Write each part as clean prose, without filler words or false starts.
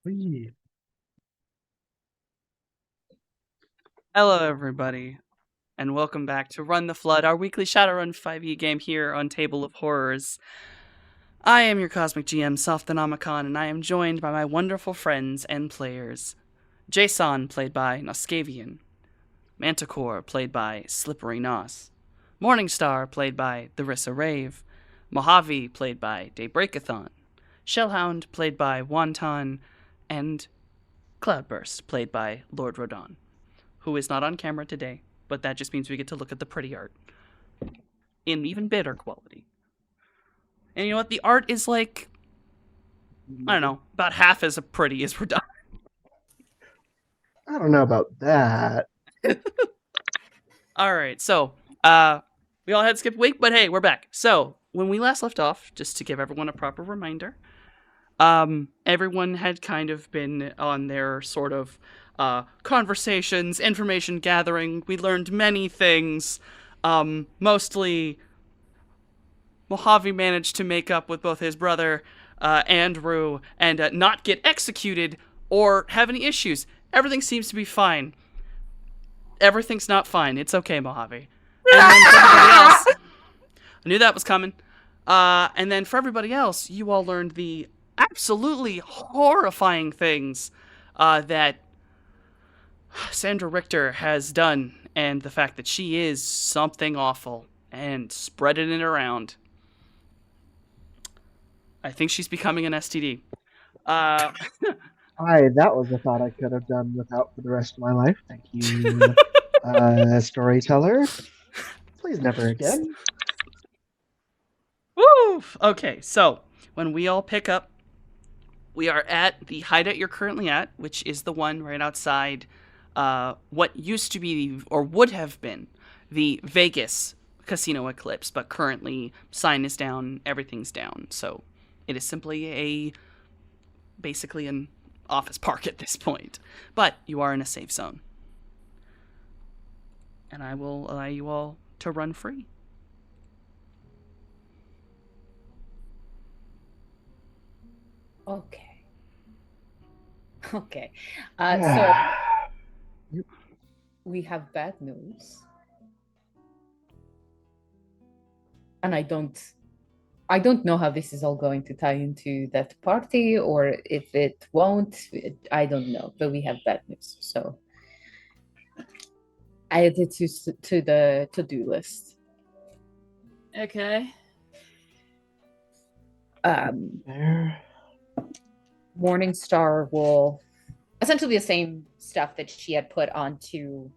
Wee. Hello, everybody, and welcome back to Run the Flood, our weekly Shadowrun 5e game here on Table of Horrors. I am your Cosmic GM, Softhenomicon, and I am joined by my wonderful friends and players. Jason, played by Noscavian. Manticore, played by Slippery Nos. Morningstar, played by Tharissa Rave. Mojave, played by Daybreakathon. Shellhound, played by Wonton. And Cloudburst, played by Lord Rodon, who is not on camera today, but that just means we get to look at the pretty art in even better quality. And you know what? The art is like, I don't know, about half as pretty as we're done. I don't know about that. All right, so we all had skipped a week, but hey, we're back. So when we last left off, just to give everyone a proper reminder, everyone had kind of been on their sort of conversations, information gathering. We learned many things. Mostly Mojave managed to make up with both his brother and Rue and not get executed or have any issues. Everything seems to be fine. Everything's not fine. It's okay, Mojave. And then for everybody else, I knew that was coming. And then for everybody else, you all learned the absolutely horrifying things that Sandra Richter has done, and the fact that she is something awful and spreading it around. I think she's becoming an STD. Uh, That was a thought I could have done without for the rest of my life. Thank you, storyteller. Please never again. Woo! Okay, so when we all pick up, we are at the hideout you're currently at, which is the one right outside what used to be, or would have been, the Vegas Casino Eclipse, but currently sign is down, everything's down. So it is simply basically an office park at this point. But you are in a safe zone. And I will allow you all to run free. Okay. Okay. So we have bad news. And I don't know how this is all going to tie into that party or if it won't. I don't know, but we have bad news. So I added it to the to-do list. Okay. There. Morningstar will essentially the same stuff that she had put onto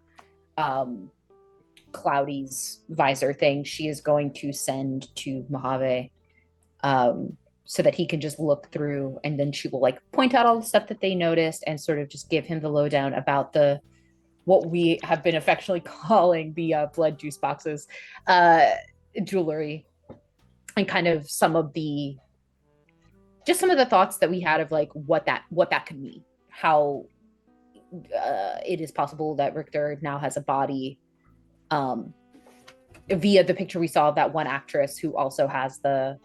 Cloudy's visor thing. She is going to send to Mojave, so that he can just look through, and then she will like point out all the stuff that they noticed and sort of just give him the lowdown about the what we have been affectionately calling the blood juice boxes, jewelry, and kind of some of the thoughts that we had of like what that could mean, how it is possible that Richter now has a body, via the picture we saw of that one actress who also has the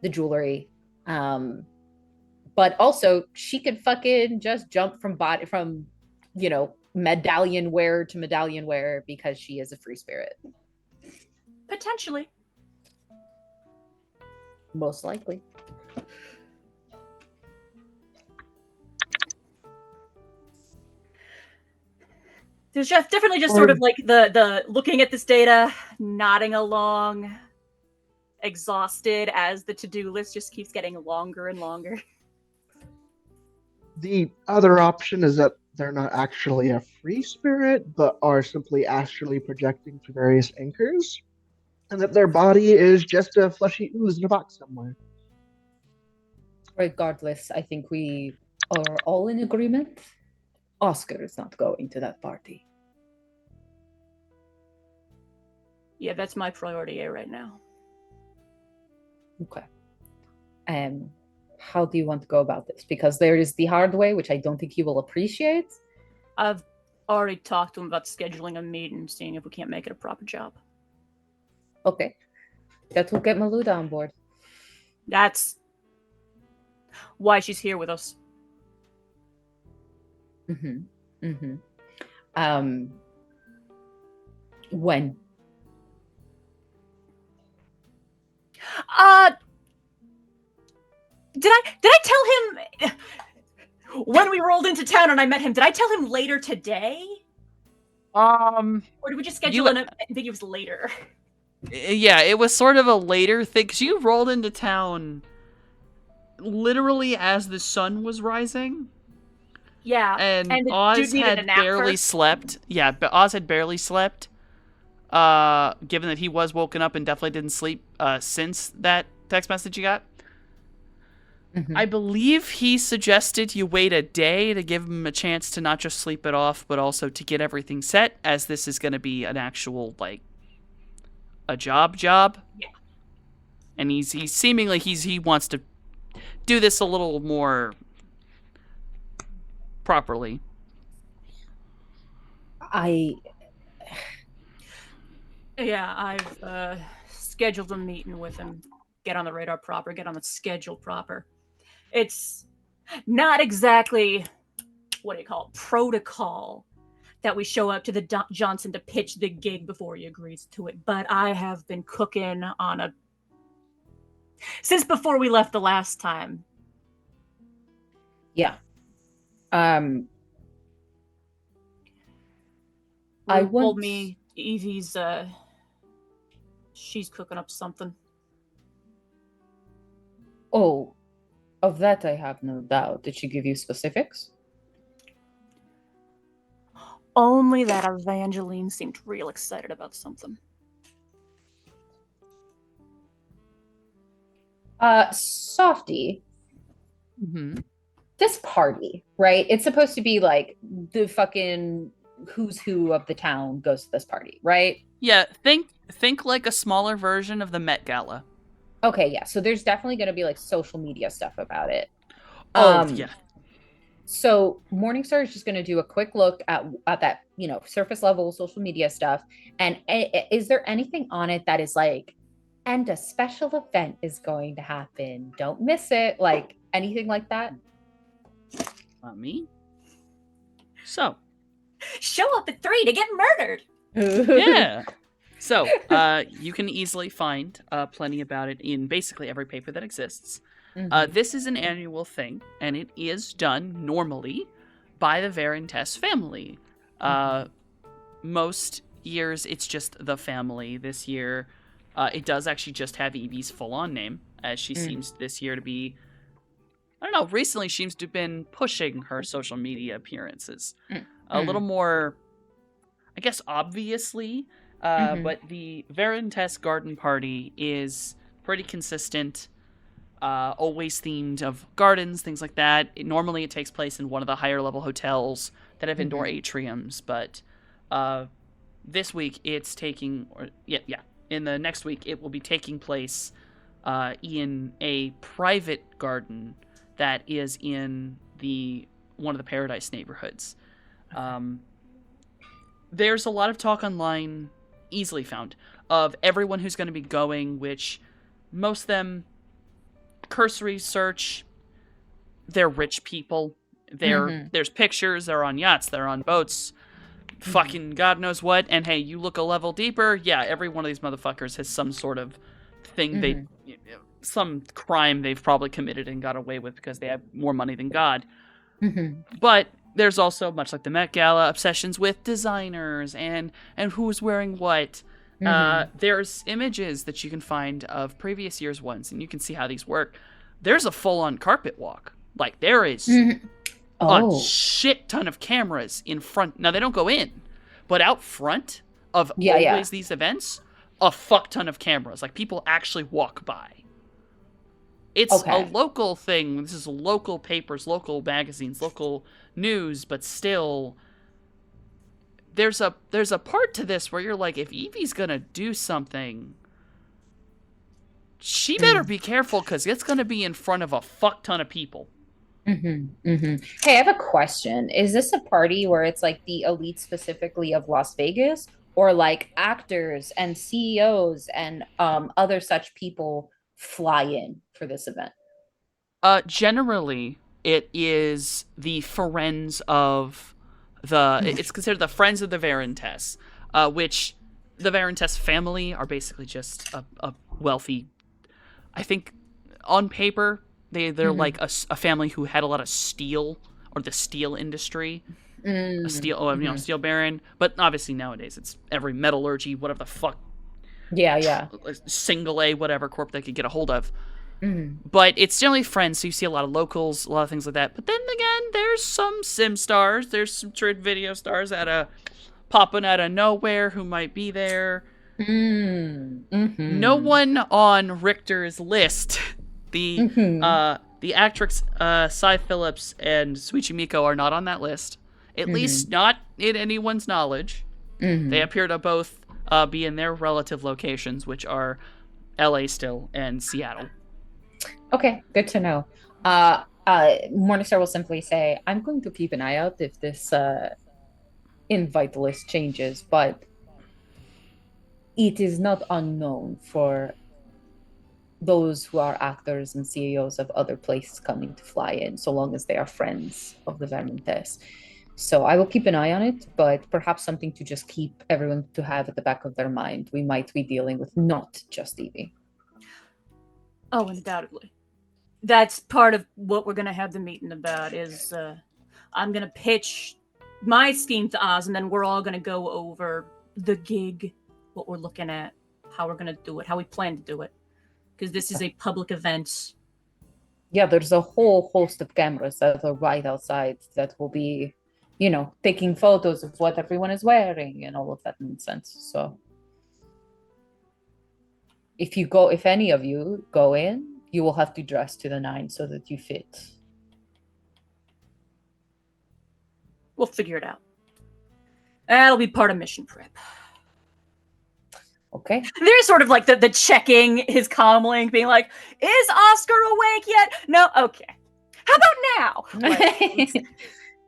jewelry, but also she could fucking just jump from medallion wearer to medallion wearer because she is a free spirit, Potentially. most likely. There's just definitely just sort of like the looking at this data, nodding along, exhausted as the to-do list just keeps getting longer and longer. The other option is that they're not actually a free spirit, but are simply astrally projecting to various anchors, and that their body is just a fleshy ooze in a box somewhere. Regardless, I think we are all in agreement. Oscar is not going to that party. Yeah, that's my priority A right now. Okay. How do you want to go about this? Because there is the hard way, which I don't think he will appreciate. I've already talked to him about scheduling a meet and seeing if we can't make it a proper job. Okay. That will get Maluda on board. That's why she's here with us. Mm-hmm. Mm-hmm. Um, when? Uh, did I tell him when we rolled into town and I met him? Did I tell him later today, or did we just schedule You- an ambiguous later? Yeah, it was sort of a later thing because you rolled into town literally as the sun was rising, Yeah, and and the Oz dude needed a had nap barely first. slept. Yeah, but Oz had barely slept. Given that he was woken up and definitely didn't sleep since that text message you got. Mhm. I believe he suggested you wait a day to give him a chance to not just sleep it off, but also to get everything set, as this is going to be an actual, like, a job. Yeah. And he's seemingly he wants to do this a little more properly. Yeah, I've scheduled a meeting with him. Get on the radar proper, get on the schedule proper. It's not exactly, what do you call it, protocol that we show up to the Johnson to pitch the gig before he agrees to it, but I have been cooking on a since before we left the last time. Yeah. I Rue told once- me Evie's she's cooking up something. Oh, of that I have no doubt. Did she give you specifics? Only that Evangeline seemed real excited about something. Softy, Mm-hmm. this party, right? It's supposed to be like the fucking who's who of the town goes to this party, right? Yeah, think like a smaller version of the Met Gala. Okay, yeah. So there's definitely going to be like social media stuff about it. Oh, yeah. So Morningstar is just going to do a quick look at that, surface level social media stuff. And is there anything on it that is like, and a special event is going to happen? Don't miss it. Like anything like that? Not me. So, Show up at 3 to get murdered. yeah. So, you can easily find plenty about it in basically every paper that exists. Mhm. This is an annual thing, and it is done normally by the Verentes family. Most years, it's just the family. This year, it does actually just have Evie's full-on name, as she seems this year to be... I don't know, recently she seems to have been pushing her social media appearances. A little more, I guess, obviously, but the Verentes Garden Party is pretty consistent, always themed of gardens, things like that. Normally it takes place in one of the higher level hotels that have indoor atriums, but this week it's taking, in the next week it will be taking place in a private garden that is in one of the Paradise neighborhoods. There's a lot of talk online, easily found, of everyone who's going to be going, which most of them, cursory search, they're rich people. There's pictures, they're on yachts, they're on boats, fucking God knows what, and hey, you look a level deeper, yeah, every one of these motherfuckers has some sort of thing some crime they've probably committed and got away with because they have more money than God. But there's also, much like the Met Gala, obsessions with designers and who's wearing what. There's images that you can find of previous year's ones, and you can see how these work. There's a full-on carpet walk. Like, there is a shit ton of cameras in front. Now, they don't go in, but out front of these events, a fuck ton of cameras. Like, people actually walk by. It's a local thing. This is local papers, local magazines, local news, but still, there's a part to this where you're like, if Evie's gonna do something, she better be careful because it's gonna be in front of a fuck ton of people. Hey, I have a question. Is this a party where it's like the elite specifically of Las Vegas, or like actors and CEOs and other such people fly in for this event? Generally, it is the Friends of it's considered the Friends of the Varentes, which the Varentes family are basically just a wealthy, I think on paper, they're like a family who had a lot of steel, or the steel industry. A steel baron. But obviously nowadays it's every metallurgy, whatever the fuck, Yeah. single A, whatever corp they could get a hold of. But it's generally Friends, so you see a lot of locals, a lot of things like that. But then again, there's some sim stars, there's some trade video stars popping out of nowhere who might be there. No one on Richter's list, the actress Cy Phillips and Suichi Miko are not on that list. At least not in anyone's knowledge. They appear to both be in their relative locations, which are LA still and Seattle. Okay, good to know. Morningstar will simply say, I'm going to keep an eye out if this invite list changes, but it is not unknown for those who are actors and CEOs of other places coming to fly in, so long as they are friends of the Vermontes. So I will keep an eye on it, but perhaps something to just keep everyone to have at the back of their mind. We might be dealing with not just Evie. Oh, undoubtedly. That's part of what we're going to have the meeting about is I'm going to pitch my scheme to Oz, and then we're all going to go over the gig, what we're looking at, how we're going to do it, how we plan to do it. Because this is a public event. Yeah, there's a whole host of cameras that are right outside that will be, taking photos of what everyone is wearing and all of that nonsense. So if any of you go in, you will have to dress to the nines so that you fit. We'll figure it out. That'll be part of mission prep. Okay. There's sort of like the checking his comlink, being like, is Oscar awake yet? No? Okay. How about now? Like,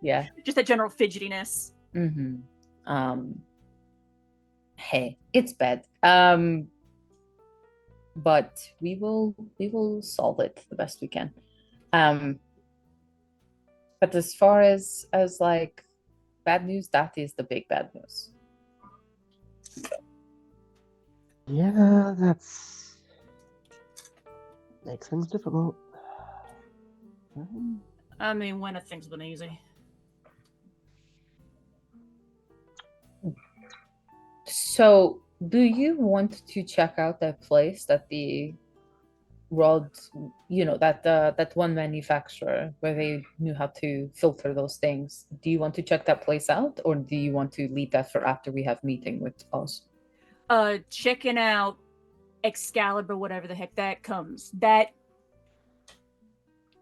yeah. Just that general fidgetiness. Hey, it's bad. But we will solve it the best we can. But as far as like bad news, that is the big bad news. Yeah, that's makes things difficult. I mean, when have things been easy? So, do you want to check out that place that the Rod, that one manufacturer where they knew how to filter those things? Do you want to check that place out, or do you want to leave that for after we have meeting with Oz? Checking out Excalibur, whatever the heck that comes. That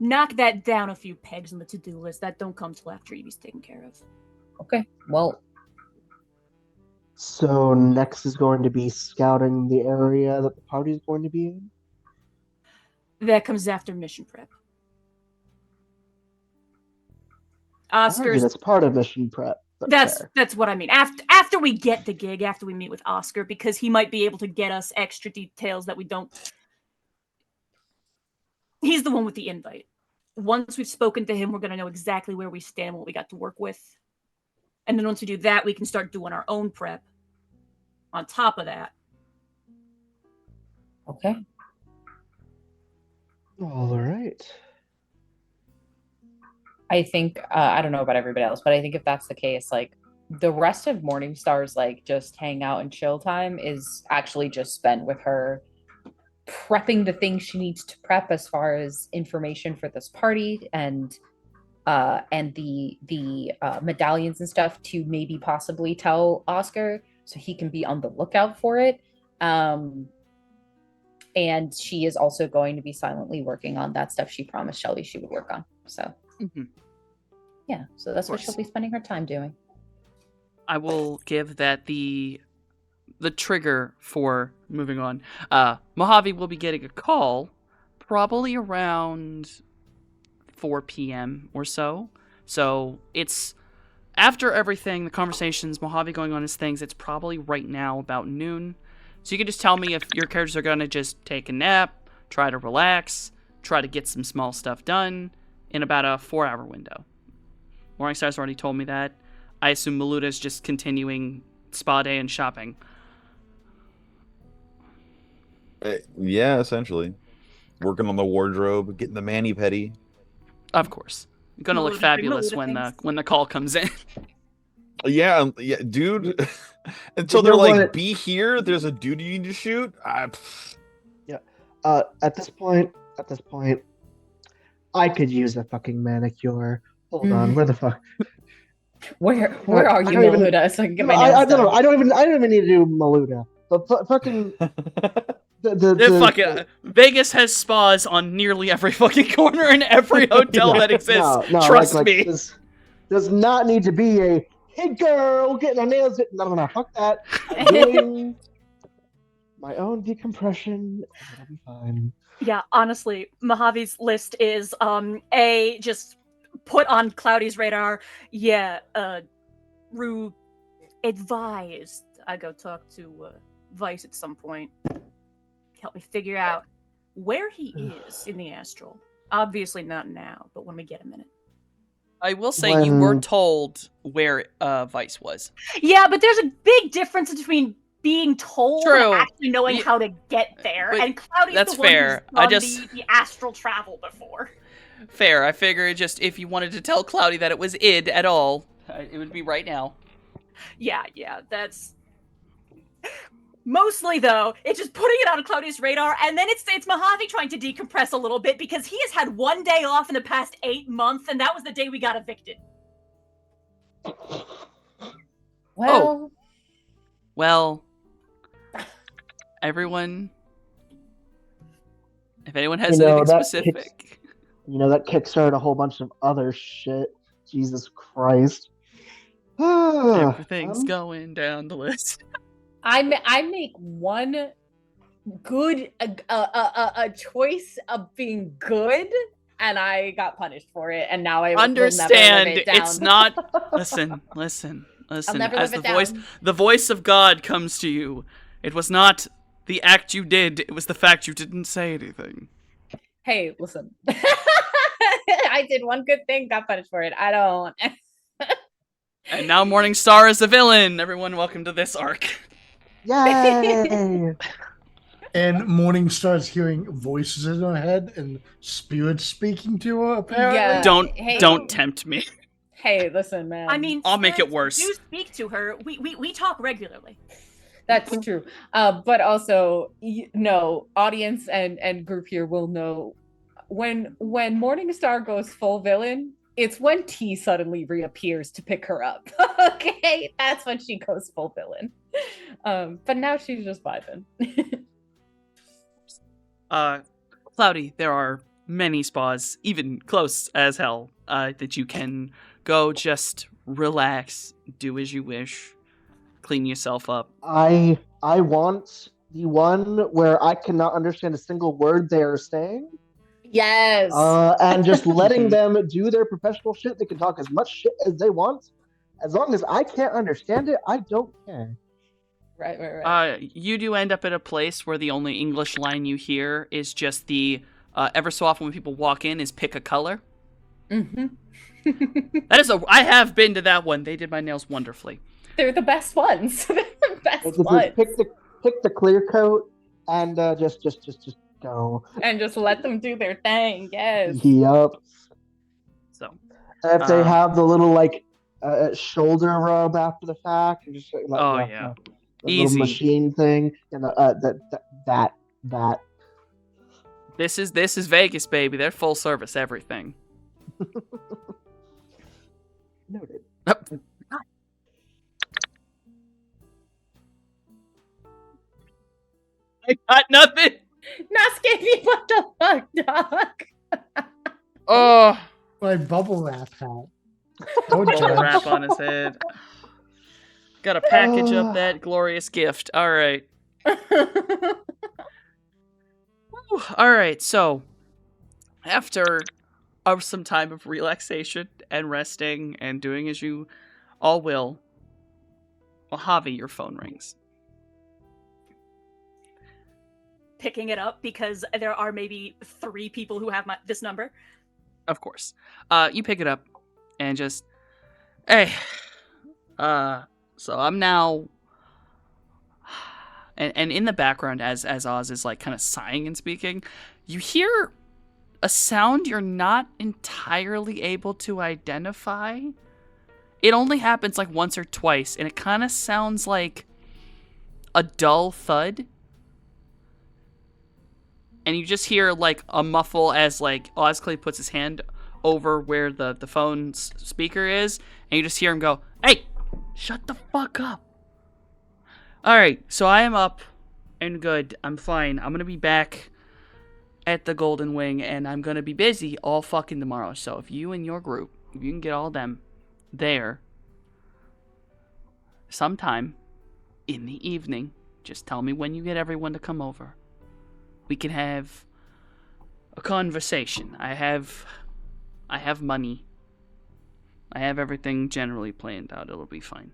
knock that down a few pegs on the to-do list. That don't come till after Evie's taken care of. Okay, well. So next is going to be scouting the area that the party is going to be in? That comes after mission prep. Oscar's... That's part of mission prep. That's what I mean. After we get the gig, after we meet with Oscar, because he might be able to get us extra details that we don't. He's the one with the invite. Once we've spoken to him, we're going to know exactly where we stand, what we got to work with. And then once we do that, we can start doing our own prep on top of that. Okay. All right. I think, I don't know about everybody else, but I think if that's the case, like, the rest of Morningstar's, like, just hang out and chill time is actually just spent with her prepping the things she needs to prep as far as information for this party and the medallions and stuff to maybe possibly tell Oscar so he can be on the lookout for it. And she is also going to be silently working on that stuff she promised Shelly she would work on. So, yeah, so that's what she'll be spending her time doing. I will give that the trigger for moving on. Mojave will be getting a call probably around 4 p.m. or so. So it's after everything, the conversations, Mojave going on his things, it's probably right now about noon. So you can just tell me if your characters are going to just take a nap, try to relax, try to get some small stuff done. in about a 4-hour window. Morningstar's already told me that. I assume Maluda's just continuing spa day and shopping. Yeah, essentially. Working on the wardrobe, getting the mani-pedi. Of course. You're gonna look Maluda, fabulous Maluda when the call comes in. Yeah, yeah, dude. Until You they're know like, what? be here, there's a dude you need to shoot. At this point, I could use a fucking manicure. Hold on, where the fuck? Where I are you, don't even- Maluda? So I can get my No, nails I done. don't even need to do Maluda. But fucking Fuck it. Vegas has spas on nearly every fucking corner in every hotel that exists. Trust me. Does not need to be a hey girl getting her nails. No, fuck that. I'm doing my own decompression. It'll be fine. Yeah, honestly, Mojave's list is A, just put on Cloudy's radar. Yeah, Rue advised I go talk to Vice at some point. Help me figure out where he is in the astral. Obviously not now, but when we get a minute. I will say you were When- told where Vice was. Yeah, but there's a big difference between being told True. and actually knowing Yeah, how to get there. but And Cloudy's that's the one fair. who's I done just- the astral travel before. Fair. I figure just if you wanted to tell Cloudy that it was id at all, it would be right now. Yeah, that's mostly though, it's just putting it on Cloudy's radar, and then it's Mojave trying to decompress a little bit because he has had one day off in the past 8 months, and that was the day we got evicted. Well, Well, everyone, if anyone has You know, anything that specific, That kickstarted a whole bunch of other shit. Jesus Christ. everything's Um, going down the list. I make one good a choice of being good, and I got punished for it, and now I will never Understand, live it down. it's not. Listen. I'll never As live the it voice, down. the voice of God comes to you. It was not the act you did; it was the fact you didn't say anything. Hey, listen. I did one good thing, got punished for it. I don't. And now Morningstar is the villain. Everyone, welcome to this arc. Yay! And Morningstar's hearing voices in her head and spirits speaking to her, apparently. Yeah. Don't don't tempt me. Hey, listen, man. I mean, I'll make it spirits worse. do speak to her. We talk regularly. that's true. But also, no, audience and group here will know when Morningstar goes full villain. It's when T suddenly reappears to pick her up. Okay, that's when she goes full villain. But now she's just vibing. Cloudy, there are many spas, even close as hell, that you can go just relax, do as you wish, clean yourself up. I want the one where I cannot understand a single word they are saying. Yes. And just letting them do their professional shit. They can talk as much shit as they want. As long as I can't understand it, I don't care. Right. You do end up at a place where the only English line you hear is just the ever so often when people walk in is pick a color. Mm-hmm. That is I have been to that one. They did my nails wonderfully. They're the best ones. They're the best It's ones. pick the clear coat and just go. And just let them do their thing. Yes. Yup. So And if they have the little shoulder rub after the fact, and just yeah. the Easy. little machine thing, and that. this is Vegas, baby. They're full service everything. Noted. I got nothing. Nascapi, what the fuck, dog? Oh, My bubble wrap hat. Don't bubble judge. wrap on his head. Got to package up that glorious gift. All right. Whew. All right. So, after some time of relaxation and resting and doing as you all will, Mojave, your phone rings. Picking it up because there are maybe 3 people who have this number. Of course. You pick it up and just, hey, so I'm now, and in the background as Oz is like kind of sighing and speaking, you hear a sound you're not entirely able to identify. It only happens like once or twice, and it kind of sounds like a dull thud. And you just hear like a muffle as like Ozclay puts his hand over where the phone's speaker is, and you just hear him go, "Hey, shut the fuck up." Alright, so I am up and good. I'm fine. I'm gonna be back at the Golden Wing, and I'm gonna be busy all fucking tomorrow. So if you and your group, if you can get all them there sometime in the evening, just tell me when you get everyone to come over. We can have a conversation. I have money. I have everything generally planned out. It'll be fine.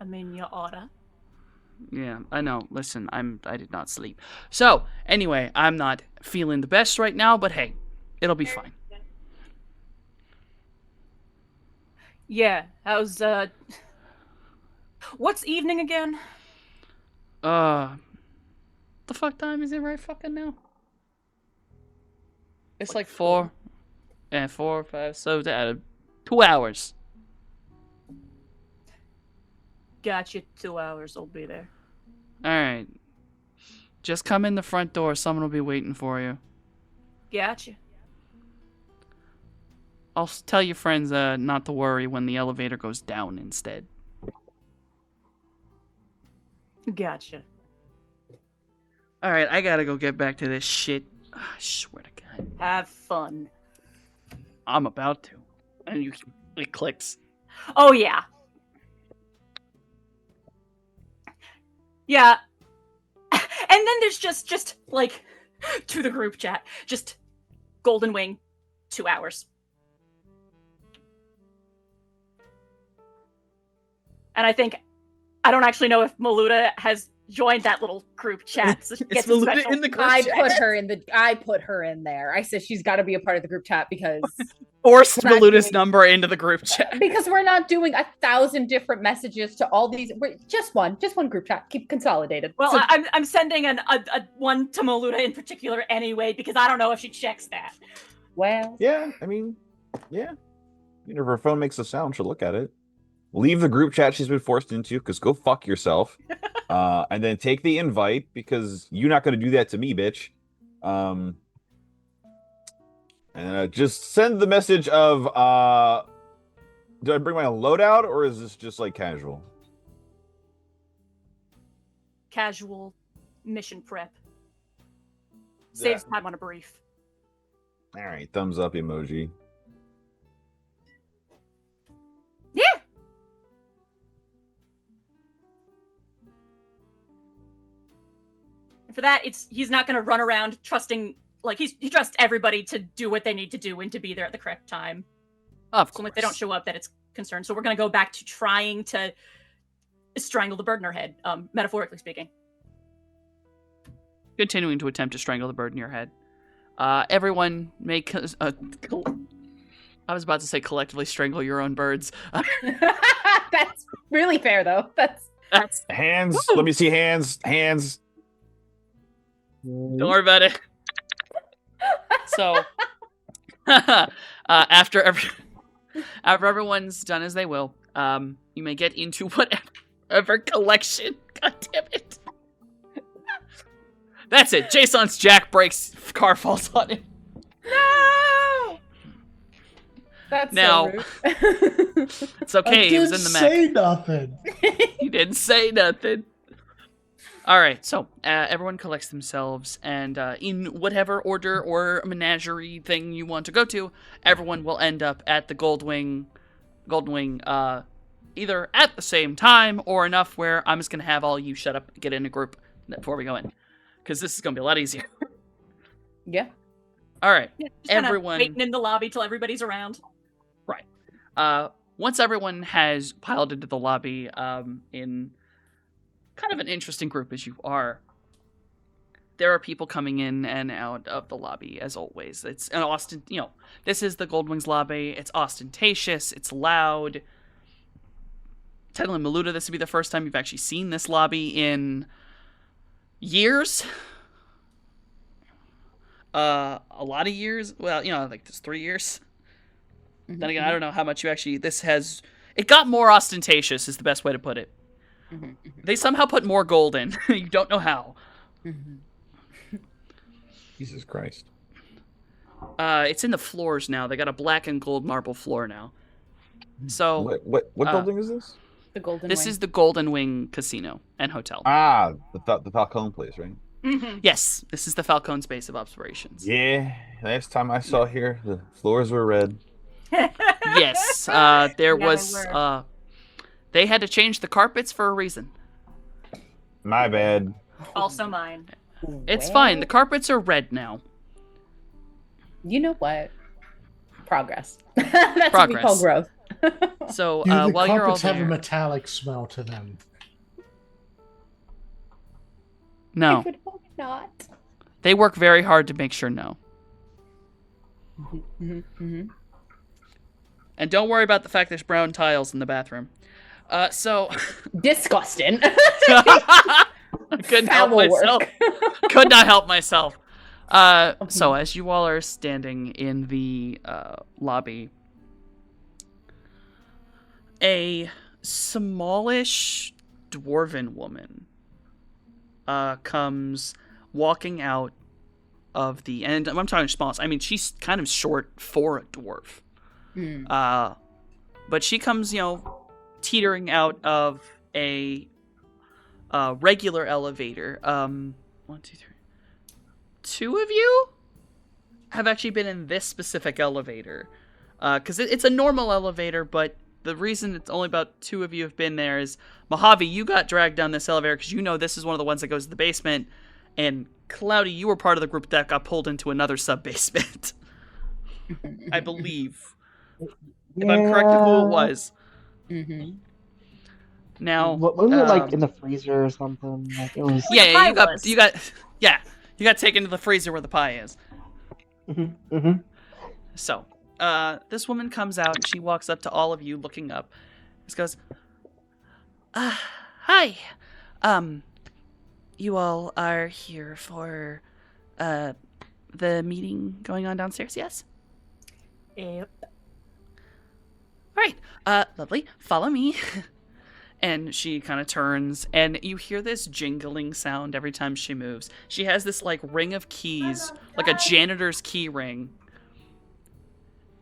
I mean, you oughta. Yeah, I know. Listen, I did not sleep. So, anyway, I'm not feeling the best right now, but hey, it'll be fine. Yeah, how's, what's evening again? The fuck time is it right fucking now? It's like 4 and 4, 5, so 2 hours. Gotcha, 2 hours, I'll be there. Alright. Just come in the front door, someone will be waiting for you. Gotcha. I'll tell your friends not to worry when the elevator goes down instead. Gotcha. Alright, I gotta go get back to this shit. I swear to God. Have fun. I'm about to. And it clicks. Oh, yeah. Yeah. And then there's just like, to the group chat, just Golden Wing, 2 hours. And I don't actually know if Maluda has joined that little group chat. So she gets a Maluda special- in the group I chat. put her in there. I said she's got to be a part of the group chat because Forced We're not Maluda's doing- number into the group chat. we're not doing 1,000 different messages to all these. Just one group chat. Keep consolidated. Well, So- I'm sending a one to Maluda in particular anyway, because I don't know if she checks that. well, Yeah, I mean, yeah. You know, if her phone makes a sound, she'll look at it. Leave the group chat she's been forced into, because go fuck yourself. And then take the invite, because you're not going to do that to me, bitch. And just send the message of, do I bring my loadout, or is this just like casual? Casual mission prep. Saves time on a brief. All right, thumbs up emoji. Yeah. For that, he's not going to run around trusting, like, he trusts everybody to do what they need to do and to be there at the correct time. Of So course. if they don't show up, that it's concerned. So we're going to go back to trying to strangle the bird in her head, metaphorically speaking. Continuing to attempt to strangle the bird in your head. Everyone make I was about to say collectively strangle your own birds. that's really fair though. That's Hands. Woo! Let me see hands. Hands. don't worry about it. So after everyone's done as they will, you may get into whatever collection. God damn it. That's it. Jason's Jack breaks, car falls on him. No. That's Now- so rude. It's okay, I he was didn't in the mech. say nothing. He didn't say nothing. Alright, so everyone collects themselves, and in whatever order or menagerie thing you want to go to, everyone will end up at the Golden Wing, either at the same time or enough where I'm just going to have all you shut up and get in a group before we go in. Because this is going to be a lot easier. Yeah. Alright, Yeah, just kinda Everyone- waiting in the lobby till everybody's around. once everyone has piled into the lobby in kind of an interesting group as you are, there are people coming in and out of the lobby as always. It's an this is the Goldwings lobby. It's ostentatious. It's loud. Telling Maluda, this would be the first time you've actually seen this lobby in years. A lot of years. Well, like just 3 years. Then again, I don't know how much it got more ostentatious is the best way to put it. They somehow put more gold in. You don't know how. Jesus Christ. It's in the floors now. They got a black and gold marble floor now. So What building is this? The Golden this Wing. is the Golden Wing Casino and Hotel. The Falcone place, right? Yes, this is the Falcone's base of operations. Yeah. Last time I saw here, the floors were red. Yes, there was. They had to change the carpets for a reason. My bad. Also mine. It's fine. The carpets are red now. You know what? Progress. That's what we call growth. So Do the while you're all carpets have a there, metallic smell to them? I no, would hope not. they work very hard to make sure no. And don't worry about the fact there's brown tiles in the bathroom. So Disgusting. I couldn't help Foul myself. work. Could not help myself. So as you all are standing in the lobby, a smallish dwarven woman comes walking out of and I'm talking smallest. I mean, she's kind of short for a dwarf. But she comes, teetering out of a regular elevator. 1, 2, 3. 2 of you have actually been in this specific elevator. Because it's a normal elevator, but the reason it's only about 2 of you have been there is, Mojave, you got dragged down this elevator because this is one of the ones that goes to the basement. And Cloudy, you were part of the group that got pulled into another sub-basement. I believe. If I'm correct of who it was. Now, Wasn't it like in the freezer or something? Like it was. yeah, pie you got taken to the freezer where the pie is. So, this woman comes out and she walks up to all of you, looking up. Just goes, "Hi, you all are here for the meeting going on downstairs, yes? Yep. All right, lovely. Follow me." And she kind of turns, and you hear this jingling sound every time she moves. She has this, ring of keys, like a janitor's key ring.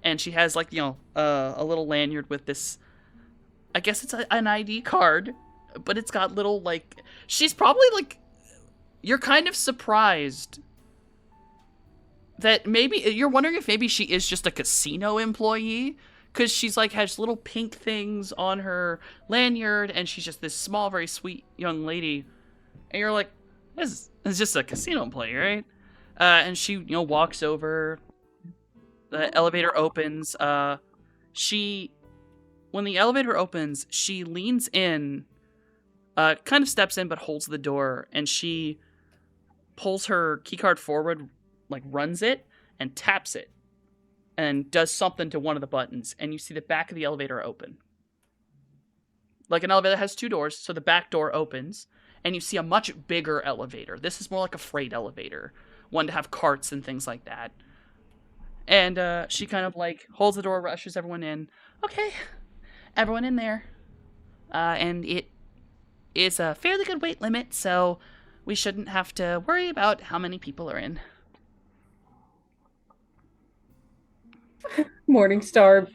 And she has, a little lanyard with this, I guess it's an ID card, but it's got little, she's probably, you're kind of surprised that maybe, you're wondering if maybe she is just a casino employee. Because she's, has little pink things on her lanyard, and she's just this small, very sweet young lady. And you're like, this is just a casino employee, right? And she, walks over. The elevator opens. When the elevator opens, she leans in, kind of steps in, but holds the door, and she pulls her keycard forward, runs it, and taps it. And does something to one of the buttons, and you see the back of the elevator open. An elevator has 2 doors, so the back door opens, and you see a much bigger elevator. This is more like a freight elevator, one to have carts and things like that. And she kind of holds the door, rushes everyone in. Okay, everyone in there. And it is a fairly good weight limit, so we shouldn't have to worry about how many people are in. Morningstar,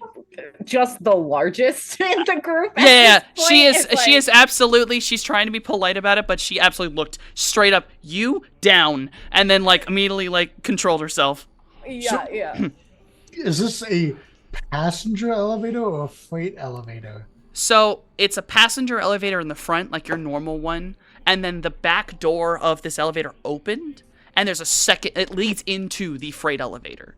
just the largest in the group. at Yeah, this she point. is. It's She is absolutely. She's trying to be polite about it, but she absolutely looked straight up you down, and then immediately controlled herself. Yeah. Is this a passenger elevator or a freight elevator? So it's a passenger elevator in the front, like your normal one, and then the back door of this elevator opened, and there's a second. It leads into the freight elevator.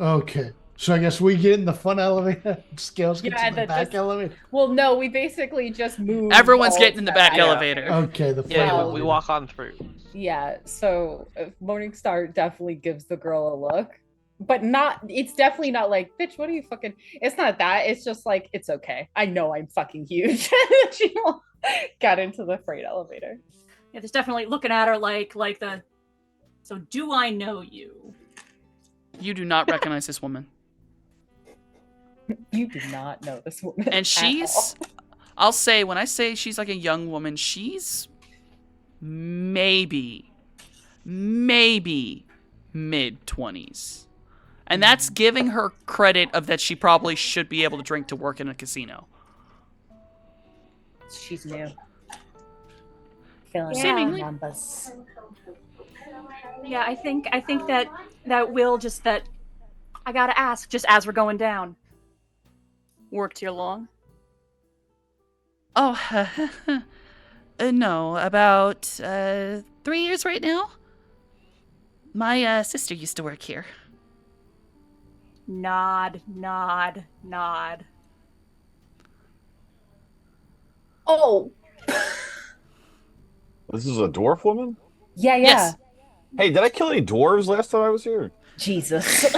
Okay. So I guess we get in the front elevator. Scales gets Yeah, in the that back just- elevator. Well, no, we basically just moved. Everyone's all getting in the back that. elevator. Okay, the front Yeah, Well- we elevator. walk on through. Yeah, so Morningstar definitely gives the girl a look, but it's definitely not like, bitch, what are you fucking, it's not that, it's just like, it's okay. I know I'm fucking huge. She got into the freight elevator. Yeah, there's definitely looking at her like the. So do I know you? You do not recognize this woman. You do not know this woman. And at she's, I'll say, when I say she's like a young woman, she's maybe mid-20s. And that's giving her credit of that she probably should be able to drink to work in a casino. all. She's new. Filling Seemingly. out the numbers. Yeah, I think that Will just that. I gotta ask, just as we're going down. Worked here long? Oh, no, about 3 years right now. My sister used to work here. Nod, nod, nod. Oh, This is a dwarf woman? yeah. Yes. Hey, did I kill any dwarves last time I was here? Jesus.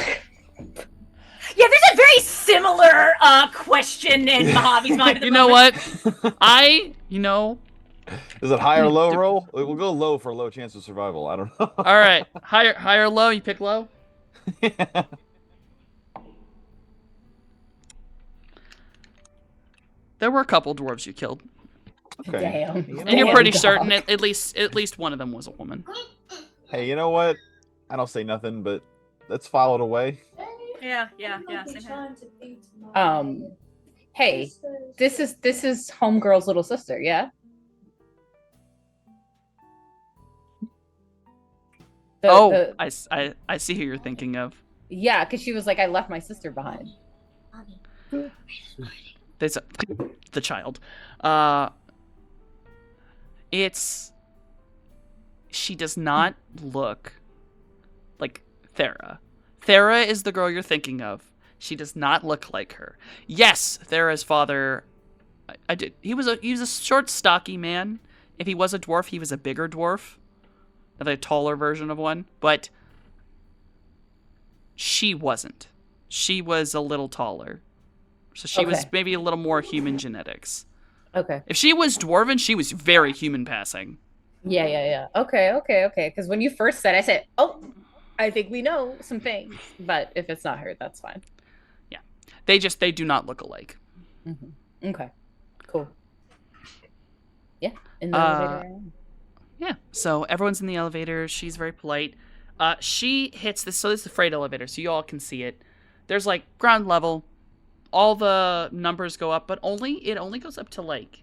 Yeah, there's a very similar question in Mojave's mind. At the You know moment. what? Is it high or low roll? We'll go low for a low chance of survival. I don't know. All right, higher or low? You pick low. There were a couple dwarves you killed, Okay. Damn. and you're Damn, pretty dog. certain at least one of them was a woman. Hey, you know what? I don't say nothing, but let's file it away. Yeah, same here. Hey, this is homegirl's little sister, yeah? I see who you're thinking of. Yeah, because she was like, I left my sister behind. There's the child. She does not look like Thera. Thera is the girl you're thinking of. She does not look like her. Yes, Thera's father. I did. He was a short, stocky man. If he was a dwarf, he was a bigger dwarf, a taller version of one. But she wasn't. She was a little taller. So she was Okay. maybe a little more human genetics. Okay. If she was dwarven, she was very human passing. Yeah. Okay. Because when you first said, I said, oh, I think we know some things. But if it's not her, that's fine. They do not look alike. Okay. Cool. Yeah. In the Uh, elevator. Yeah. So everyone's in the elevator. She's very polite. She hits this. So this is the freight elevator, so you all can see it. There's like ground level. All the numbers go up, but it only goes up to like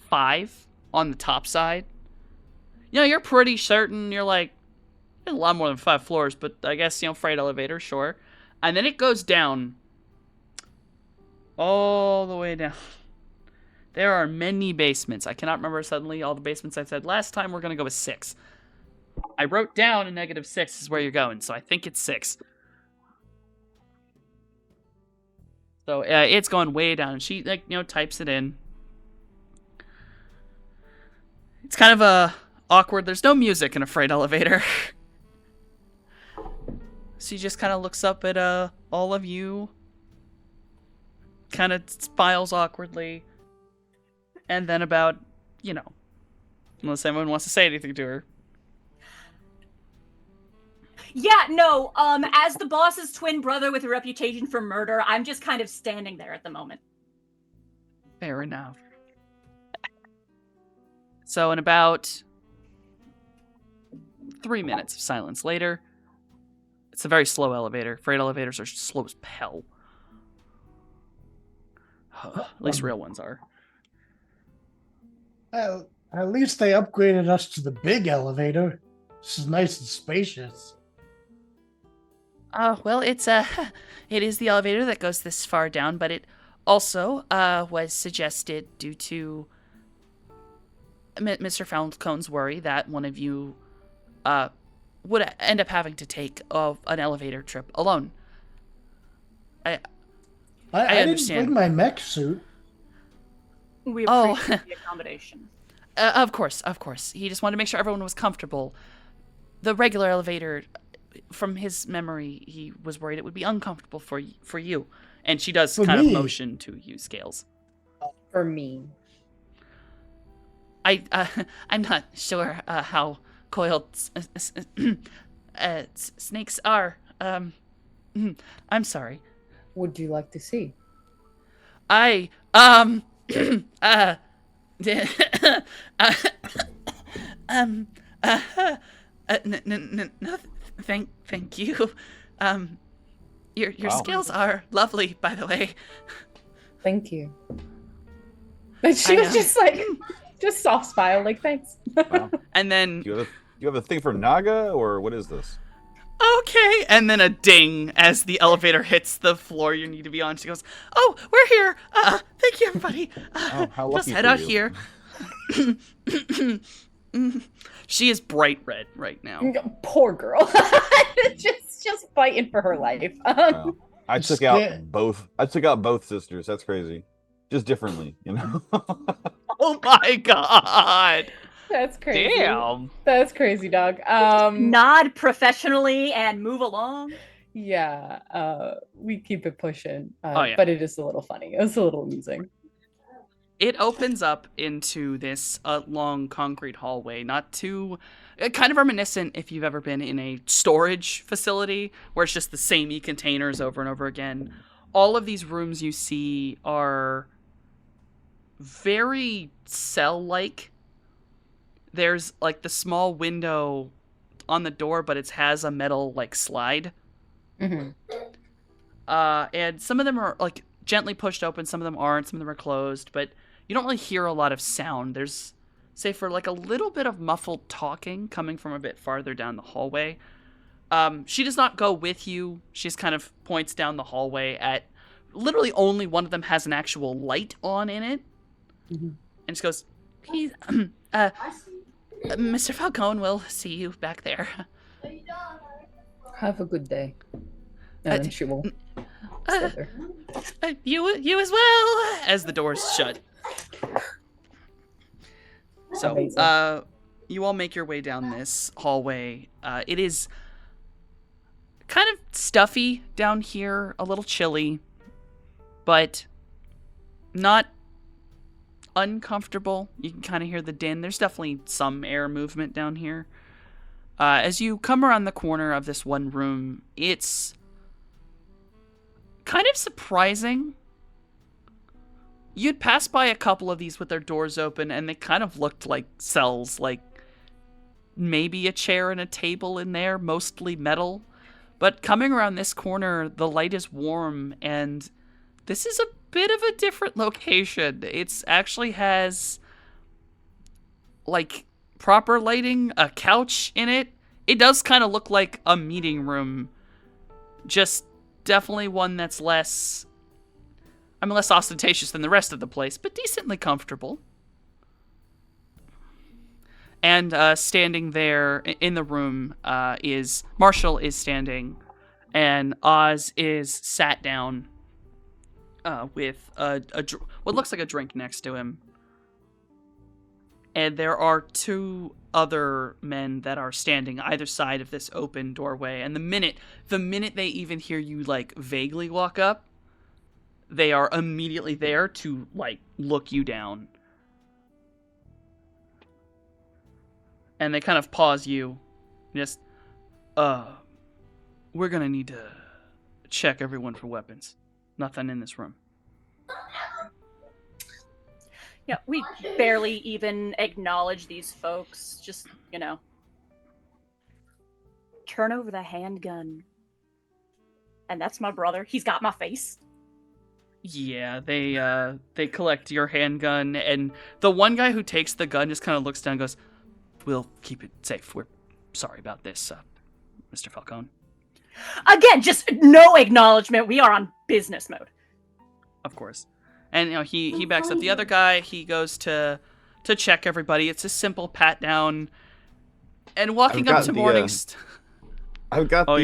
5 on the top side. You know, you're pretty certain. You're like, there's a lot more than 5 floors, but I guess, freight elevator, sure. And then it goes down all the way down. There are many basements. I cannot remember suddenly all the basements I said last time. We're going to go with 6. I wrote down a -6 is where you're going, so I think it's 6. So it's going way down. She types it in. It's kind of awkward. There's no music in a freight elevator. She just kind of looks up at all of you. Kind of smiles awkwardly. And then unless anyone wants to say anything to her. Yeah, no. As the boss's twin brother with a reputation for murder, I'm just kind of standing there at the moment. Fair enough. So in about 3 minutes of silence later, it's a very slow elevator. Freight elevators are slow as hell. At least real ones are. Well, at least they upgraded us to the big elevator. This is nice and spacious. Well, it is the elevator that goes this far down, but it also was suggested due to Mr. Falcone's worry that one of you would end up having to take an elevator trip alone. I didn't understand. bring my mech suit. We Oh. appreciate the accommodation. Of course. He just wanted to make sure everyone was comfortable. The regular elevator, from his memory, he was worried it would be uncomfortable for you. And she does For kind me? of motion to use Scales. For me. I'm not sure how coiled snakes are. I'm sorry. Would you like to see? I no, thank you. Your Wow. skills are lovely, by the way. Thank you. But she I was know. just like, just soft smile, like, thanks. Wow. And then Do you have a thing for Naga, or what is this? okay, and then a ding as the elevator hits the floor you need to be on. She goes, "Oh, we're here. Thank you, everybody. Oh, how Just lucky head for out you." here." She is bright red right now. Poor girl. just fighting for her life. Wow. I took out Scared. both. I took out both sisters. That's crazy. Just differently, you know. Oh my god! That's crazy. Damn. That's crazy, dog. Nod professionally and move along. Yeah, we keep it pushing. Oh, yeah. But it is a little funny. It was a little amusing. It opens up into this long concrete hallway, not too kind of reminiscent if you've ever been in a storage facility where it's just the same containers over and over again. All of these rooms you see are very cell-like. There's like the small window on the door, but it has a metal like slide. Mm-hmm. And some of them are like gently pushed open, some of them aren't, some of them are closed, but you don't really hear a lot of sound. There's, say, for like a little bit of muffled talking coming from a bit farther down the hallway. She does not go with you. She just kind of points down the hallway at literally only one of them has an actual light on in it. Mhm. And she goes, Mr. Falcone will see you back there. Have a good day. Uh, And she will Uh, sit there. you as well, as the doors shut. So, Amazing. you all make your way down this hallway. It is kind of stuffy down here, a little chilly, but not uncomfortable. You can kind of hear the din. There's definitely some air movement down here. As you come around the corner of this one room, it's kind of surprising. You'd pass by a couple of these with their doors open, and they kind of looked like cells, like maybe a chair and a table in there, mostly metal. But coming around this corner, the light is warm, and this is a bit of a different location. It's actually has like proper lighting, a couch in it. It does kind of look like a meeting room, just definitely one that's less ostentatious than the rest of the place, but decently comfortable. And standing there in the room is Marshall is standing, and Oz is sat down with what looks like a drink next to him. And there are two other men that are standing either side of this open doorway. And the minute they even hear you like vaguely walk up, they are immediately there to like look you down. And they kind of pause you. Just, we're gonna need to check everyone for weapons. Nothing in this room. Yeah, we barely even acknowledge these folks. Just, turn over the handgun. And that's my brother. He's got my face. Yeah, they collect your handgun, and the one guy who takes the gun just kind of looks down and goes, "We'll keep it safe. We're sorry about this, Mr. Falcone." Again, just no acknowledgement. We are on business mode. Of course. And he backs up the other guy. He goes to check everybody. It's a simple pat down. And walking I've up got to the, Morningstar. I've got Oh,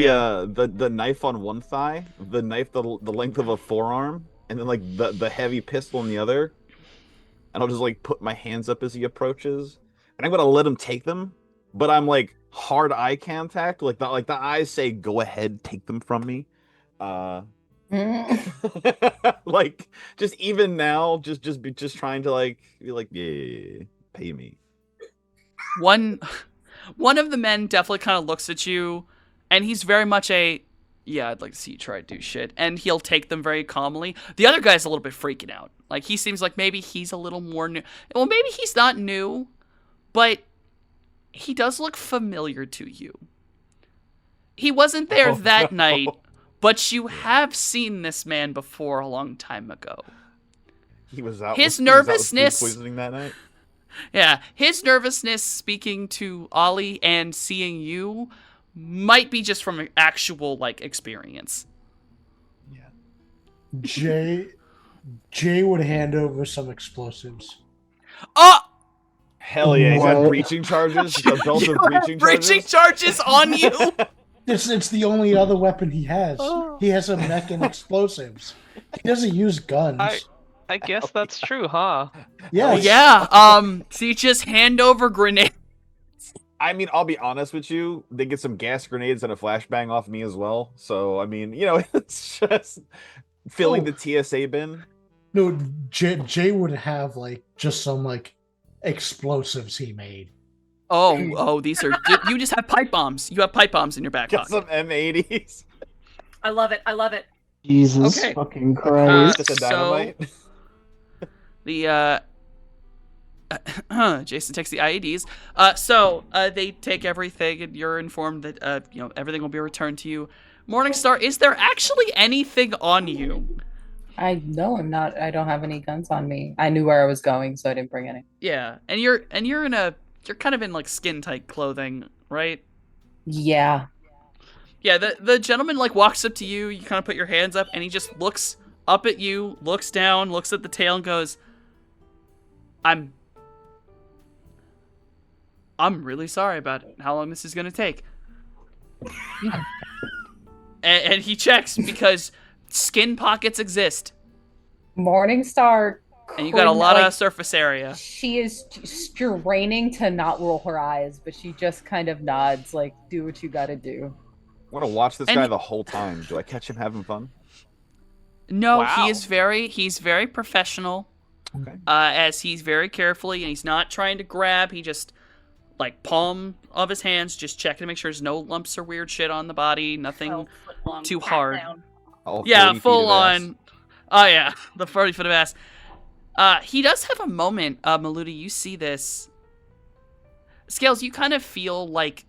the knife on one thigh, the knife the length of a forearm, and then like the heavy pistol on the other. And I'll just like put my hands up as he approaches, and I'm gonna let him take them, but I'm like hard eye contact, like the eyes say, "Go ahead, take them from me." Like just even now, just trying to like be like, yeah, pay me. One of the men definitely kind of looks at you, and he's very much yeah, I'd like to see you try to do shit, and he'll take them very calmly. The other guy's a little bit freaking out. Like, he seems like maybe he's a little more new. Well, maybe he's not new, but he does look familiar to you. He wasn't there that night, but you have seen this man before a long time ago. He was out. His he was out with food nervousness- poisoning that night. Yeah, his nervousness speaking to Ollie and seeing you might be just from an actual, like, experience. Jay would hand over some explosives. Oh! Hell yeah, he's got What? breaching charges. He's got belts You of breaching have breaching charges. charges on you! It's the only other weapon he has. Oh. He has a mech and explosives. He doesn't use guns. I guess that's true, huh? Yes. Yeah, so you just hand over grenade. I mean, I'll be honest with you. They get some gas grenades and a flashbang off me as well. So I mean, you know, it's just filling the TSA bin. No, Jay would have like just some like explosives he made. Oh, these are... You just have pipe bombs. You have pipe bombs in your back Got pocket. some M80s. I love it. I love it. Jesus Okay. fucking Christ. Just a so- dynamite. The, Jason takes the IEDs. They take everything, and you're informed that, everything will be returned to you. Morningstar, is there actually anything on you? I know I'm not. I don't have any guns on me. I knew where I was going, so I didn't bring any. Yeah, and you're kind of in, like, skin-tight clothing, right? Yeah. Yeah, the gentleman, like, walks up to you, you kind of put your hands up, and he just looks up at you, looks down, looks at the tail, and goes, I'm really sorry about how long this is going to take. and he checks, because skin pockets exist, Morningstar. and you got a couldn't, lot like, of surface area. She is straining to not roll her eyes, but she just kind of nods, like, do what you gotta do. I want to watch this And- guy the whole time. Do I catch him having fun? No, Wow. he's very professional. Okay. As he's very carefully, and he's not trying to grab. He just, like, palm of his hands, just checking to make sure there's no lumps or weird shit on the body. Nothing. 12-foot-long too pat hard. down. All Yeah, 40 feet full of ass. on. Oh yeah, the 40-foot of ass. He does have a moment, Maludi. You see this. Scales, you kind of feel like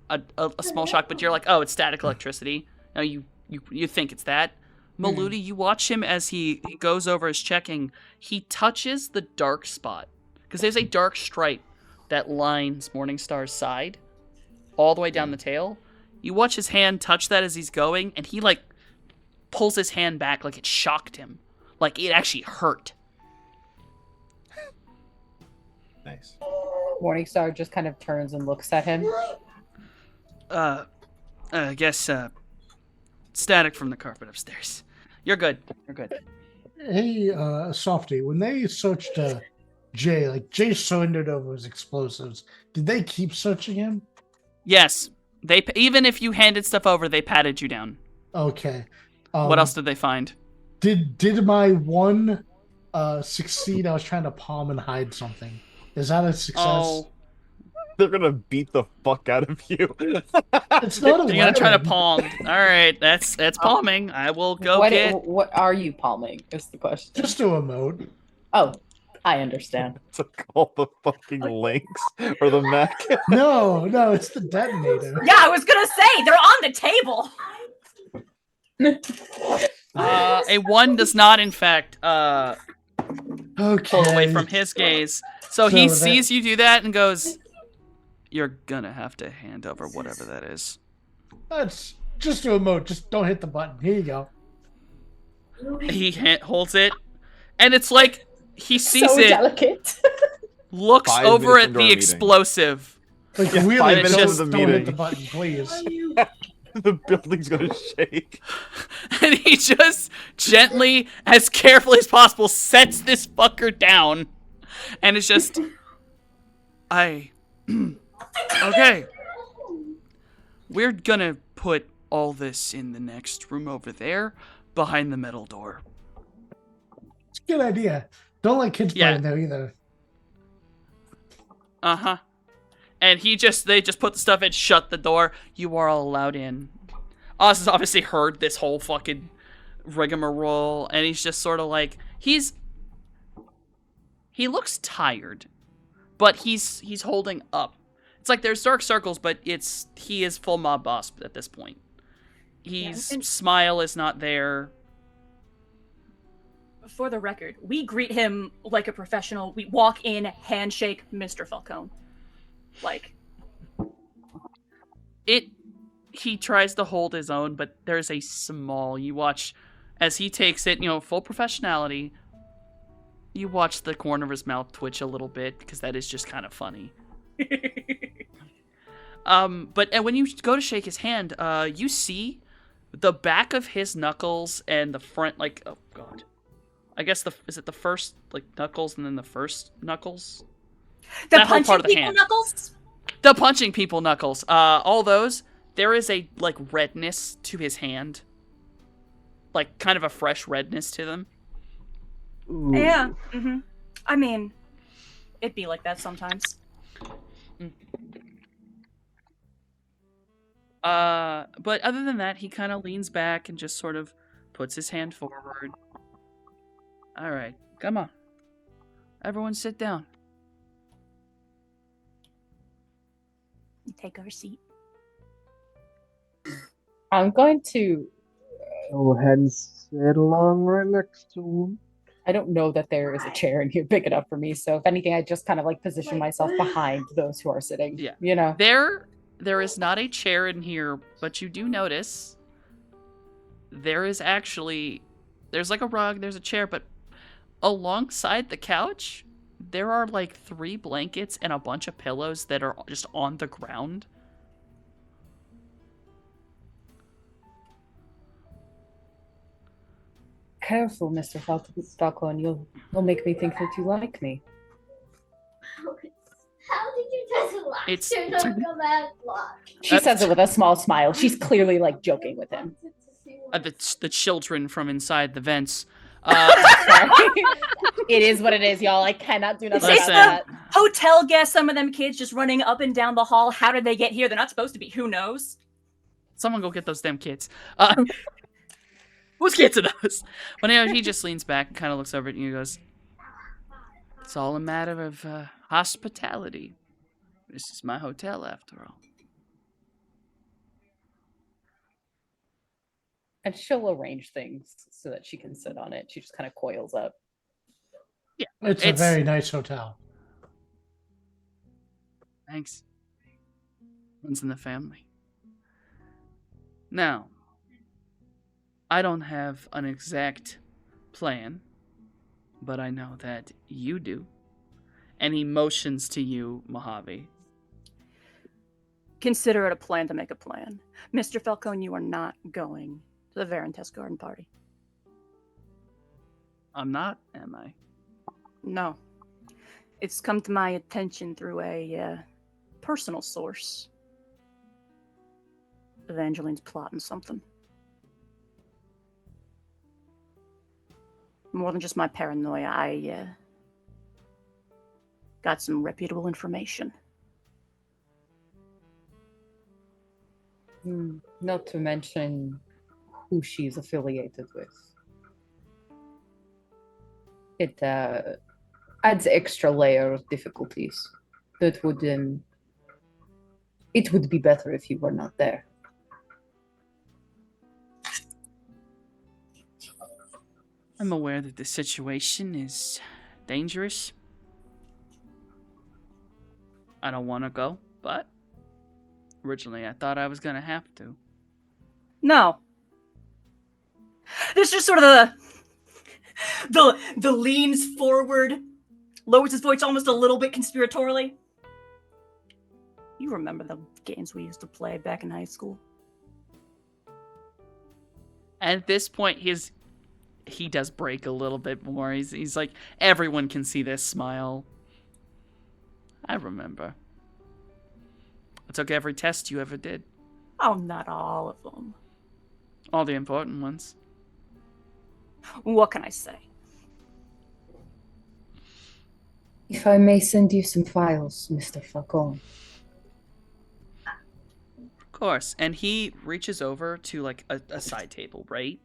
a small shock, but you're like, oh, it's static electricity. No, you think it's that. Maludi, you watch him as he goes over his checking. He touches the dark spot, because there's a dark stripe that lines Morningstar's side all the way down the tail. You watch his hand touch that as he's going, and he, like, pulls his hand back like it shocked him. Like it actually hurt. Nice. Morningstar just kind of turns and looks at him. I guess, static from the carpet upstairs. You're good. You're good. Hey, Softy, when they searched Jay, like Jay surrendered over his explosives, did they keep searching him? Yes. Even if you handed stuff over, they patted you down. Okay. What else did they find? Did my one succeed? I was trying to palm and hide something. Is that a success? Oh, They're gonna beat the fuck out of you. It's not a you're gonna try to weapon. palm. All right, that's palming. I will go what, get. what are you palming? Is the question. Just a remote. Oh, I understand. To call the fucking Lynx or the mech. No, it's the detonator. Yeah, I was gonna say they're on the table. A one does not, in fact, Okay. pull away from his gaze. So he So that- sees you do that and goes, "You're gonna have to hand over whatever that is." That's just a remote. Just don't hit the button. Here you go. He holds it, and it's like he sees So it, delicate. looks 5 over minutes at into the our meeting. explosive. Like Yeah, 5 really, minutes don't, into the don't hit meeting. the button, please. The building's gonna shake. And he just gently, as carefully as possible, sets this fucker down. And it's just... Okay. We're gonna put all this in the next room over there, behind the metal door. It's a good idea. Don't let kids play Yeah. in there either. Uh-huh. And they just put the stuff in, shut the door. You are all allowed in. Oz has obviously heard this whole fucking rigmarole, and he's just sort of like, he looks tired, but he's holding up. It's like there's dark circles, but he is full mob boss at this point. His smile is not there. For the record, we greet him like a professional. We walk in, handshake, Mr. Falcone. Like, He tries to hold his own, but there's a small, you watch as he takes it, full professionality. You watch the corner of his mouth twitch a little bit, because that is just kind of funny. But when you go to shake his hand, you see the back of his knuckles and the front, like, oh god. I guess is it the first, like, knuckles and then the first knuckles? the That whole punching part of the people hand. knuckles? The punching people knuckles. All those, there is a, like, redness to his hand. Like, kind of a fresh redness to them. Ooh. Yeah. Mm-hmm. I mean, it'd be like that sometimes. But other than that, he kind of leans back and just sort of puts his hand forward. All right, come on. Everyone sit down. Take our seat. I'm going to. Go ahead and sit along right next to him. I don't know that there is a chair in here big enough for me. So if anything, I just kind of like position myself behind those who are sitting. Yeah. You know. There is not a chair in here, but you do notice there's like a rug, there's a chair, but alongside the couch, there are like 3 blankets and a bunch of pillows that are just on the ground. Careful, Mr. Falcone. You'll make me think that you like me. How did you just latch It's- to the command block? She says it with a small smile. She's clearly like joking with him. The children from inside the vents. Sorry. It is what it is, y'all. I cannot do nothing Listen. about that. Hotel guests, some of them kids just running up and down the hall. How did they get here? They're not supposed to be. Who knows? Someone go get those damn kids. Whose kids are those? But anyway, he just leans back and kind of looks over at you and goes, "It's all a matter of hospitality. This is my hotel, after all." And she'll arrange things so that she can sit on it. She just kind of coils up. It's a very nice hotel. Thanks. Runs in the family. Now, I don't have an exact plan, but I know that you do. And he motions to you, Mojave. Consider it a plan to make a plan. Mr. Falcone, you are not going to the Verentes garden party. I'm not, am I? No. It's come to my attention through a personal source. Evangeline's plotting something. More than just my paranoia, I got some reputable information. Not to mention who she's affiliated with. It adds extra layer of difficulties. That would it would be better if you were not there. I'm aware that the situation is dangerous. I don't want to go, but originally I thought I was going to have to. No. There's just sort of the leans forward, lowers his voice almost a little bit conspiratorially. You remember the games we used to play back in high school? And at this point, he does break a little bit more. He's like, everyone can see this smile. I remember. I took every test you ever did. Oh, not all of them. All the important ones. What can I say? If I may send you some files, Mr. Falcone. Of course. And he reaches over to like a side table, right?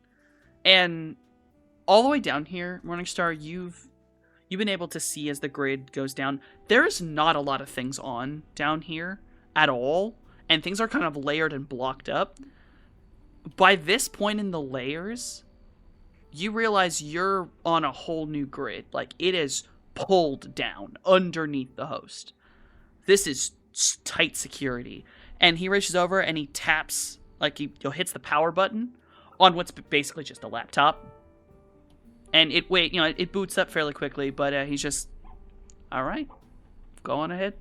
And all the way down here, Morningstar, you've been able to see as the grid goes down. There's not a lot of things on down here at all, and things are kind of layered and blocked up. By this point in the layers, you realize you're on a whole new grid. Like, it is pulled down underneath the host. This is tight security. And he reaches over and he taps, like he hits the power button on what's basically just a laptop. And it boots up fairly quickly, but he's just, all right, go on ahead.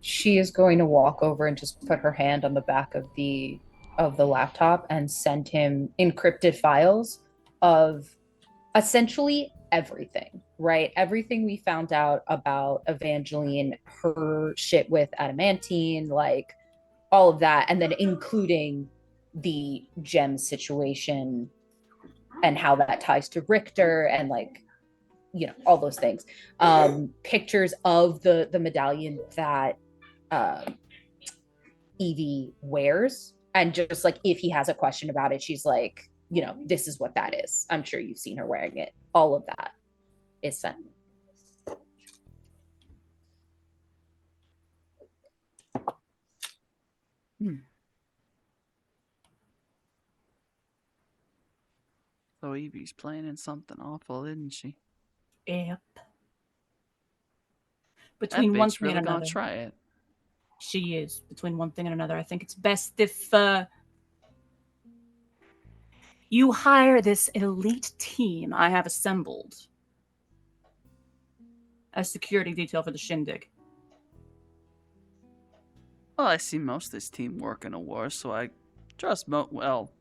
She is going to walk over and just put her hand on the back of the laptop and send him encrypted files of essentially everything, right? Everything we found out about Evangeline, her shit with Adamantine, like all of that, and then including the gem situation and how that ties to Richter and like, you know, all those things. Pictures of the medallion that Evie wears, and just like if he has a question about it, she's like, you know, this is what that is. I'm sure you've seen her wearing it. All of that is sent. So Evie's planning something awful, isn't she? Yep. That Between one bitch thing really and gonna another. try it. She is. Between one thing and another, I think it's best if you hire this elite team I have assembled as security detail for the shindig. Well, I see most of this team work in a war, so I trust well,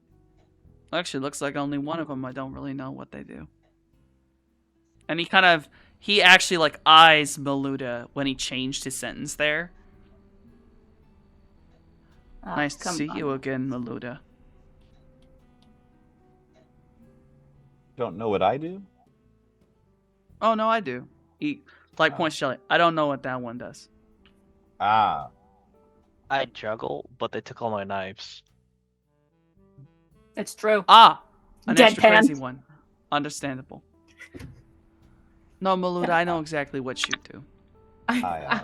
actually looks like only one of them I don't really know what they do. And he actually like eyes Maluda when he changed his sentence there. Nice to see you again, Maluda. Don't know what I do? Oh no, I do. He like points to Shelly. I don't know what that one does. Ah. I juggle, but they took all my knives. It's true. Ah, an extra Deadpan. crazy one. Understandable. No, Maluda, I know exactly what you do. I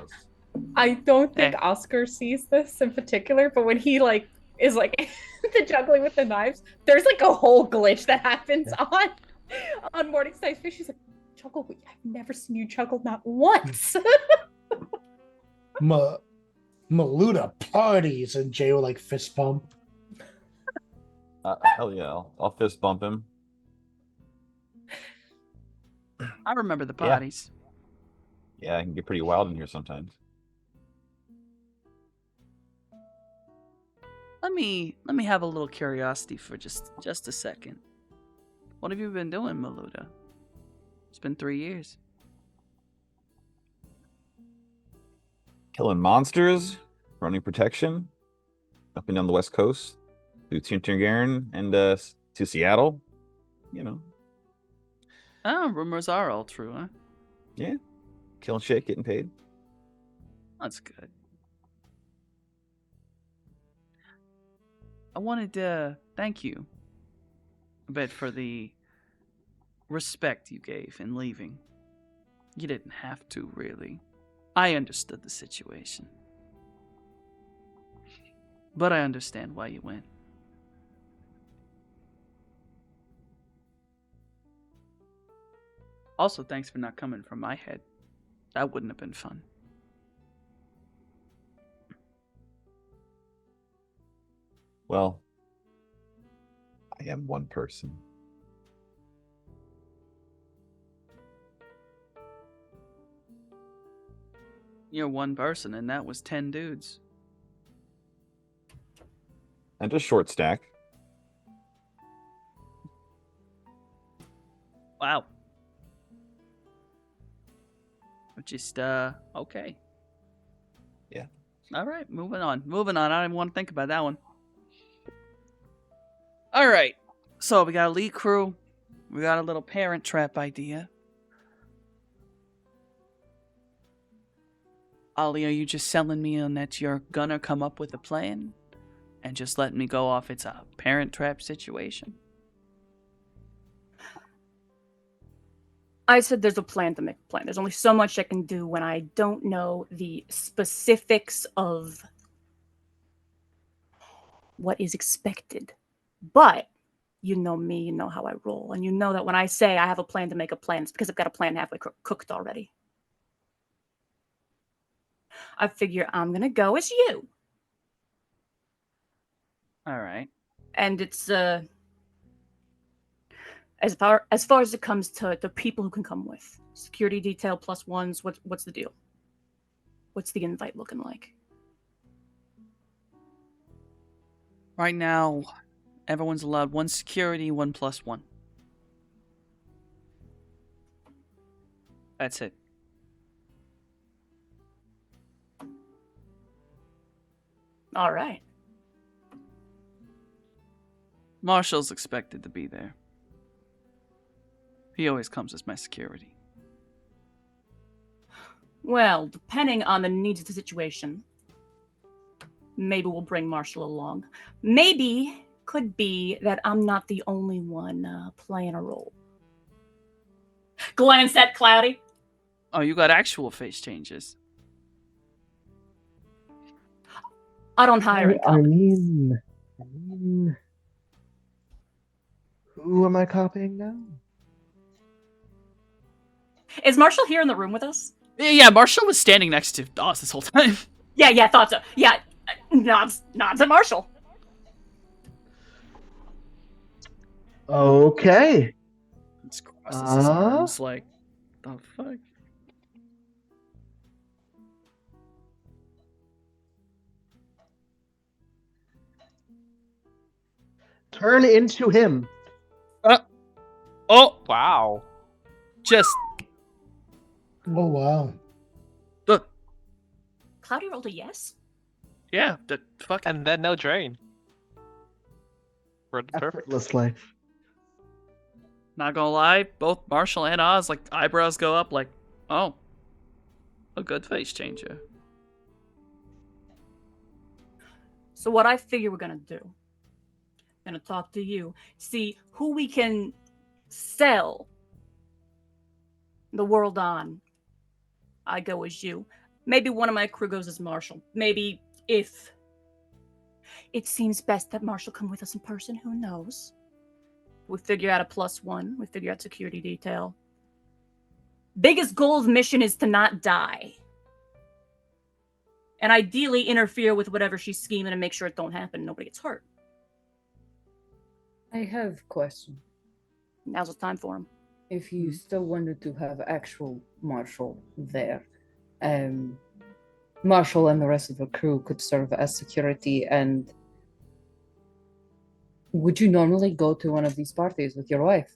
I don't think Eh. Oscar sees this in particular, but when he like is like the juggling with the knives, there's like a whole glitch that happens on Morningstar's face. She's like, juggle? I've never seen you juggle, not once. Maluda parties, and Jay will like fist bump. hell yeah, I'll fist bump him. I remember the Yeah. parties. Yeah, I can get pretty wild in here sometimes. Let me have a little curiosity for just a second. What have you been doing, Maluda? It's been 3 years. Killing monsters, running protection, up and down the West Coast, through Tintergaren and to Seattle. You know, Ah, rumors are all true, huh? killing shit, getting paid. That's good. I wanted to thank you a bit for the respect you gave in leaving. You didn't have to, really. I understood the situation. But I understand why you went. Also, thanks for not coming from my head. That wouldn't have been fun. Well, I am one person. You're one person, and that was 10 dudes. And a short stack. Wow. Just okay. Yeah. All right, moving on. Moving on. I don't even want to think about that one. All right. So we got elite crew. We got a little parent trap idea. Ollie, are you just selling me on that you're gonna come up with a plan and just letting me go off it's a parent trap situation? I said there's a plan to make a plan. There's only so much I can do when I don't know the specifics of what is expected. But you know me, you know how I roll, and you know that when I say I have a plan to make a plan, it's because I've got a plan halfway cooked already. I figure I'm gonna go as you, All right. and it's as far as it comes to the people who can come with security detail plus ones. What's the deal? What's the invite looking like? Right now, everyone's allowed 1 security, 1+1. That's it. All right. Marshall's expected to be there. He always comes as my security. Well, depending on the needs of the situation, maybe we'll bring Marshall along. Maybe could be that I'm not the only one playing a role. Glance at Cloudy. Oh, you got actual face changes. I don't hire in I companies. mean, who am I copying now? Is Marshall here in the room with us? Yeah, Marshall was standing next to us this whole time. Yeah, thought so. Yeah, nods to Marshall. Okay. It's crosses his arms like, the fuck? Turn into him. Oh, Wow. just Oh wow. Cloudy rolled a yes. yeah, the fuck. And then no drain. Perfect. Effortlessly. Not gonna lie, both Marshall and Oz, like, eyebrows go up, like, oh, a good face changer. So what I figure we're gonna do, I'm gonna talk to you, see who we can sell the world on. I go as you. Maybe one of my crew goes as Marshall. Maybe if it seems best that Marshall come with us in person, who knows? We figure out a +1. We figure out security detail. Biggest goal of the mission is to not die. And ideally interfere with whatever she's scheming and make sure it don't happen. Nobody gets hurt. I have a question. Now's the time for him. If you still wanted to have actual Marshall there, Marshall and the rest of the crew could serve as security, and would you normally go to one of these parties with your wife?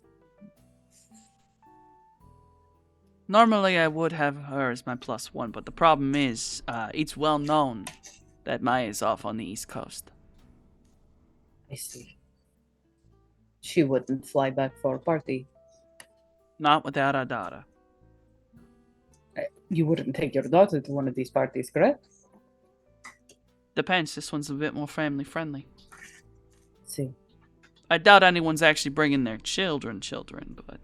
Normally, I would have her as my +1, but the problem is, it's well known that Maya's off on the East Coast. I see. She wouldn't fly back for a party. Not without our daughter. You wouldn't take your daughter to one of these parties, correct? Depends, this one's a bit more family friendly. See. I doubt anyone's actually bringing their children, but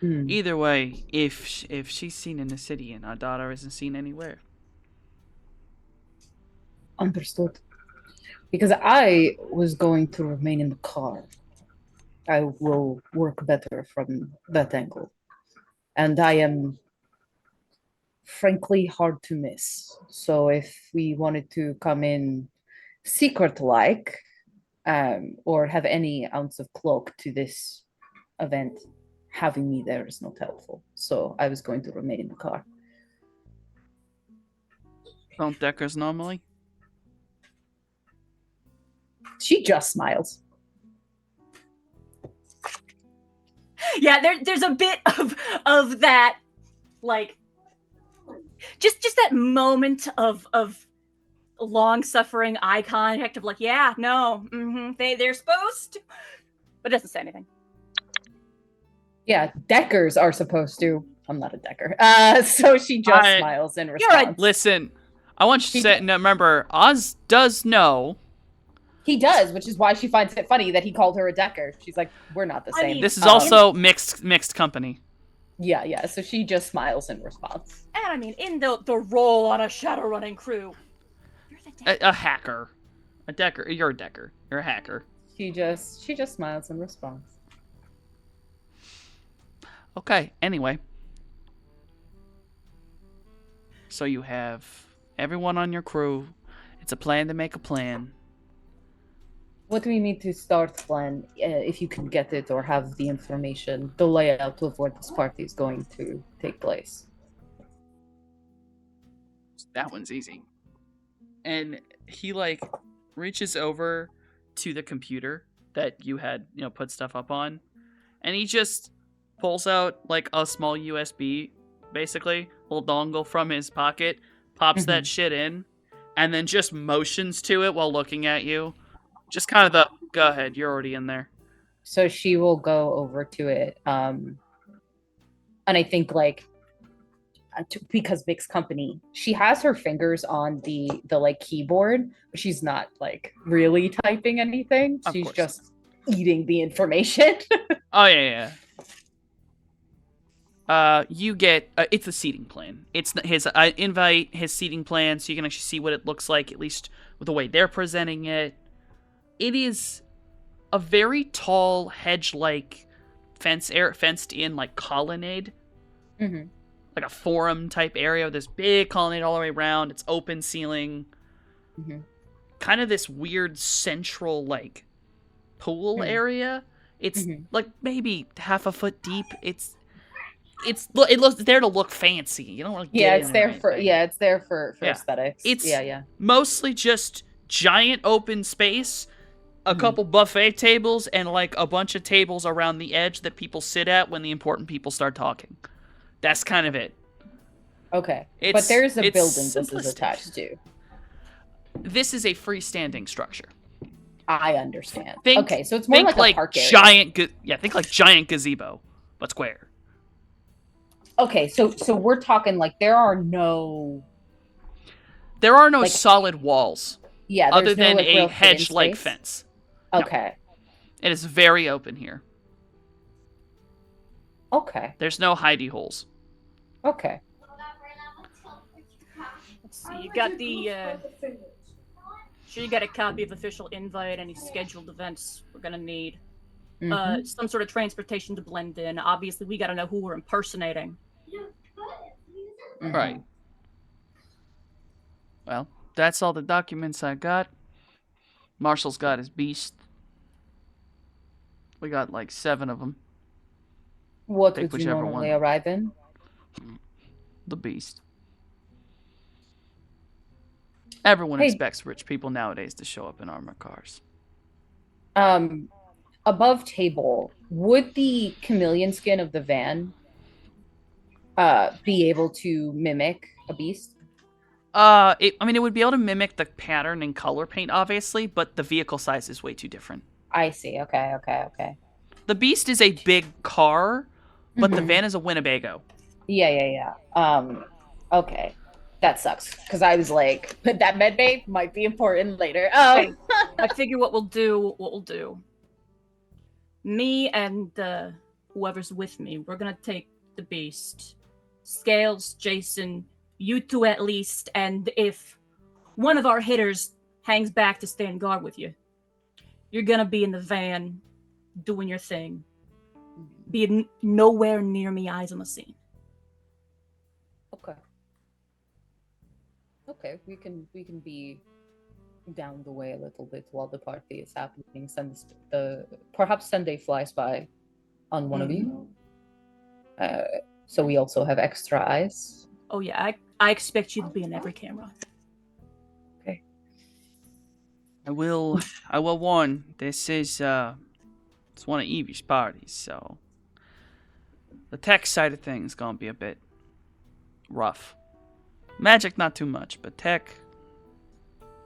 either way, if she's seen in the city and our daughter isn't seen anywhere. Understood. Because I was going to remain in the car. I will work better from that angle. And I am frankly hard to miss. So if we wanted to come in secret-like, or have any ounce of cloak to this event, having me there is not helpful. So I was going to remain in the car. Don't Deckers normally? She just smiles. Yeah, there's a bit of that, like, just that moment of long suffering eye contact of like, yeah, no, they're supposed to, but doesn't say anything. Yeah, Deckers are supposed to. I'm not a Decker. So she just smiles in response. Listen, I want you to say, no, remember, Oz does know. He does, which is why she finds it funny that he called her a Decker. She's like, we're not the same. This is also mixed company. Yeah. So she just smiles in response. And I mean, in the role on a Shadowrunning crew, you're the Decker. A hacker, a Decker. You're a Decker. You're a hacker. She just smiles in response. Okay. Anyway, so you have everyone on your crew. It's a plan to make a plan. What do we need to start plan, if you can get it or have the information, the layout of where this party is going to take place? That one's easy. And he like reaches over to the computer that you had, put stuff up on, and he just pulls out like a small USB, basically, little dongle from his pocket, pops that shit in, and then just motions to it while looking at you. Just kind of go ahead, you're already in there. So she will go over to it. And I think like, because Vic's company, she has her fingers on the like keyboard, but she's not like really typing anything. She's just eating the information. Oh yeah. You get it's a seating plan. It's his invite, his seating plan, so you can actually see what it looks like, at least with the way they're presenting it. It is a very tall, hedge-like fenced-in like colonnade, like a forum type area with this big colonnade all the way around. It's open ceiling, kind of this weird central like pool area. It's like maybe half a foot deep. It looks there to look fancy. You don't want to get it's there for it's there for aesthetics. It's yeah. mostly just giant open space, a couple buffet tables, and like a bunch of tables around the edge that people sit at when the important people start talking. That's kind of it. Okay, but there's a building this is simplistic. attached to. This is a freestanding structure. I understand. Think so it's more like a park area. Think like giant gazebo, but square. Okay, so we're talking like there are no like, solid walls. Yeah, other than like, a hedge-like fence. Okay. No. It is very open here. Okay. There's no hidey holes. Okay. Let's see. You got the. Sure, you got a copy of the official invite, any scheduled events we're gonna need. Some sort of transportation to blend in. Obviously, we gotta know who we're impersonating. Right. Well, that's all the documents I got. Marshall's got his beast. We got like 7 of them. What would you normally arrive in? The beast. Everyone expects rich people nowadays to show up in armored cars. Above table, would the chameleon skin of the van be able to mimic a beast? It would be able to mimic the pattern and color paint, obviously, but the vehicle size is way too different. I see. Okay. The beast is a big car, but the van is a Winnebago. Yeah. Okay. That sucks, because I was like, that med bay might be important later. Oh, I figure what we'll do. Me and whoever's with me, we're gonna take the beast. Scales, Jason, you two at least, and if one of our hitters hangs back to stand guard with you, you're gonna be in the van doing your thing. Be nowhere near me, eyes on the scene. Okay, we can be down the way a little bit while the party is happening. Perhaps Sunday flies by on one of you. So we also have extra eyes. Oh yeah, I expect you to be in every camera. Okay. I will warn, this is it's one of Evie's parties, so The tech side of things gonna be a bit rough. Magic, not too much, but tech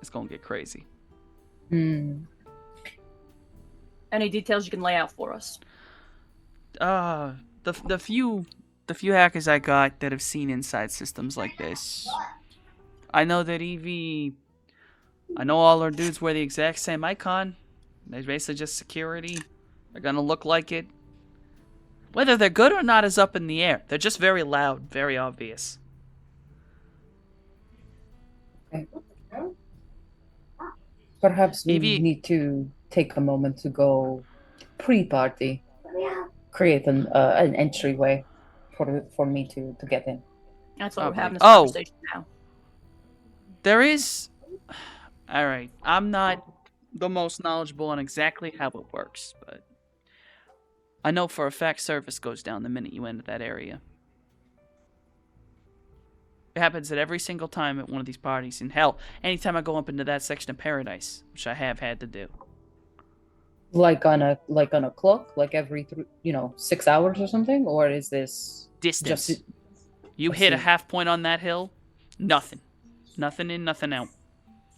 is gonna get crazy. Hmm. Any details you can lay out for us? The few hackers I got that have seen inside systems like this, I know that Evie. I know all our dudes wear the exact same icon. They're basically just security. They're gonna look like it. Whether they're good or not is up in the air. They're just very loud, very obvious. Perhaps we Evie- need to take a moment to go pre-party, create an entryway for me to get in. That's why we're Probably. having this Oh. conversation now. There is. Alright, I'm not the most knowledgeable on exactly how it works, but I know for a fact service goes down the minute you enter that area. It happens at every single time at one of these parties. And hell, anytime I go up into that section of paradise, which I have had to do. Like on a clock, like every 6 hours or something, or is this Distance. just You I hit a see. half point on that hill, nothing. Nothing in, nothing out.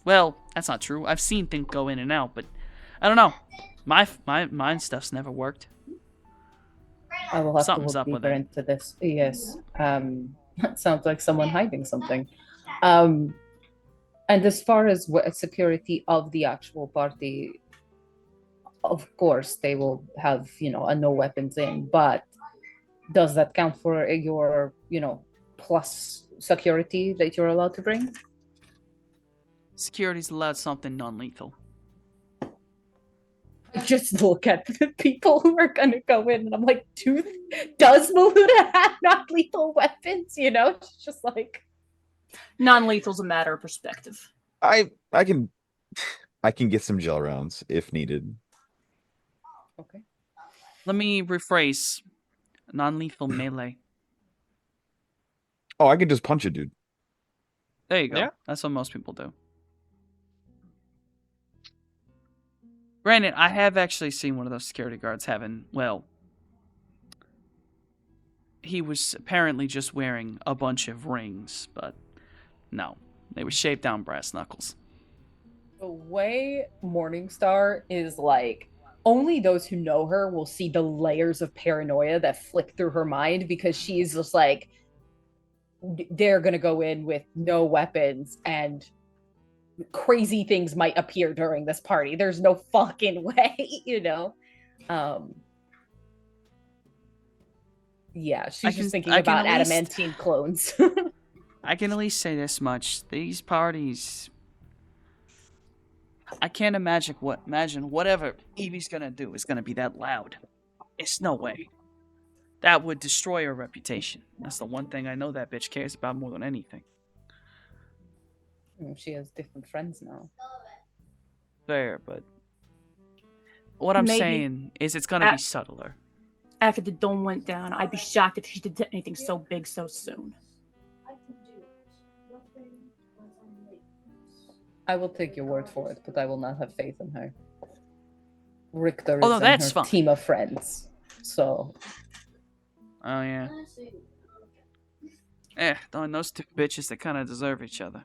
Well, that's not true. I've seen things go in and out, but I don't know. My stuff's never worked. I will have Something's to up look with deeper it. into this. Yes. That sounds like someone hiding something. And as far as security of the actual party, of course they will have, a no weapons in, but does that count for your, plus security that you're allowed to bring? Security's allowed something non-lethal. I just look at the people who are gonna go in and I'm like, does Maluda have non-lethal weapons? It's just like, Non-lethal's a matter of perspective. I can get some gel rounds if needed. okay. Let me rephrase. Non-lethal melee. Oh, I could just punch a dude. There you go. Yeah. That's what most people do. Granted, I have actually seen one of those security guards having, well, he was apparently just wearing a bunch of rings, but no, they were shaved down brass knuckles. The way Morningstar is like, only those who know her will see the layers of paranoia that flick through her mind because she's just like, they're gonna go in with no weapons and crazy things might appear during this party. There's no fucking way, Yeah, she's just thinking I can about at least- adamantine clones. I can at least say this much. These parties... I can't imagine whatever Evie's gonna do is gonna be that loud. It's no way. That would destroy her reputation. That's the one thing I know that bitch cares about more than anything. She has different friends now. Fair, but what I'm Maybe- saying is it's gonna be Uh, subtler. After the dome went down, I'd be shocked if she did anything so big so soon. I will take your word for it, but I will not have faith in her. Richter is Oh, no, and that's her fine. team of friends. So Oh yeah. Those two bitches that kind of deserve each other.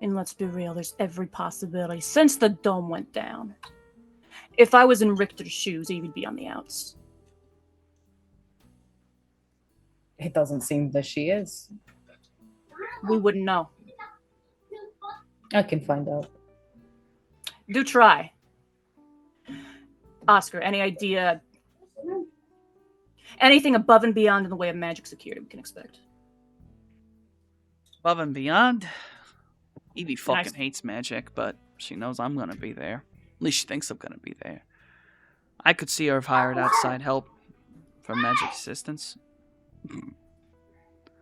And let's be real, there's every possibility since the dome went down. If I was in Richter's shoes, Evie'd be on the outs. it doesn't seem that she is. We wouldn't know. I can find out. Do try. Oscar, any idea? Anything above and beyond in the way of magic security we can expect? Above and beyond, Evie fucking Nice. hates magic, but she knows I'm gonna be there. At least she thinks I'm gonna be there. I could see her have hired outside help for magic assistance.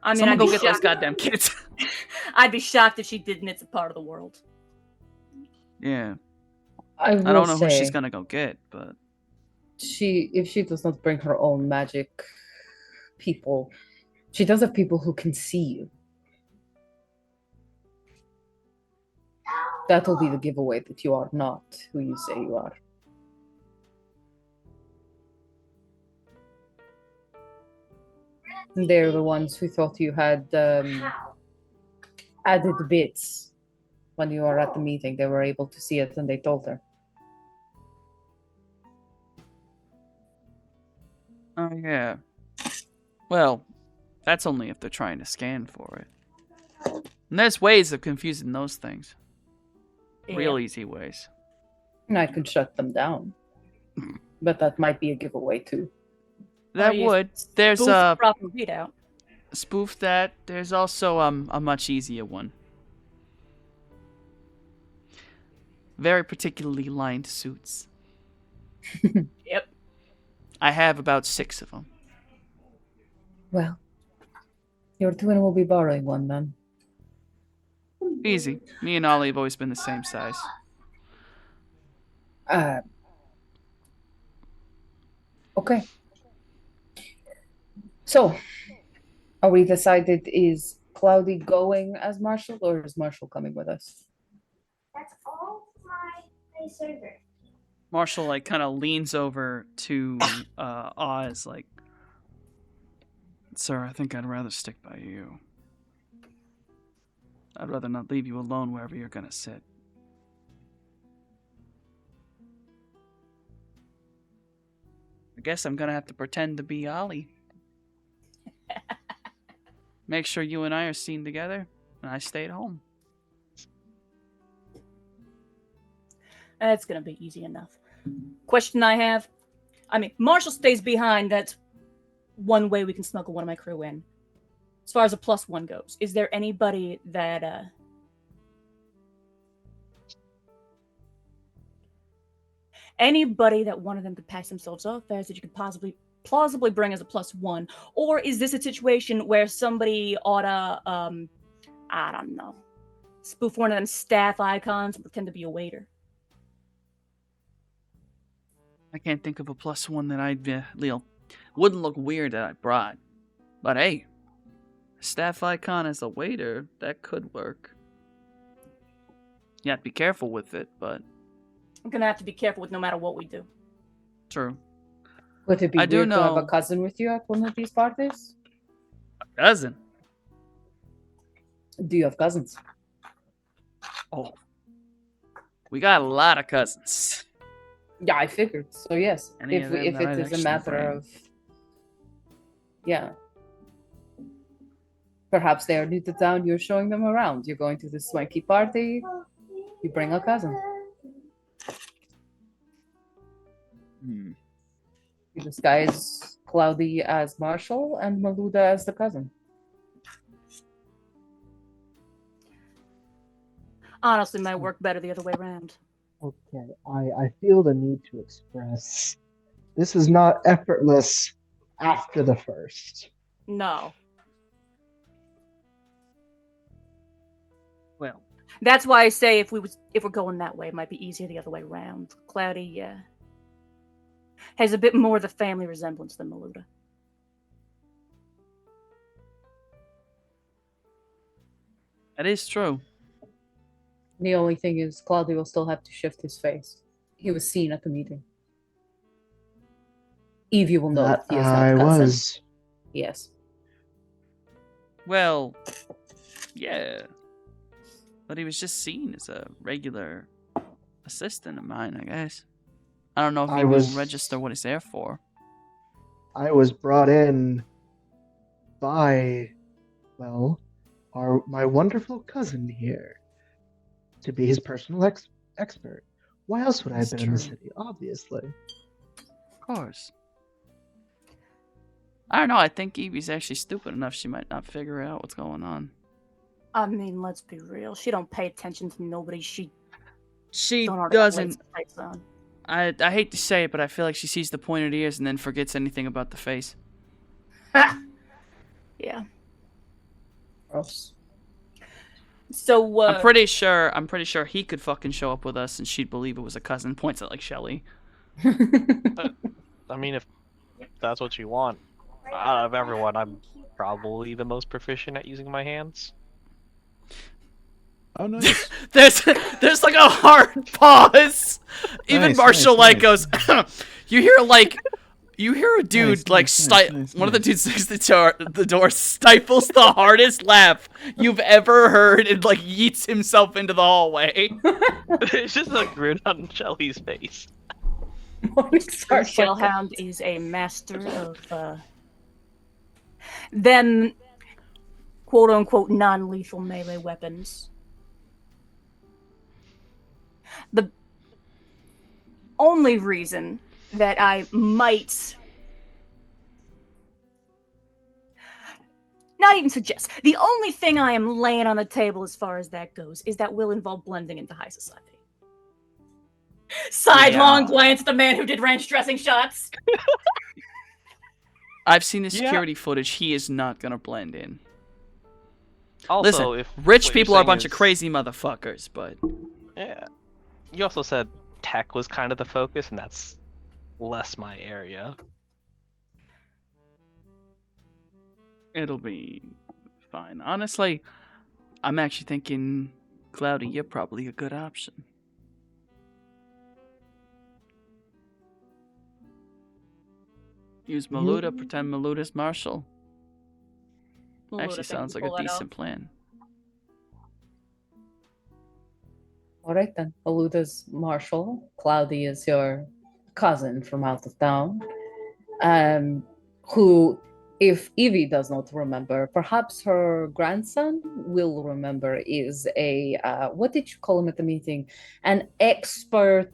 I mean, Someone I'd go be get those shocked- goddamn kids. I'd be shocked if she didn't. It's a part of the world. Yeah, I will I don't know say, who she's gonna go get, but if she does not bring her own magic people, she does have people who can see you. That will be the giveaway that you are not who you say you are. They're the ones who thought you had How? added bits when you were at the meeting. They were able to see it and they told her. Oh, yeah. Well, that's only if they're trying to scan for it. And there's ways of confusing those things. Real easy ways. And I could shut them down. But that might be a giveaway too. That Or you would. There's spoof the a proper readout. spoof that. There's also a much easier one. Very particularly lined suits. Yep. I have about 6 of them. Well, your twin will be borrowing one then. Easy. Me and Ollie have always been the same size. Okay. So, are we decided is Cloudy going as Marshall or is Marshall coming with us? That's all my server. Marshall like kind of leans over to Oz like, "Sir, I think I'd rather stick by you. I'd rather not leave you alone wherever you're gonna sit." I guess I'm gonna have to pretend to be Ollie. Make sure you and I are seen together, and I stay at home. That's gonna be easy enough. Question I have. I mean, Marshall stays behind. That's one way we can smuggle one of my crew in. As far as a +1 goes, is there anybody that one of them could pass themselves off as that you could plausibly bring as a +1, or is this a situation where somebody ought to I don't know, spoof one of them staff icons and pretend to be a waiter? I can't think of a +1 that I'd wouldn't look weird that I brought. But hey, a staff icon as a waiter, that could work. You have to be careful with it, but I'm gonna have to be careful with no matter what we do. true. Would it be I do weird to have know- a cousin with you at one of these parties? Cousin. Do you have cousins? Oh. We got a lot of cousins. Yeah, I figured. So yes, Any if of them if that it I'd is a actually matter bring. of, yeah, perhaps they are new to town. You're showing them around. You're going to this swanky party. You bring a cousin. Hmm. You disguise Cloudy as Marshall and Maluda as the cousin. Honestly, might work better the other way around. Okay, I feel the need to express this is not effortless after the first. No. Well, That's why I say if we're going that way, it might be easier the other way around. Cloudy has a bit more of the family resemblance than Maluda. that is true. The only thing is, Cloudy will still have to shift his face. He was seen at the meeting. Evie will know that he is not I cousin. was. Yes. Well, yeah. But he was just seen as a regular assistant of mine, I guess. I don't know if he I will was- register what he's there for. I was brought in by, well, my wonderful cousin here to be his personal expert. Why else would I have That's been in the true. city? Obviously. Of course. I don't know. I think Evie's actually stupid enough she might not figure out what's going on. I mean, let's be real. She don't pay attention to nobody. She She don't already got doesn't. laser sights on. I hate to say it, but I feel like she sees the pointed ears and then forgets anything about the face. Yeah. Gross. So I'm pretty sure he could fucking show up with us and she'd believe it was a cousin. Points at like Shelly. I mean, if that's what you want. Out of everyone, I'm probably the most proficient at using my hands. Oh, nice. There's like a hard pause. Even Nice, Marshall nice, like goes. You hear You hear a dude Nice, nice, one of the dudes next to the door stifles the hardest laugh you've ever heard and like yeets himself into the hallway. It's just a grin on Shelly's face. Morningstar Shellhound is a master of them quote unquote non-lethal melee weapons. The only reason that I might not even suggest, the only thing I am laying on the table as far as that goes is that will involve blending into high society. Sidelong Yeah. glance at the man who did ranch dressing shots. I've seen the Yeah. security footage. He is not gonna blend in. Also, Listen, if rich what you're people are a saying bunch of is- crazy motherfuckers, but Yeah. You also said tech was kind of the focus, and that's less my area. it'll be fine. Honestly, I'm actually thinking, Cloudy, you're probably a good option. Use Maluda, pretend Maluda's Marshall. Actually sounds like a decent plan. All right then. Aluda's Marshall. Cloudy is your cousin from out of town. Who, if Evie does not remember, perhaps her grandson will remember, is a, what did you call him at the meeting? An expert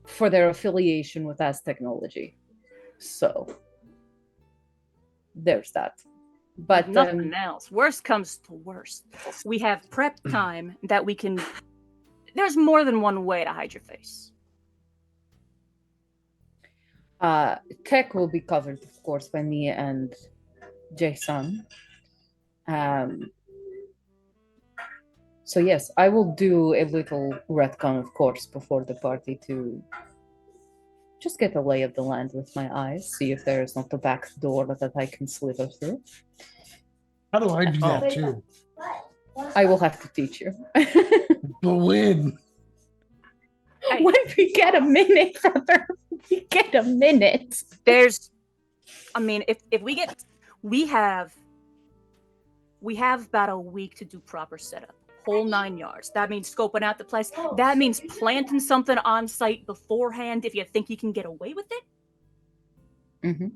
for their affiliation with As Technology. So, there's that. But Nothing else. Worst comes to worst. We have prep time that we can. There's more than one way to hide your face. tech will be covered, of course, by me and Jason. So yes, I will do a little retcon, of course, before the party to just get a lay of the land with my eyes, see if there is not a back door that I can slither through. How do I do that too? I will have to teach you. The win. When we get a minute, brother, we get a minute. There's, I mean, if we get, we have about a week to do proper setup, whole 9 yards. That means scoping out the place. That means planting something on site beforehand if you think you can get away with it. Mm-hmm.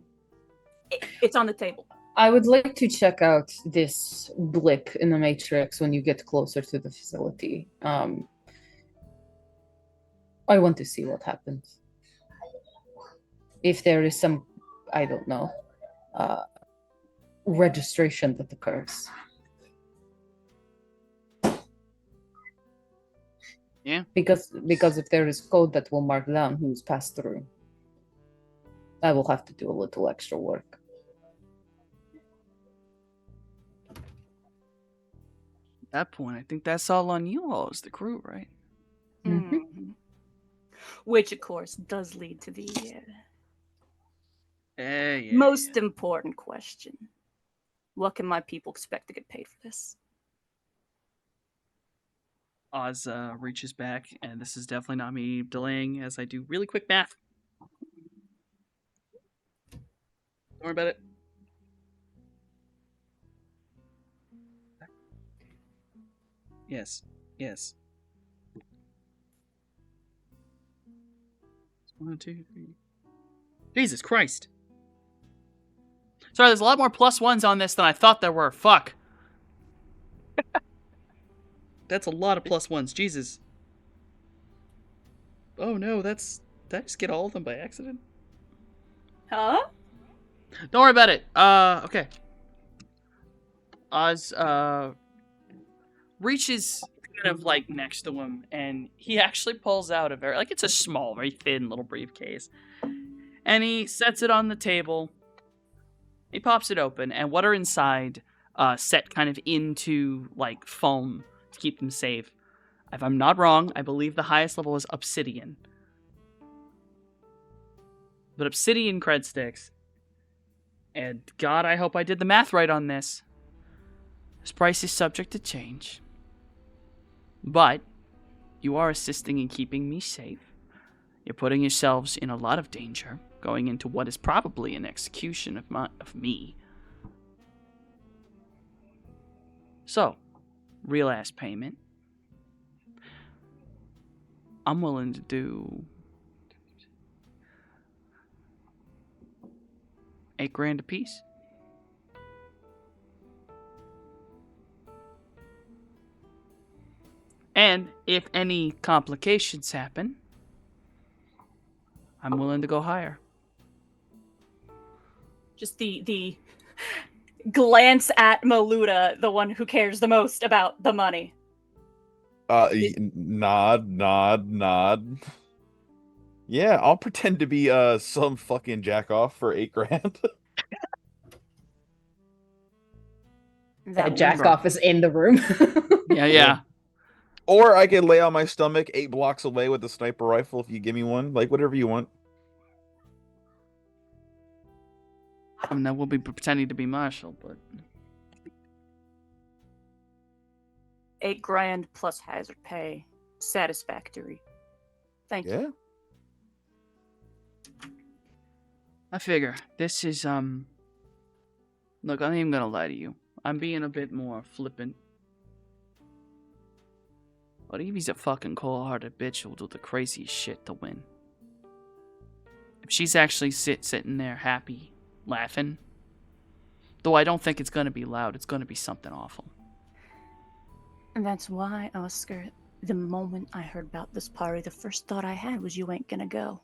It's on the table. I would like to check out this blip in the matrix when you get closer to the facility. I want to see what happens. If there is some, I don't know, registration that occurs. Yeah. Because if there is code that will mark down who's passed through, I will have to do a little extra work. At that point, I think that's all on you all as the crew, right? Mhm. Mhm. Which, of course, does lead to the most important question. What can my people expect to get paid for this? Oz reaches back, and this is definitely not me delaying as I do really quick math. Don't worry about it. Yes. 1, 2, 3. Jesus Christ. Sorry, there's a lot more plus ones on this than I thought there were. Fuck. That's a lot of plus ones. Jesus. Oh no, did I just get all of them by accident? Huh? Don't worry about it. Okay. Oz, reaches kind of like next to him, and he actually pulls out a very, like, it's a small, very thin little briefcase. And he sets it on the table. He pops it open, and what are inside, set kind of into, like, foam to keep them safe. If I'm not wrong, I believe the highest level is obsidian. But obsidian cred sticks. And God, I hope I did the math right on this. This price is subject to change. But you are assisting in keeping me safe. You're putting yourselves in a lot of danger going into what is probably an execution of me. So, real ass payment. I'm willing to do $8,000 a piece. And if any complications happen, I'm willing to go higher. Just the glance at Maluda, the one who cares the most about the money. Nod. Yeah, I'll pretend to be some fucking jack off for $8,000. That jack off is in the room. Yeah. Or I could lay on my stomach 8 blocks away with a sniper rifle if you give me one. Like, whatever you want. I mean, I will be pretending to be Marshall, but $8,000 plus hazard pay. Satisfactory. Thank you. Yeah. I figure this is look, I ain't even gonna lie to you. I'm being a bit more flippant. But Evie's a fucking cold-hearted bitch who'll do the craziest shit to win. If she's actually sitting there happy, laughing, though I don't think it's gonna be loud, it's gonna be something awful. And that's why, Oscar, the moment I heard about this party, the first thought I had was you ain't gonna go.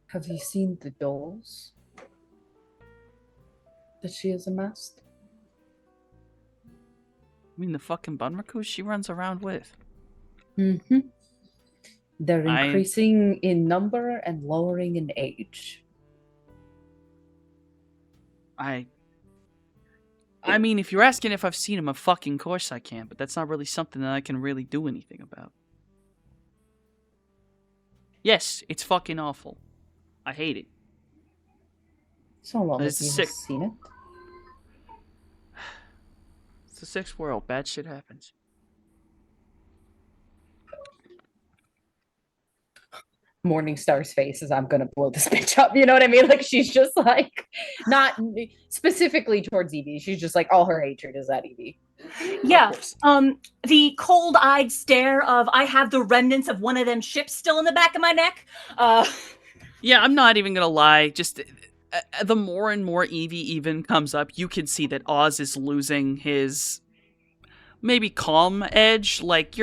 Have you seen the dolls that she has amassed? I mean, the fucking Bunraku she runs around with. Mm-hmm. They're increasing in number and lowering in age. I mean, if you're asking if I've seen him, of fucking course I can, but that's not really something that I can really do anything about. Yes, it's fucking awful. I hate it. So long It's as you sick. have seen it. It's the sixth world. Bad shit happens. Morningstar's face is I'm gonna blow this bitch up. You know what I mean? Like she's just like not specifically towards Evie. She's just like all her hatred is at Evie. Yeah. The cold-eyed stare of I have the remnants of one of them ships still in the back of my neck. Yeah, I'm not even gonna lie. Just the more and more Evie even comes up, you can see that Oz is losing his maybe calm edge. Like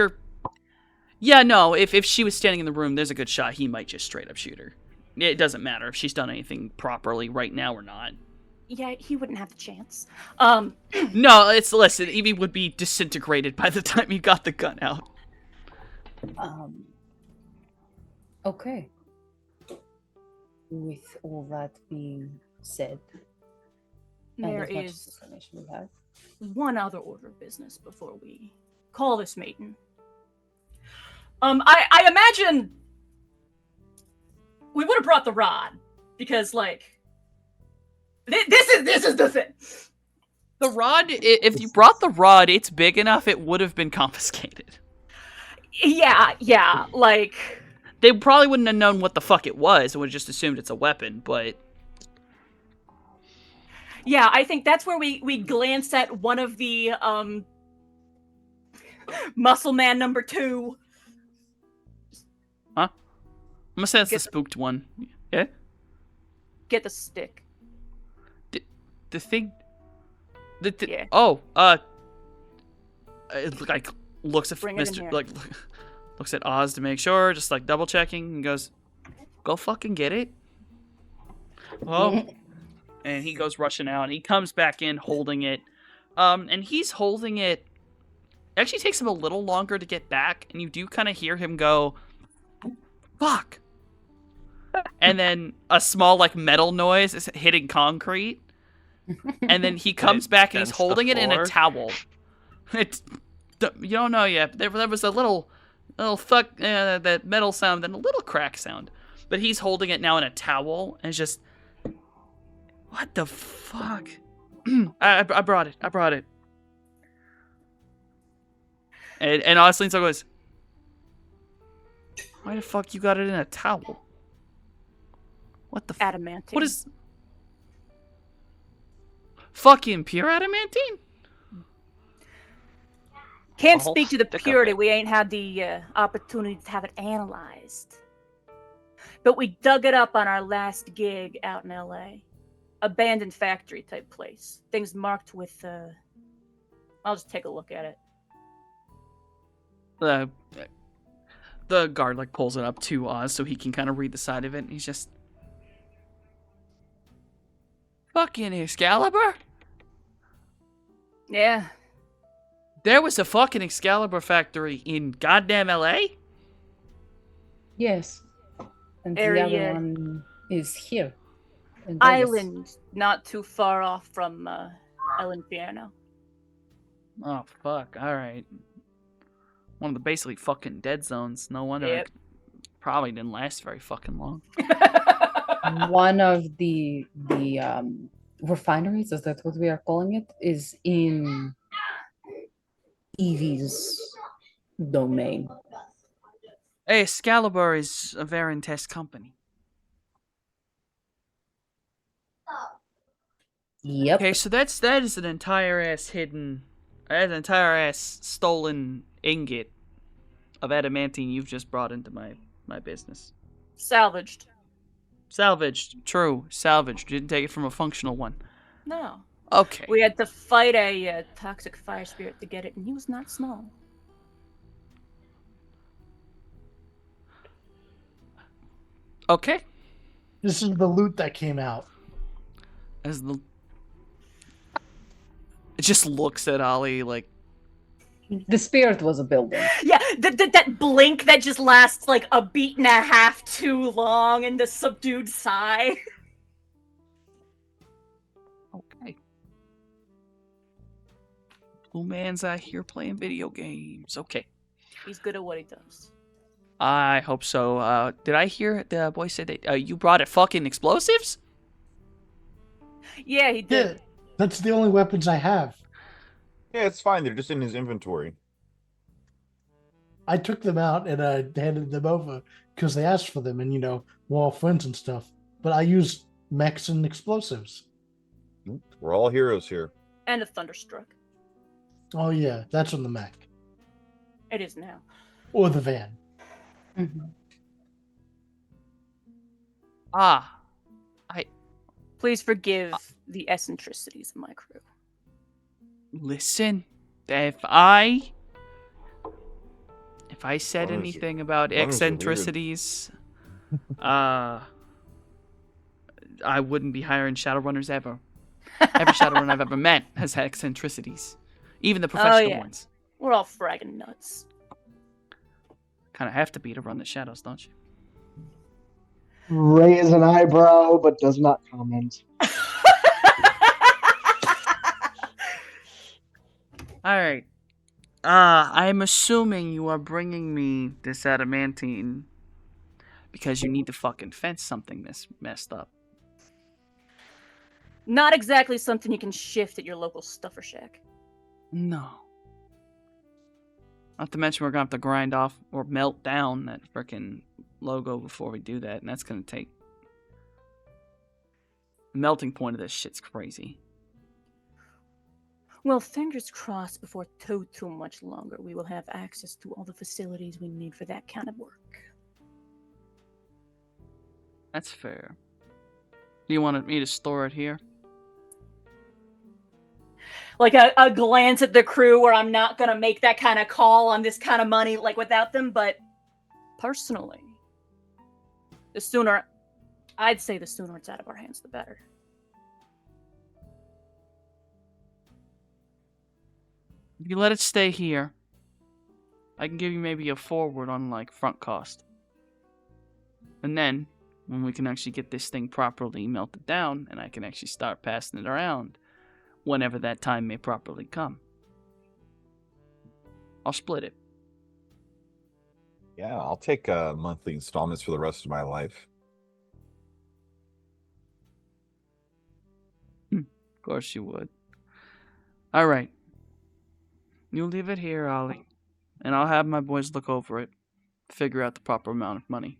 yeah, no. If she was standing in the room, there's a good shot he might just straight up shoot her. It doesn't matter if she's done anything properly right now or not. Yeah, he wouldn't have the chance. No, listen. Evie would be disintegrated by the time he got the gun out. Okay. With all that being said, There and as much is information we have, one other order of business before we call this meeting. I imagine we would have brought the rod because, like, this is the thing. The rod. If you brought the rod, it's big enough. It would have been confiscated. Yeah, like. They probably wouldn't have known what the fuck it was. They would have just assumed it's a weapon, but... Yeah, I think that's where we glance at one of the, Muscle Man number 2. Huh? I'm gonna say that's the spooked one. Yeah? Get the stick. The thing... Yeah. Oh, it, like, looks at Bring it in Mr... here. Like... Looks at Oz to make sure, just like double checking, and goes, "Go fucking get it." Oh, and he goes rushing out, and he comes back in holding it, and he's holding it. It actually takes him a little longer to get back, and you do kind of hear him go, "Fuck," and then a small like metal noise is hitting concrete, and then he comes back and he's dents the holding it in a floor. towel. You don't know yet. There was a little thud, that metal sound, then a little crack sound. But he's holding it now in a towel, and it's just, what the fuck? I brought it. And honestly, so goes, Why the fuck you got it in a towel? What the Adamantine. What is... Fucking pure adamantine? Can't whole speak to the stick of purity. it. We ain't had the opportunity to have it analyzed. But we dug it up on our last gig out in LA. Abandoned factory type place. Things marked with I'll just take a look at it. The guard like pulls it up to Oz so he can kind of read the side of it, and he's just... Fucking Excalibur? Yeah. There was a fucking Excalibur factory in goddamn LA? Yes. And the Area- other one is here. in Vegas. Island not too far off from El Infierno. Oh, fuck. Alright. One of the basically fucking dead zones. No wonder Yep. it probably didn't last very fucking long. One of the refineries, is that what we are calling it, is in Evie's domain. Hey, Excalibur is a Verintest company. Yep. Okay, so that is an entire ass hidden... That's an entire ass stolen ingot of adamantine you've just brought into my business. Salvaged. Salvaged. True. Salvaged. You didn't take it from a functional one. No. Okay. We had to fight a toxic fire spirit to get it, and he was not small. Okay. This is the loot that came out. As the... It just looks at Ollie like... The spirit was a building. Yeah, that blink that just lasts like a beat and a half too long, and the subdued sigh. Okay. Blue man's out here playing video games. Okay. He's good at what he does. I hope so. Did I hear the boy say that you brought it fucking explosives? Yeah, he Yeah, did. that's the only weapons I have. Yeah, it's fine. They're just in his inventory. I took them out and I handed them over because they asked for them, and we're all friends and stuff. But I used mechs and explosives. We're all heroes here. And a thunderstruck. Oh yeah, that's on the mech It is now. or the van. Mhm. Ah. Please forgive the eccentricities of my crew. Listen. If I said Runners are- anything about runners are weird. eccentricities, I wouldn't be hiring Shadowrunners ever. Every Shadowrunner I've ever met has had eccentricities. Even the professional yeah. ones. We're all fragging nuts. Kind of have to be to run the shadows, don't you? Raise an eyebrow, but does not comment. Alright. I'm assuming you are bringing me this adamantine because you need to fucking fence something this messed up. Not exactly something you can shift at your local stuffer shack. No. Not to mention we're gonna have to grind off or melt down that frickin' logo before we do that, and that's gonna take... The melting point of this shit's crazy. Well, fingers crossed before too much longer we will have access to all the facilities we need for that kind of work. That's fair. Do you want me to store it here? Like a glance at the crew where I'm not gonna make that kind of call on this kind of money like without them, but personally, I'd say the sooner it's out of our hands, the better. If you let it stay here, I can give you maybe a forward on, like, front cost. And then, when we can actually get this thing properly melted down, and I can actually start passing it around, whenever that time may properly come, I'll split it. Yeah, I'll take monthly installments for the rest of my life. Of course you would. Alright. You leave it here, Ollie. And I'll have my boys look over it. figure out the proper amount of money.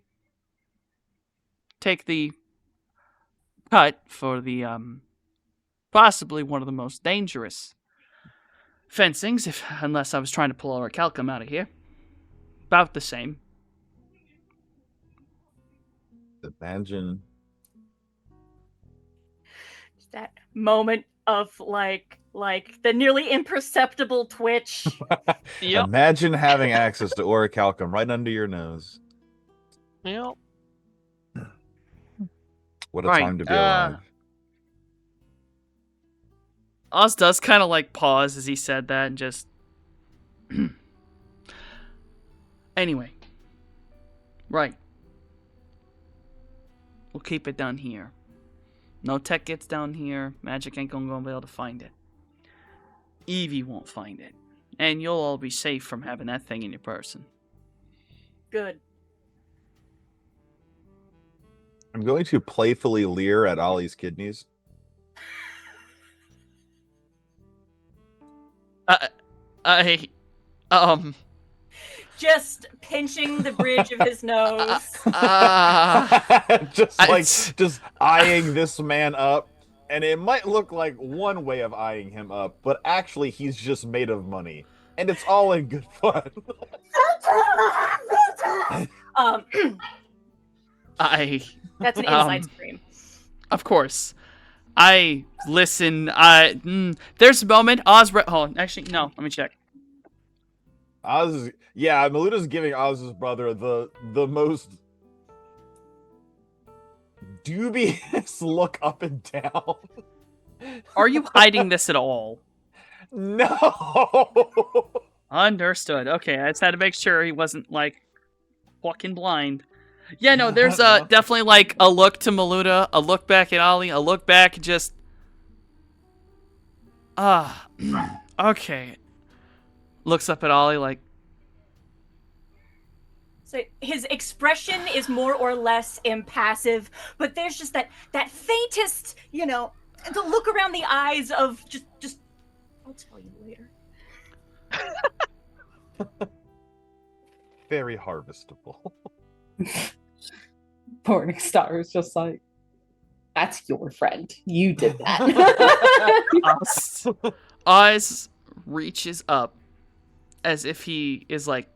Take the cut for the possibly one of the most dangerous fencings, unless I was trying to pull Orichalcum out of here. About the same. Imagine. That moment of like the nearly imperceptible twitch. Yep. Imagine having access to Orichalcum right under your nose. Yep. What a Right, time to be alive. Oz does kind of like pause as he said that and just. Anyway. Right. We'll keep it down here. No tech gets down here. Magic ain't gonna be able to find it. Evie won't find it. And you'll all be safe from having that thing in your person. Good. I'm going to playfully leer at Ollie's kidneys. Just pinching the bridge of his nose. just eyeing this man up. And it might look like one way of eyeing him up, but actually he's just made of money. And it's all in good fun. That's an inside scream. Of course. I listen. There's a moment. Oz. Actually, no. Let me check. Oz, yeah, Maluda's giving Oz's brother the most dubious look up and down. Are you hiding this at all? No. Understood. Okay, I just had to make sure he wasn't like fucking blind. Yeah, no. There's definitely like a look to Maluda, a look back at Ollie, a look back, just okay. Looks up at Ollie like. So his expression is more or less impassive, but there's just that faintest, the look around the eyes of just. I'll tell you later. Very harvestable. Morningstar is just like, that's your friend. You did that. Oz reaches up as if he is like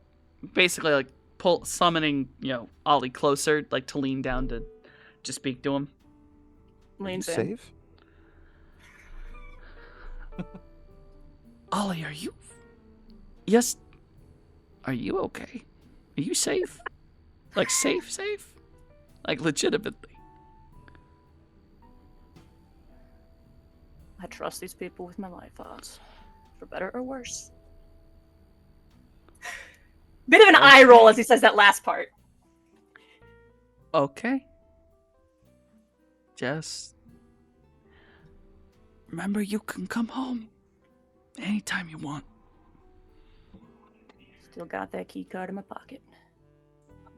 basically like summoning, Ollie closer, like to lean down to just speak to him. Leans in. Safe? Ollie, are you? Yes. Are you okay? Are you safe? Like safe? Like legitimately. I trust these people with my life, Oz. For better or worse. Bit of an eye roll as he says that last part. Okay. Just remember, you can come home anytime you want. Still got that key card in my pocket.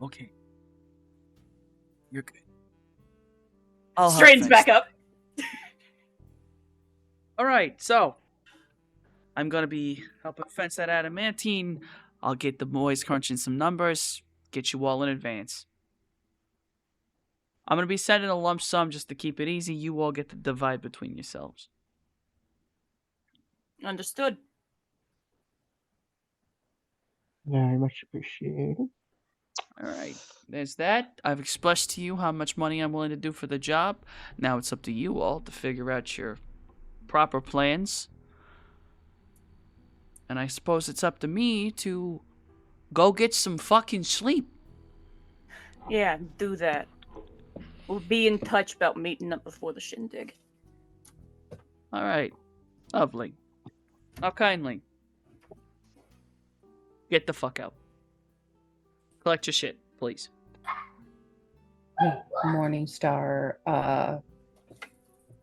Okay. You're good. Straightens back up. Alright, so I'm gonna be helping fence that adamantine. I'll get the boys crunching some numbers, get you all in advance. I'm gonna be sending a lump sum just to keep it easy. You all get to divide between yourselves. Understood. Very much appreciated. Alright, there's that. I've expressed to you how much money I'm willing to do for the job. Now it's up to you all to figure out your proper plans. And I suppose it's up to me to go get some fucking sleep. Yeah, do that. We'll be in touch about meeting up before the shindig. Alright, lovely. Now kindly, get the fuck out. Collect your shit, please. Morningstar,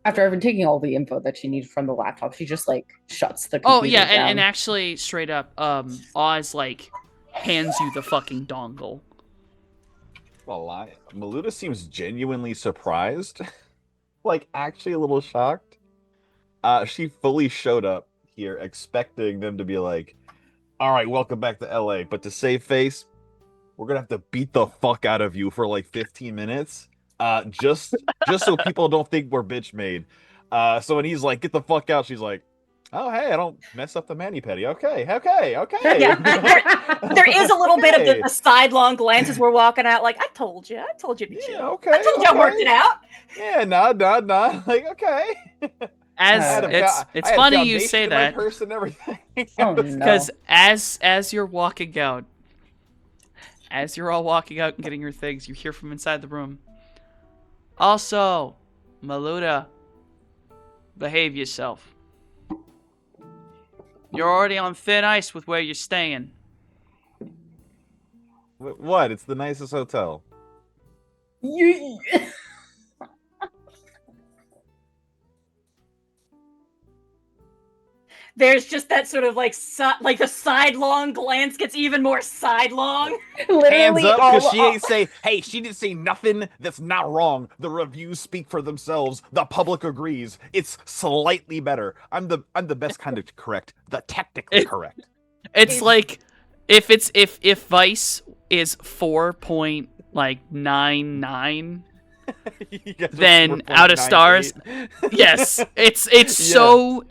after I've taking all the info that she needed from the laptop, she just like shuts the computer Oh yeah, down. and actually, straight up, Oz like hands you the fucking dongle. Well, lie. Maluda seems genuinely surprised. Like, actually a little shocked. She fully showed up here expecting them to be like, all right, welcome back to LA. But to save face, we're gonna have to beat the fuck out of you for like 15 minutes. Just so people don't think we're bitch made. So when he's like, get the fuck out, she's like, oh hey, I don't mess up the mani-pedi. Okay. Yeah, there is a little bit of Okay. the sidelong glance as we're walking out. Like, I told you to be Yeah, chill. okay. I told you I worked it out. Yeah, nah. Like, okay. As I had a it's I had funny you foundation say in my that purse and everything. Oh no. because as you're walking out, as you're all walking out and getting your things, you hear from inside the room. Also, Maluda, behave yourself. You're already on thin ice with where you're staying. What? It's the nicest hotel. You. There's just that sort of like the sidelong glance gets even more sidelong. Literally Hands up, because all- she ain't say, hey, she didn't say nothing that's not wrong. The reviews speak for themselves. The public agrees. It's slightly better. I'm the best kind of correct. The technically correct. It's like if Vice is 4.99, You guys are then Out of Stars, 4.98. yes, it's Yeah. so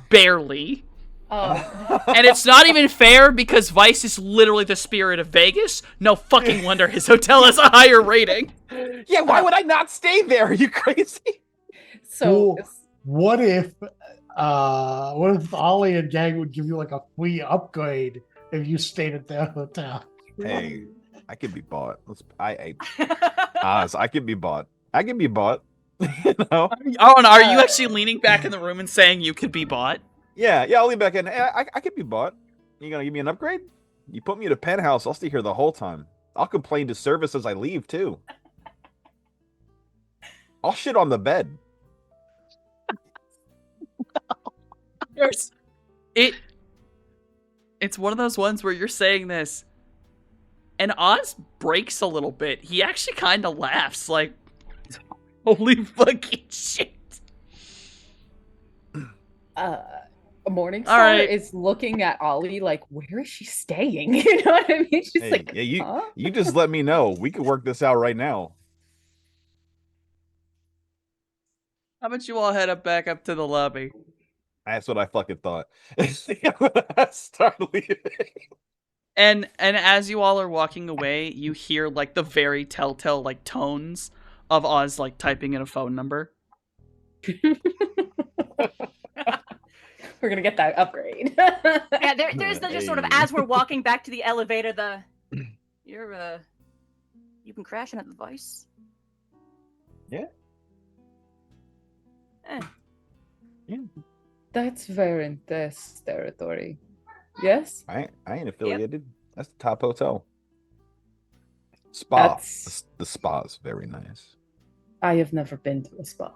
barely. Oh. And it's not even fair because Vice is literally the spirit of Vegas. No fucking wonder his hotel has a higher rating. Yeah, why would I not stay there? Are you crazy? So What if Ollie and gang would give you like a free upgrade if you stayed at their hotel? Hey, I could be bought. Oz, I could be bought. I can be bought. You know? Oh, and are you actually leaning back in the room and saying you could be bought? Yeah, I'll lean back in. I could be bought. You gonna give me an upgrade? You put me at a penthouse, I'll stay here the whole time. I'll complain to service as I leave too. I'll shit on the bed. It's one of those ones where you're saying this, and Oz breaks a little bit. He actually kind of laughs, like, holy fucking shit. Morningstar All right. is looking at Ollie like, where is she staying? You know what I mean? She's Hey, like, yeah, huh? you just let me know. We could work this out right now. How about you all head back up to the lobby? That's what I fucking thought. Start leaving. And as you all are walking away, you hear like the very telltale like tones of Oz like typing in a phone number. We're gonna get that upgrade. Yeah, there's the just sort of Hey. as we're walking back to the elevator, you've been crashing at the Vice. Yeah. That's Varentis territory. Yes? I ain't affiliated. That's the top hotel. Spa. That's- The spa's very nice. I have never been to a spa.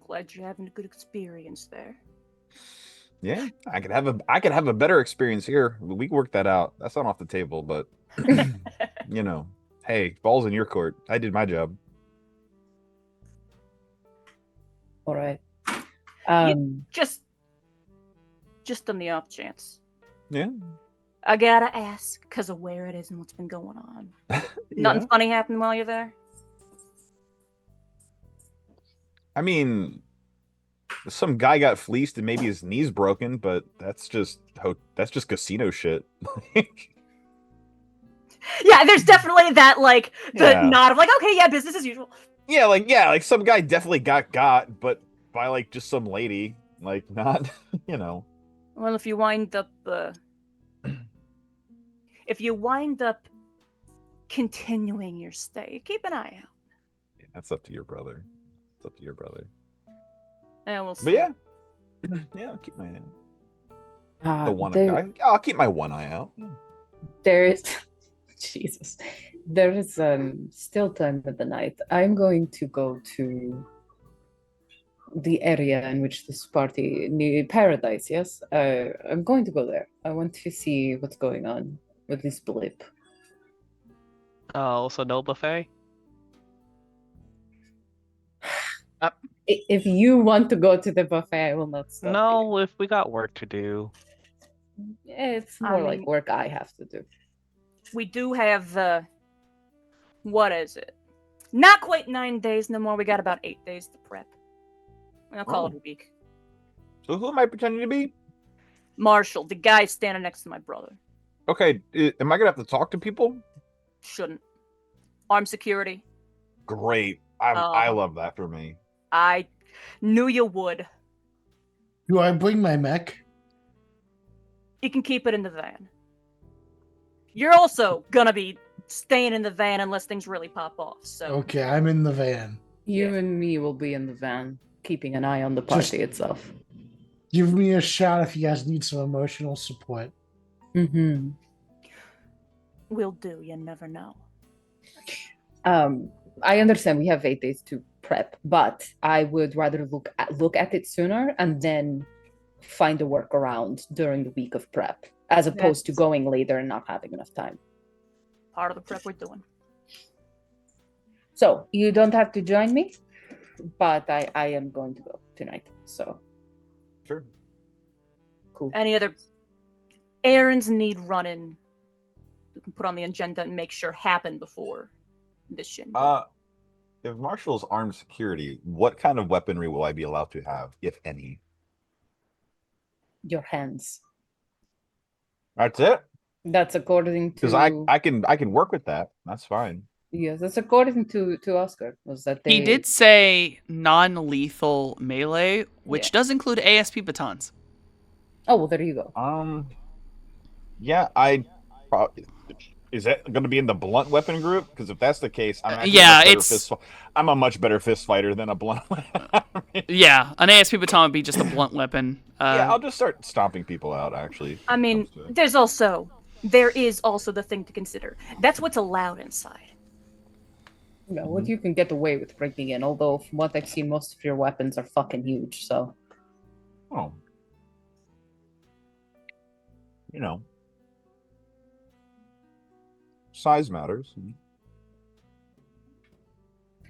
Glad you're having a good experience there. Yeah, I could have a better experience here. We can work that out. That's not off the table, but you know, hey, ball's in your court. I did my job. All right. Just on the off chance. Yeah. I gotta ask, because of where it is and what's been going on. Nothing funny happened while you're there? I mean, some guy got fleeced and maybe his knee's broken, but that's just casino shit. Yeah, there's definitely that, like, the Yeah. nod of, like, okay, yeah, business as usual. like some guy definitely got, but by like just some lady, like not, you know. Well, if you wind up continuing your stay, keep an eye out. Yeah, that's up to your brother. It's up to your brother. And we'll see. But yeah, yeah, I'll keep my I'll keep my one eye out. There is Jesus. There is still time of the night. I'm going to go to the area in which this party near Paradise, yes? I'm going to go there. I want to see what's going on with this blip. Oh, so no buffet? If you want to go to the buffet, I will not stop. No, if we got work to do. It's I more like mean- work I have to do. we do have what is it? Not quite 9 days no more. We got about 8 days to prep. I'll call it a week. So who am I pretending to be? Marshall, the guy standing next to my brother. Okay, am I gonna have to talk to people? Shouldn't. Armed security. Great. I love that for me. I knew you would. Do I bring my mech? You can keep it in the van. You're also gonna be staying in the van unless things really pop off. So Okay, I'm in the van. You and me will be in the van, keeping an eye on the Just- party itself. Give me a shout if you guys need some emotional support. Mm-hmm. we'll do. You never know. I understand we have 8 days to prep, but I would rather look at it sooner and then find a workaround during the week of prep, as opposed to going later and not having enough time. Part of the prep we're doing. So you don't have to join me, but I am going to go tonight. So Sure. cool. Any other errands need running? We can put on the agenda and make sure happen before this shit. If Marshall's armed security, what kind of weaponry will I be allowed to have, if any? Your hands. That's it. That's according to. Because I can work with that. That's fine. Yes, that's according to Oscar. Was that He did say non-lethal melee, which Yeah. does include ASP batons. Oh well, there you go. Yeah, is that going to be in the blunt weapon group? Because if that's the case, I'm a much better fist fighter than a blunt weapon. Yeah, an ASP baton would be just a blunt weapon. Yeah, I'll just start stomping people out. Actually, I mean, there is also the thing to consider. That's what's allowed inside. You know what you can get away with bringing in. Although from what I've seen, most of your weapons are fucking huge. So oh, size matters.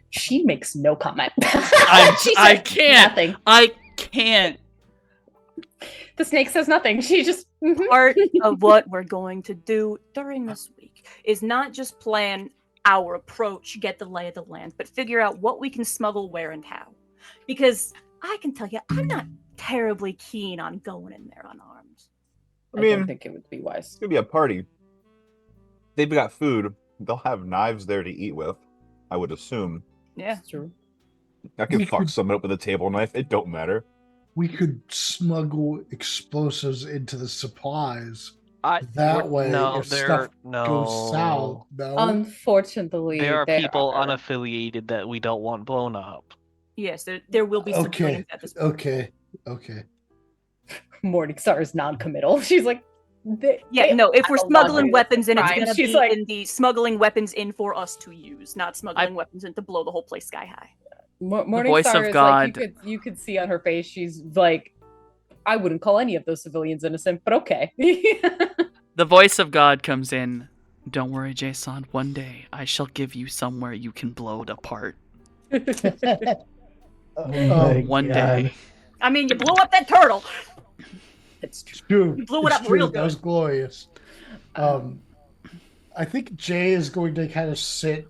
she makes no comment. I She I said can't. Nothing. I can't. The snake says nothing. She just. Mhm. Part of what we're going to do during this week is not just plan our approach, get the lay of the land, but figure out what we can smuggle where and how. Because I can tell you, I'm not terribly keen on going in there unarmed. I don't think it would be wise. It's gonna be a party. They've got food. They'll have knives there to eat with. I would assume. Yeah. That's true. I can We fuck could- someone up with a table knife. It don't matter. We could smuggle explosives into the supplies. I That way, no, if there stuff no. goes south. No. Unfortunately, There are people are. unaffiliated that we don't want blown up. Yes, there will be Okay. civilians at this point. Okay. Morningstar is non-committal. She's like, Yeah, no, if we're have a lot smuggling of weapons in, it's crimes. gonna She's be like- in the smuggling weapons in for us to use, not smuggling weapons in to blow the whole place sky high. Morningstar voice of is God. like you could see on her face. She's like, I wouldn't call any of those civilians innocent, but okay. The voice of God comes in. Don't worry, Jason. One day I shall give you somewhere you can blow it apart. my One God. day. I mean, you blew up that turtle. It's true. True. You blew it It's up real That was good. glorious. I think Jay is going to kind of sit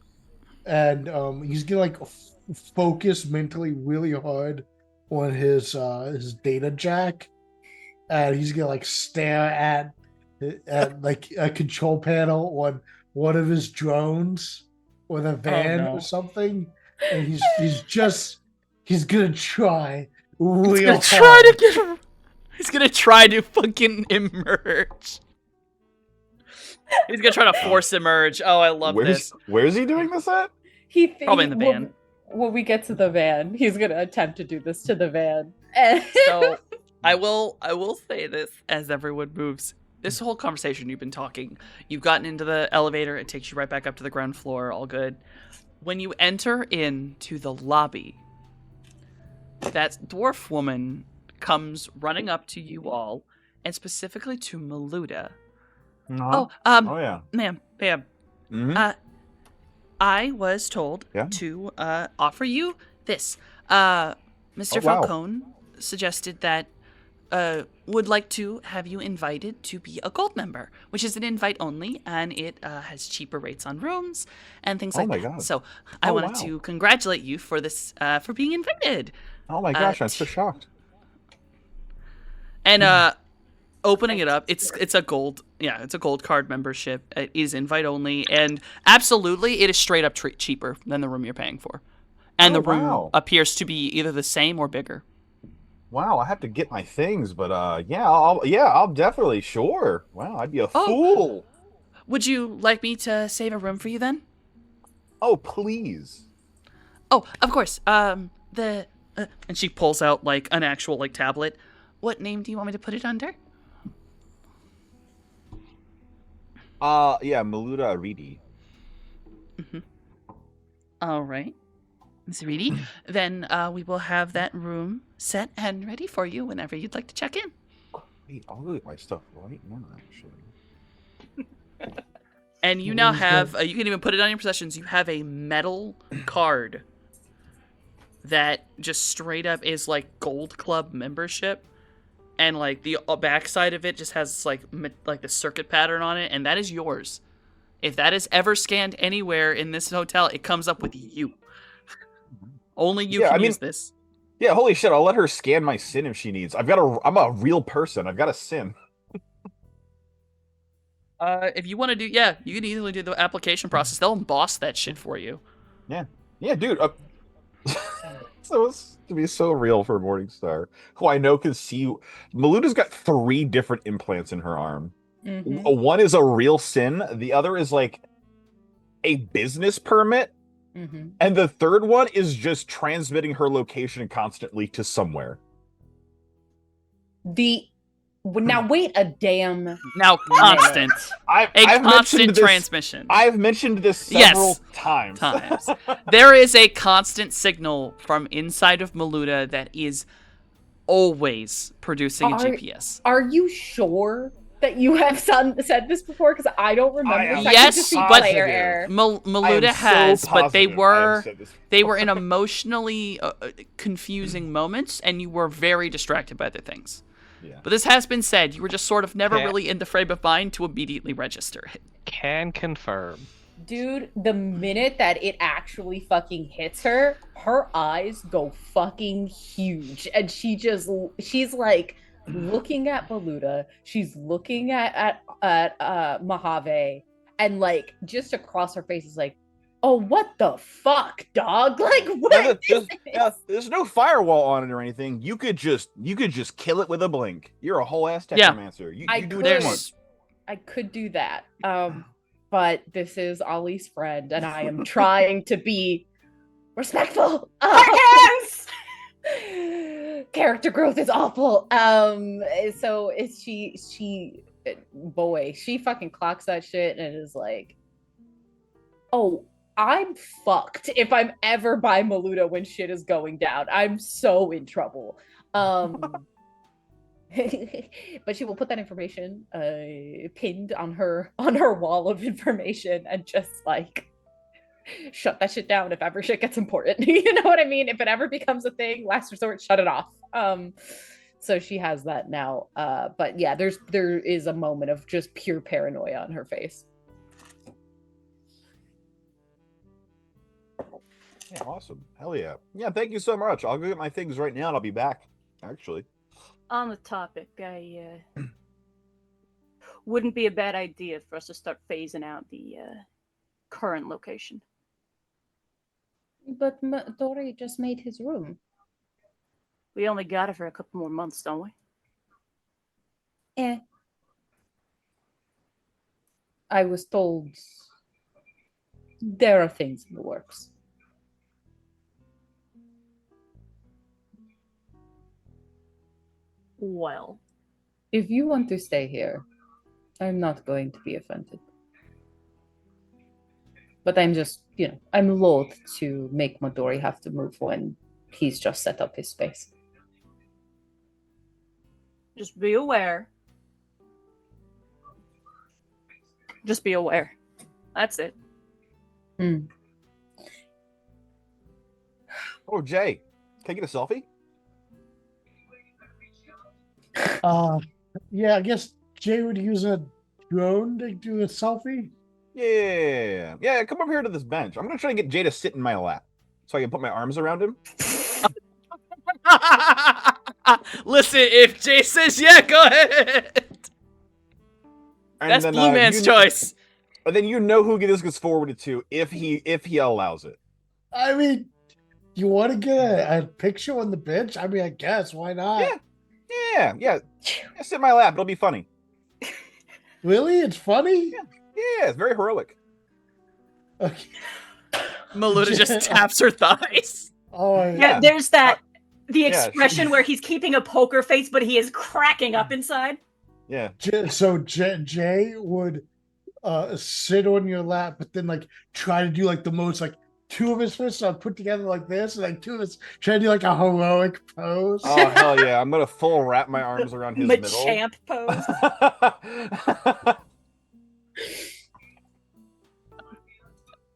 and he's gonna like focus mentally really hard on his data jack, and he's gonna like stare at like a control panel on one of his drones or the van no. or something, and he's gonna try He's real gonna try hard. to get him. He's gonna try to fucking emerge. He's gonna try to force emerge. Oh, I love this. Where's he doing this at? He Probably in the van. When we get to the van, he's gonna attempt to do this to the van. So I will say this as everyone moves. This whole conversation you've been talking, you've gotten into the elevator, it takes you right back up to the ground floor, all good. When you enter into the lobby, that dwarf woman comes running up to you all, and specifically to Maluda. Oh Oh, yeah. ma'am, Mhm. I was told Yeah? to offer you this. Mr. Oh, wow. Falcone suggested that would like to have you invited to be a gold member, which is an invite only, and it has cheaper rates on rooms and things Oh like my that. God. So I Oh, wanted wow. to congratulate you for this, for being invited. Oh my gosh, I'm so shocked. And opening it up, it's a gold, it's a gold card membership. It is invite only, and absolutely, it is straight up cheaper than the room you're paying for, and Oh, the room wow. appears to be either the same or bigger. Wow, I have to get my things, but I'll definitely, sure. Wow, I'd be a Oh. fool. Would you like me to save a room for you then? Oh, please. Oh, of course. And she pulls out like an actual like tablet. What name do you want me to put it under? Yeah, Maluda Aridi. All right, Miss Reedy. Then we will have that room set and ready for you whenever you'd like to check in. Wait, I'll go get my stuff right now, actually. And you now have, you can even put it on your possessions, you have a metal card that just straight up is like Gold Club membership. And like the backside of it just has like the circuit pattern on it, and that is yours. If that is ever scanned anywhere in this hotel, it comes up with you. Only you can use this. Yeah, holy shit, I'll let her scan my sin if she needs. I'm a real person. I've got a sin. If you want to do, you can easily do the application process. They'll emboss that shit for you. Yeah, dude. So it's to be so real for Morningstar, who I know can see. Maluda's got 3 different implants in her arm. One is a real sin. The other is like a business permit. And the third one is just transmitting her location constantly to somewhere. Now wait a damn. Now constant. I've constant transmission. I've mentioned this several times. There is a constant signal from inside of Maluda that is always producing a GPS. Are you sure that you have said this before? Because I don't remember. Yes, but error. Maluda has, but they were in emotionally confusing moments, and you were very distracted by other things. Yeah. But this has been said. You were just sort of never really in the frame of mind to immediately register it. Can confirm. Dude, the minute that it actually fucking hits her, her eyes go fucking huge. And she's like looking at Maluda. She's looking at Mojave. And like just across her face is like, oh, what the fuck, dog? Like, what? There's no firewall on it or anything. You could just kill it with a blink. You're a whole ass technomancer. You do what you want. I could do that. But this is Ollie's friend, and I am trying to be respectful. Character growth is awful. So is she fucking clocks that shit and is like, oh, I'm fucked if I'm ever by Maluda when shit is going down. I'm so in trouble. But she will put that information pinned on her wall of information and just like shut that shit down if ever shit gets important. You know what I mean? If it ever becomes a thing, last resort, shut it off. So she has that now. But yeah, there is a moment of just pure paranoia on her face. Yeah, awesome. Hell yeah. Yeah, thank you so much. I'll go get my things right now and I'll be back, actually. On the topic, I wouldn't be a bad idea for us to start phasing out the current location. But Dory just made his room. We only got it for a couple more months, don't we? I was told there are things in the works. Well, if you want to stay here, I'm not going to be offended. But I'm just, I'm loath to make Midori have to move when he's just set up his space. Just be aware. Just be aware. That's it. Oh, Jay, can I get a selfie? Yeah, I guess Jay would use a drone to do a selfie. Yeah, come over here to this bench. I'm gonna try to get Jay to sit in my lap so I can put my arms around him. Listen, if Jay says yeah, go ahead. And That's then, Blue Man's choice. And then you know who this gets forwarded to if he allows it. I mean, you want to get a picture on the bench? I mean, I guess why not? Yeah. Sit in my lap. It'll be funny. Really, it's funny. Yeah, it's very heroic. Okay. Maluda just taps her thighs. Oh Yeah, there's that the Yeah, expression where he's keeping a poker face, but he is cracking up inside. Yeah. So Jay would sit on your lap, but then like try to do like the most like two of his fists are put together like this, and like two of his try to do like a heroic pose. Oh hell yeah! I'm gonna full wrap my arms around his middle. Machamp pose.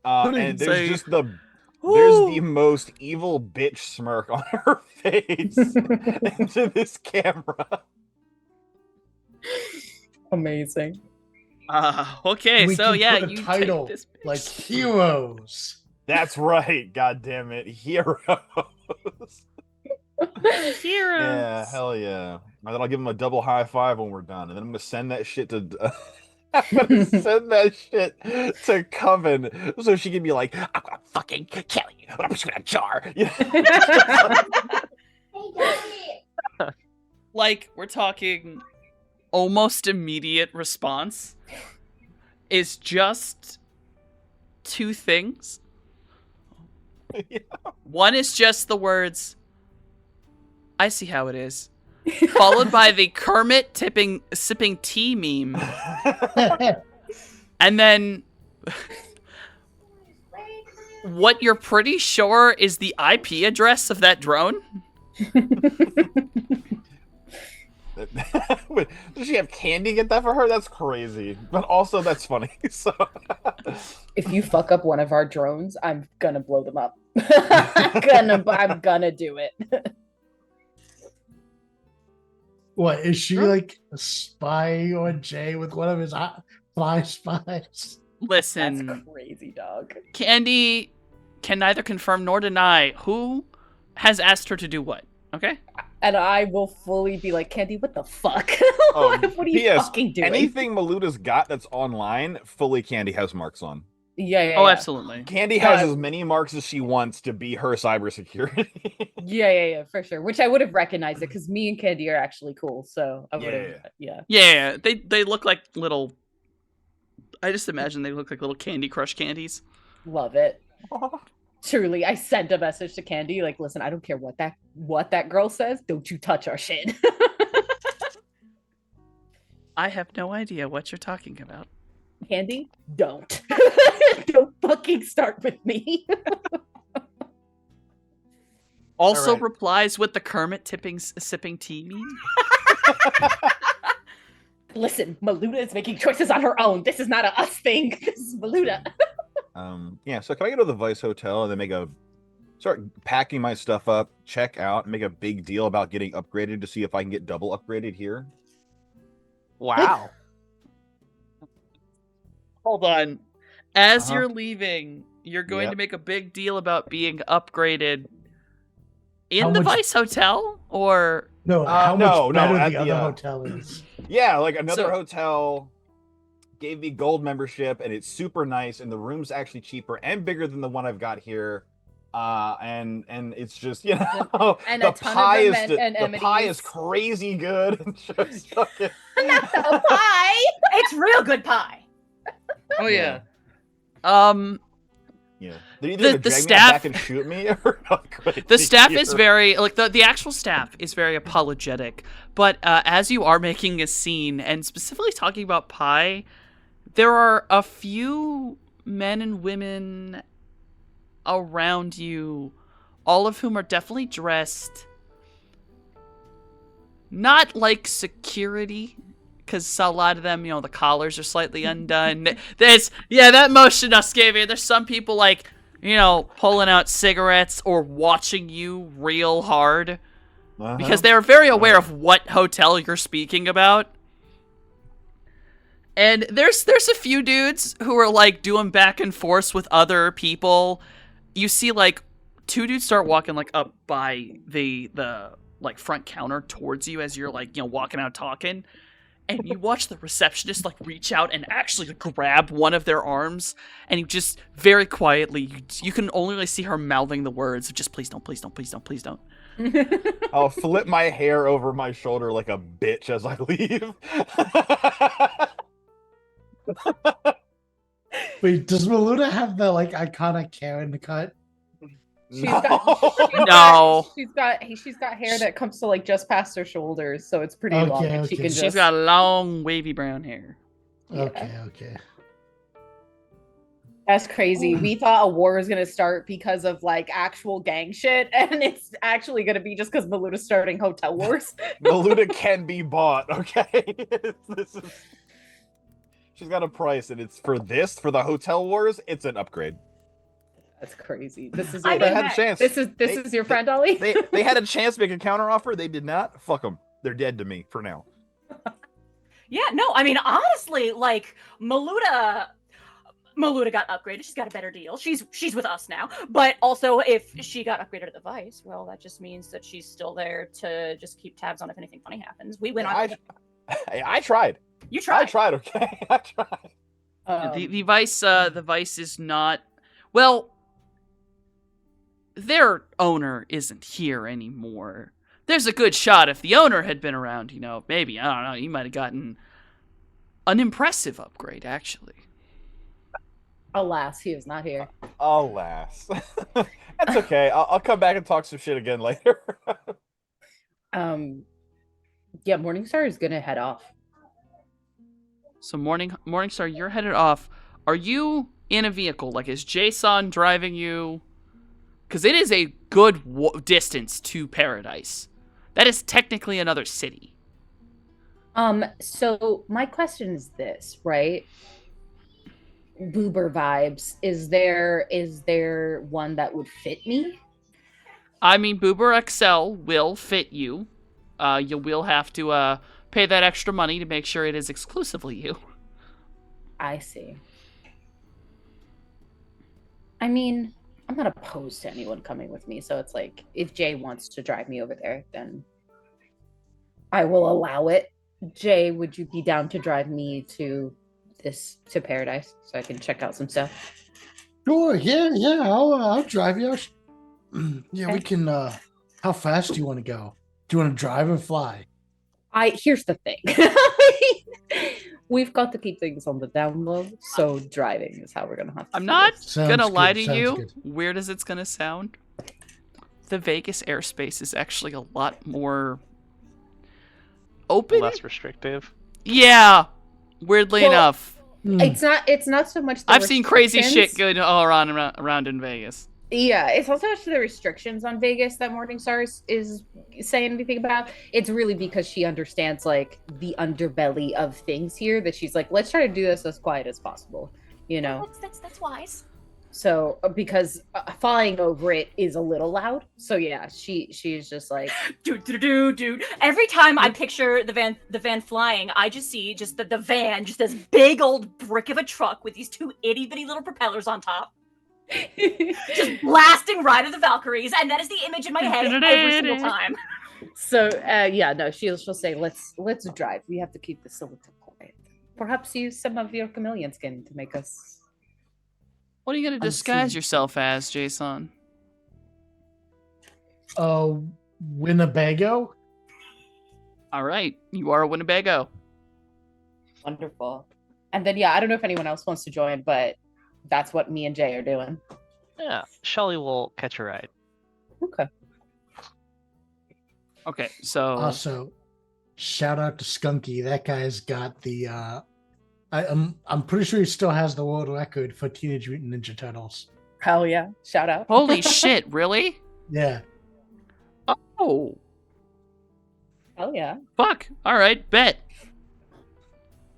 And there's Say, just there's the most evil bitch smirk on her face into this camera. Amazing. Okay, We so could yeah, put a you title, take this bitch. like heroes. That's right. God damn it, heroes. Heroes. Yeah, hell yeah. And then I'll give him a double high five when we're done, and then I'm gonna send that shit to. I'm gonna send that shit to Coven so she can be like, I'm gonna fucking kill you, but I'm just gonna jar. Hey, Daddy. Like, we're talking almost immediate response is just two things. Yeah. One is just the words, I see how it is, followed by the Kermit sipping tea meme. And then what you're pretty sure is the IP address of that drone? Wait, does she have Candy get that for her? That's crazy. But also that's funny. So If you fuck up one of our drones, I'm gonna blow them up. I'm gonna do it. What is she like a spy on Jay with one of his fly spies? Listen, That's crazy, dog. Candy can neither confirm nor deny who has asked her to do what. Okay? And I will fully be like, Candy, what the fuck? Oh, what are you P.S. fucking doing? anything Maluda's got that's online, fully Candy has marks on. Yeah. Oh, absolutely. Candy has as many marks as she wants to be her cybersecurity. Yeah, for sure. Which I would have recognized it because me and Candy are actually cool. So I would have, yeah. Yeah, they look like little. I just imagine they look like little Candy Crush candies. Love it. Truly, I sent a message to Candy like, listen, I don't care what that girl says. Don't you touch our shit. I have no idea what you're talking about. Candy, don't. Don't fucking start with me. Also All right. replies with the Kermit sipping tea meme. Listen, Maluda is making choices on her own. This is not a us thing. This is Maluda. Yeah, so can I go to the Vice Hotel and then start packing my stuff up, check out, and make a big deal about getting upgraded to see if I can get double upgraded here? Wow. Hold on. As Uh-huh. you're leaving, you're going Yep. to make a big deal about being upgraded in How the much- Vice Hotel, or No, no, how much no, better at the the, other uh, hotel is. Yeah, like another So- hotel gave me gold membership, and it's super nice, and the room's actually cheaper and bigger than the one I've got here. And it's just, you know, And the a ton of pie is amenities. the pie is crazy good. And just fucking... Not the pie. It's real good pie. oh Yeah. Yeah, they're either The- gonna the drag me staff- back and shoot me, or upgrade the me staff is here. very like the actual staff is very apologetic. But as you are making a scene and specifically talking about pie, there are a few men and women around you, all of whom are definitely dressed not like security, because a lot of them, the collars are slightly undone. That motion just gave me. There's some people like, pulling out cigarettes or watching you real hard. because they are very aware of what hotel you're speaking about. And there's a few dudes who are like doing back and forth with other people. You see like 2 dudes start walking like up by the like front counter towards you as you're like, walking out talking. And you watch the receptionist like reach out and actually grab one of their arms, and you just very quietly, you can only really see her mouthing the words of just please don't, please don't, please don't, please don't. I'll flip my hair over my shoulder like a bitch as I leave. Wait, does Maluda have the like iconic Karen cut? She's No. got she's got hair that comes to like just past her shoulders, so it's pretty long. Okay, And she okay. can She's just got long wavy brown hair. Okay. That's crazy. We thought a war was gonna start because of like actual gang shit, and it's actually gonna be just because Maluda's starting hotel wars. Maluda can be bought, okay? She's got a price, and it's for the Hotel Wars, it's an upgrade. That's crazy. This is I your They mean, had a chance. this is your friend Ollie. They had a chance to make a counter offer. They did not. Fuck them. They're dead to me for now. Yeah, no, I mean, honestly, like, Maluda got upgraded. She's got a better deal. She's with us now. But also, if she got upgraded at the Vice, well, that just means that she's still there to just keep tabs on if anything funny happens. We went on. I tried. You I tried. tried. Okay, I tried. The Vice is not, well, their owner isn't here anymore. There's a good shot if the owner had been around, maybe, I don't know, you might have gotten an impressive upgrade, actually. Alas, he is not here. Alas, that's okay. I'll come back and talk some shit again later. Yeah, Morningstar is gonna head off. So Morningstar, you're headed off. Are you in a vehicle? Like, is Jason driving you? Because it is a good distance to Paradise. That is technically another city. So my question is this, right? Boober vibes. Is there one that would fit me? I mean, Boober XL will fit you. You will have to pay that extra money to make sure it is exclusively you. I see. I mean, I'm not opposed to anyone coming with me, so it's like if Jay wants to drive me over there, then I will allow it. Jay, would you be down to drive me to Paradise so I can check out some stuff? Sure. Yeah. I'll drive you. Yeah, we can. How fast do you want to go? Do you want to drive or fly? Here's the thing. We've got to keep things on the down low, so driving is how we're gonna have to. I'm not Sounds gonna good, lie to sounds you, good. weird as it's gonna sound, the Vegas airspace is actually a lot more open. Less restrictive. Yeah, weirdly Well, enough. It's not so much. The I've seen crazy shit restrictions. going all around in Vegas. Yeah, it's not so much the restrictions on Vegas that Morningstar is saying anything about. It's really because she understands like the underbelly of things here. That she's like, let's try to do this as quiet as possible. That's wise. So because flying over it is a little loud. So yeah, she's just like, Dude. Every time I picture the van flying, I just see the van, just this big old brick of a truck with these 2 itty bitty little propellers on top. Just blasting Ride of the Valkyries, and that is the image in my head every single time. so yeah, no, she'll say, let's drive. We have to keep this a little quiet. Perhaps use some of your chameleon skin to make us. What are you gonna disguise yourself as, Jason? Winnebago. All right, you are a Winnebago. Wonderful. And then yeah, I don't know if anyone else wants to join, but that's what me and Jay are doing. Yeah, Shelly will catch a ride. Okay. Okay, so Also, shout out to Skunky. That guy's got the. I'm pretty sure he still has the world record for Teenage Mutant Ninja Turtles. Hell yeah! Shout out. holy shit, really? Yeah. Oh, Hell yeah! fuck. All right, bet.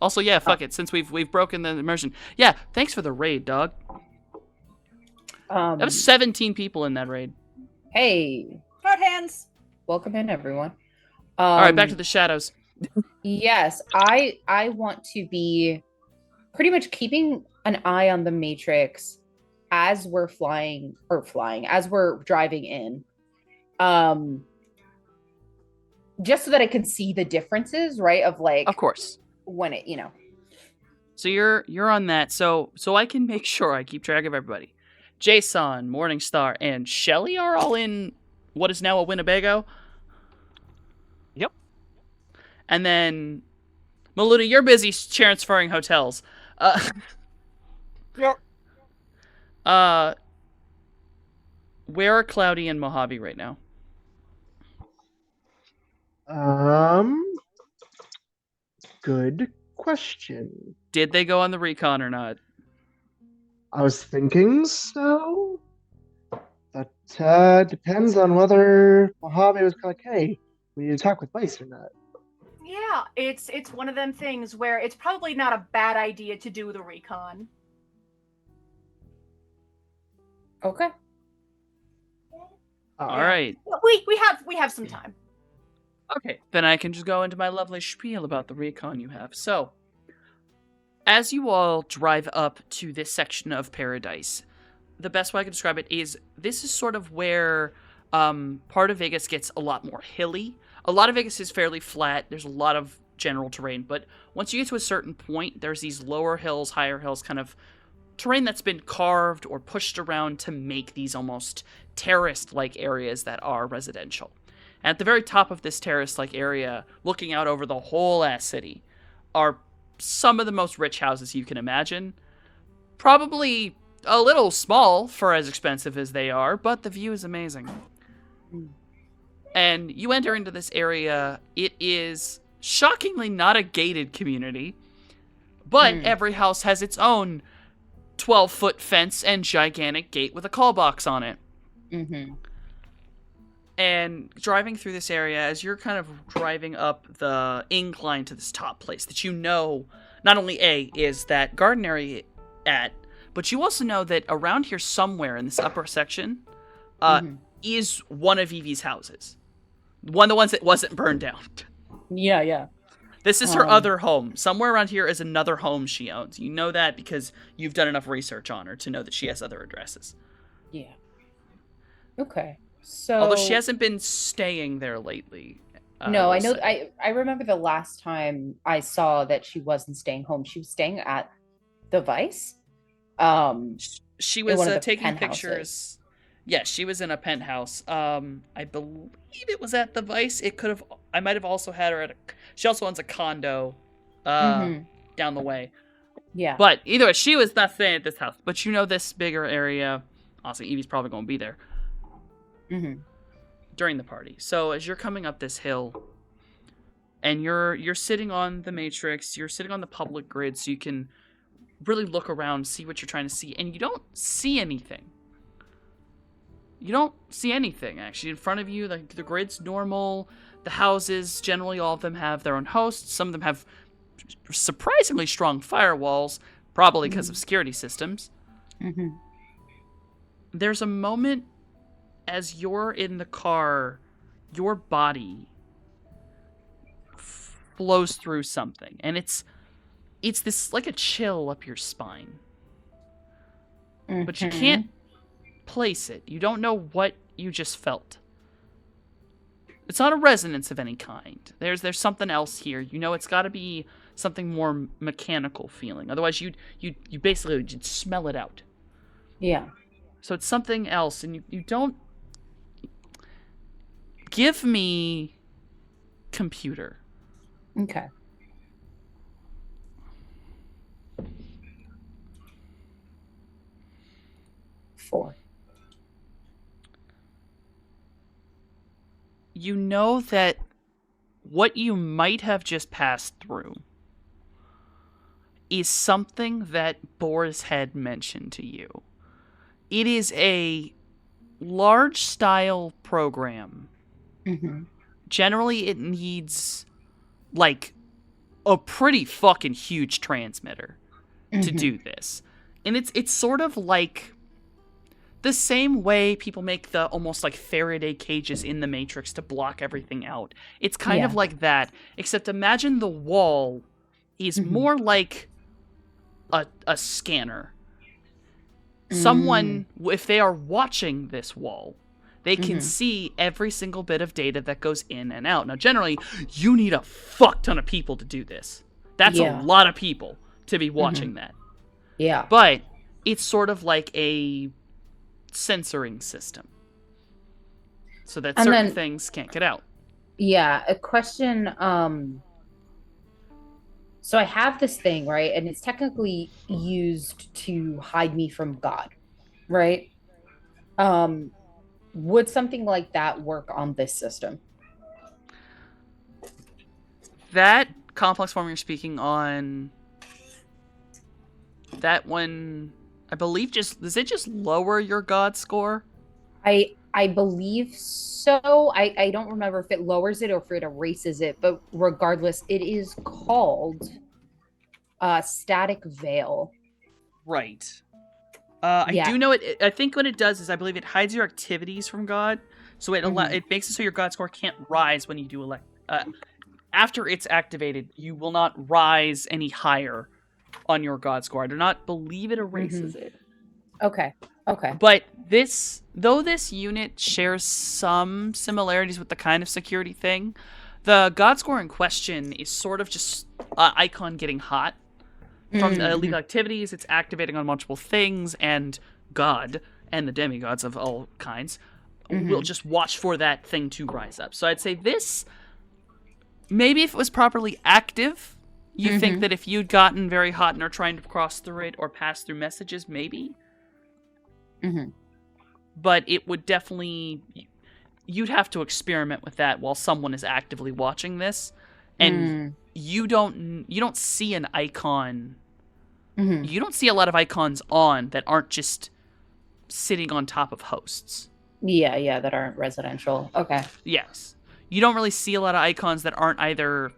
Also, yeah, fuck it. Since we've broken the immersion, yeah. Thanks for the raid, dog. That was 17 people in that raid. Hey, Hard hands. Welcome in, everyone. All right, back to the shadows. Yes, I want to be pretty much keeping an eye on the Matrix as we're as we're driving in. Just so that I can see the differences, right? Of like, Of course. when it, you know. So you're on that. So I can make sure I keep track of everybody. Jason, Morningstar, and Shelly are all in what is now a Winnebago. Yep. And then Maluna, you're busy transferring hotels. Yep. Where are Cloudy and Mojave right now? Good question. Did they go on the recon or not? I was thinking so. That depends on whether Mojave was like, hey, we need to talk with Vice or not. Yeah, it's one of them things where it's probably not a bad idea to do the recon. Okay. All right. We have some time. Okay, then I can just go into my lovely spiel about the recon you have. So, as you all drive up to this section of Paradise, the best way I can describe it is this is sort of where part of Vegas gets a lot more hilly. A lot of Vegas is fairly flat. There's a lot of general terrain, but once you get to a certain point, there's these lower hills, higher hills, kind of terrain that's been carved or pushed around to make these almost terraced-like areas that are residential. And at the very top of this terrace-like area, looking out over the whole ass city, are some of the most rich houses you can imagine. Probably a little small for as expensive as they are, but the view is amazing. And you enter into this area. It is shockingly not a gated community, but every house has its own 12-foot fence and gigantic gate with a call box on it. Mm-hmm. And driving through this area, as you're kind of driving up the incline to this top place that you know, not only A, is that garden area at, but you also know that around here somewhere in this upper section is one of Evie's houses. One of the ones that wasn't burned down. Yeah. This is her other home. Somewhere around here is another home she owns. You know that because you've done enough research on her to know that she has other addresses. Yeah. Okay. So Although she hasn't been staying there lately. No, I will know. say. I remember the last time I saw that she wasn't staying home. She was staying at the Vice. She in one was of the taking penthouses. pictures. Yes, she was in a penthouse. I believe it was at the Vice. It could have. I might have also had her at a. She also owns a condo, down the way. Yeah. But either way, she was not staying at this house. But you know this bigger area. Honestly, Evie's probably going to be there during the party. So as you're coming up this hill, and you're sitting on the Matrix, you're sitting on the public grid, so you can really look around, see what you're trying to see, and you don't see anything. You don't see anything, actually. In front of you, the grid's normal. The houses, generally all of them have their own hosts. Some of them have surprisingly strong firewalls, probably because of security systems. There's a moment as you're in the car, your body flows through something, and it's this like a chill up your spine. But you can't place it. You don't know what you just felt. It's not a resonance of any kind. There's something else here. You know it's got to be something more mechanical feeling. Otherwise, you basically you'd smell it out. Yeah. So it's something else, and you don't. Give me computer. Okay. Four. You know that what you might have just passed through is something that Boris had mentioned to you. It is a large-style program. Generally, it needs, like, a pretty fucking huge transmitter to do this. And it's sort of like the same way people make the almost like Faraday cages in the Matrix to block everything out. It's kind of Yeah. like that, except imagine the wall is Mhm. more like a scanner. Someone, if they are watching this wall, they can Mhm. see every single bit of data that goes in and out. Now, generally, you need a fuck ton of people to do this. That's Yeah. a lot of people to be watching that. Yeah. But it's sort of like a censoring system, so that And certain then- things can't get out. Yeah, a question. So I have this thing, right? And it's technically used to hide me from God, right? Would something like that work on this system? That complex form you're speaking on, that one, I believe, does it just lower your God score? I believe so. I don't remember if it lowers it or if it erases it, but regardless, it is called Static Veil. Right. I Yeah. do know it. I think what it does is I believe it hides your activities from God, so it it makes it so your God score can't rise when you do after it's activated. You will not rise any higher on your God score. I do not believe it erases it. Okay. Okay. But though this unit shares some similarities with the kind of security thing, the God score in question is sort of just icon getting hot. From illegal activities, it's activating on multiple things, and God and the demigods of all kinds will just watch for that thing to rise up. So I'd say this, maybe if it was properly active, you think that if you'd gotten very hot and are trying to cross through it or pass through messages, maybe. But it would definitely, you'd have to experiment with that while someone is actively watching this, and you don't see an icon. You don't see a lot of icons on that aren't just sitting on top of hosts. Yeah, that aren't residential. Okay. Yes. You don't really see a lot of icons that aren't either,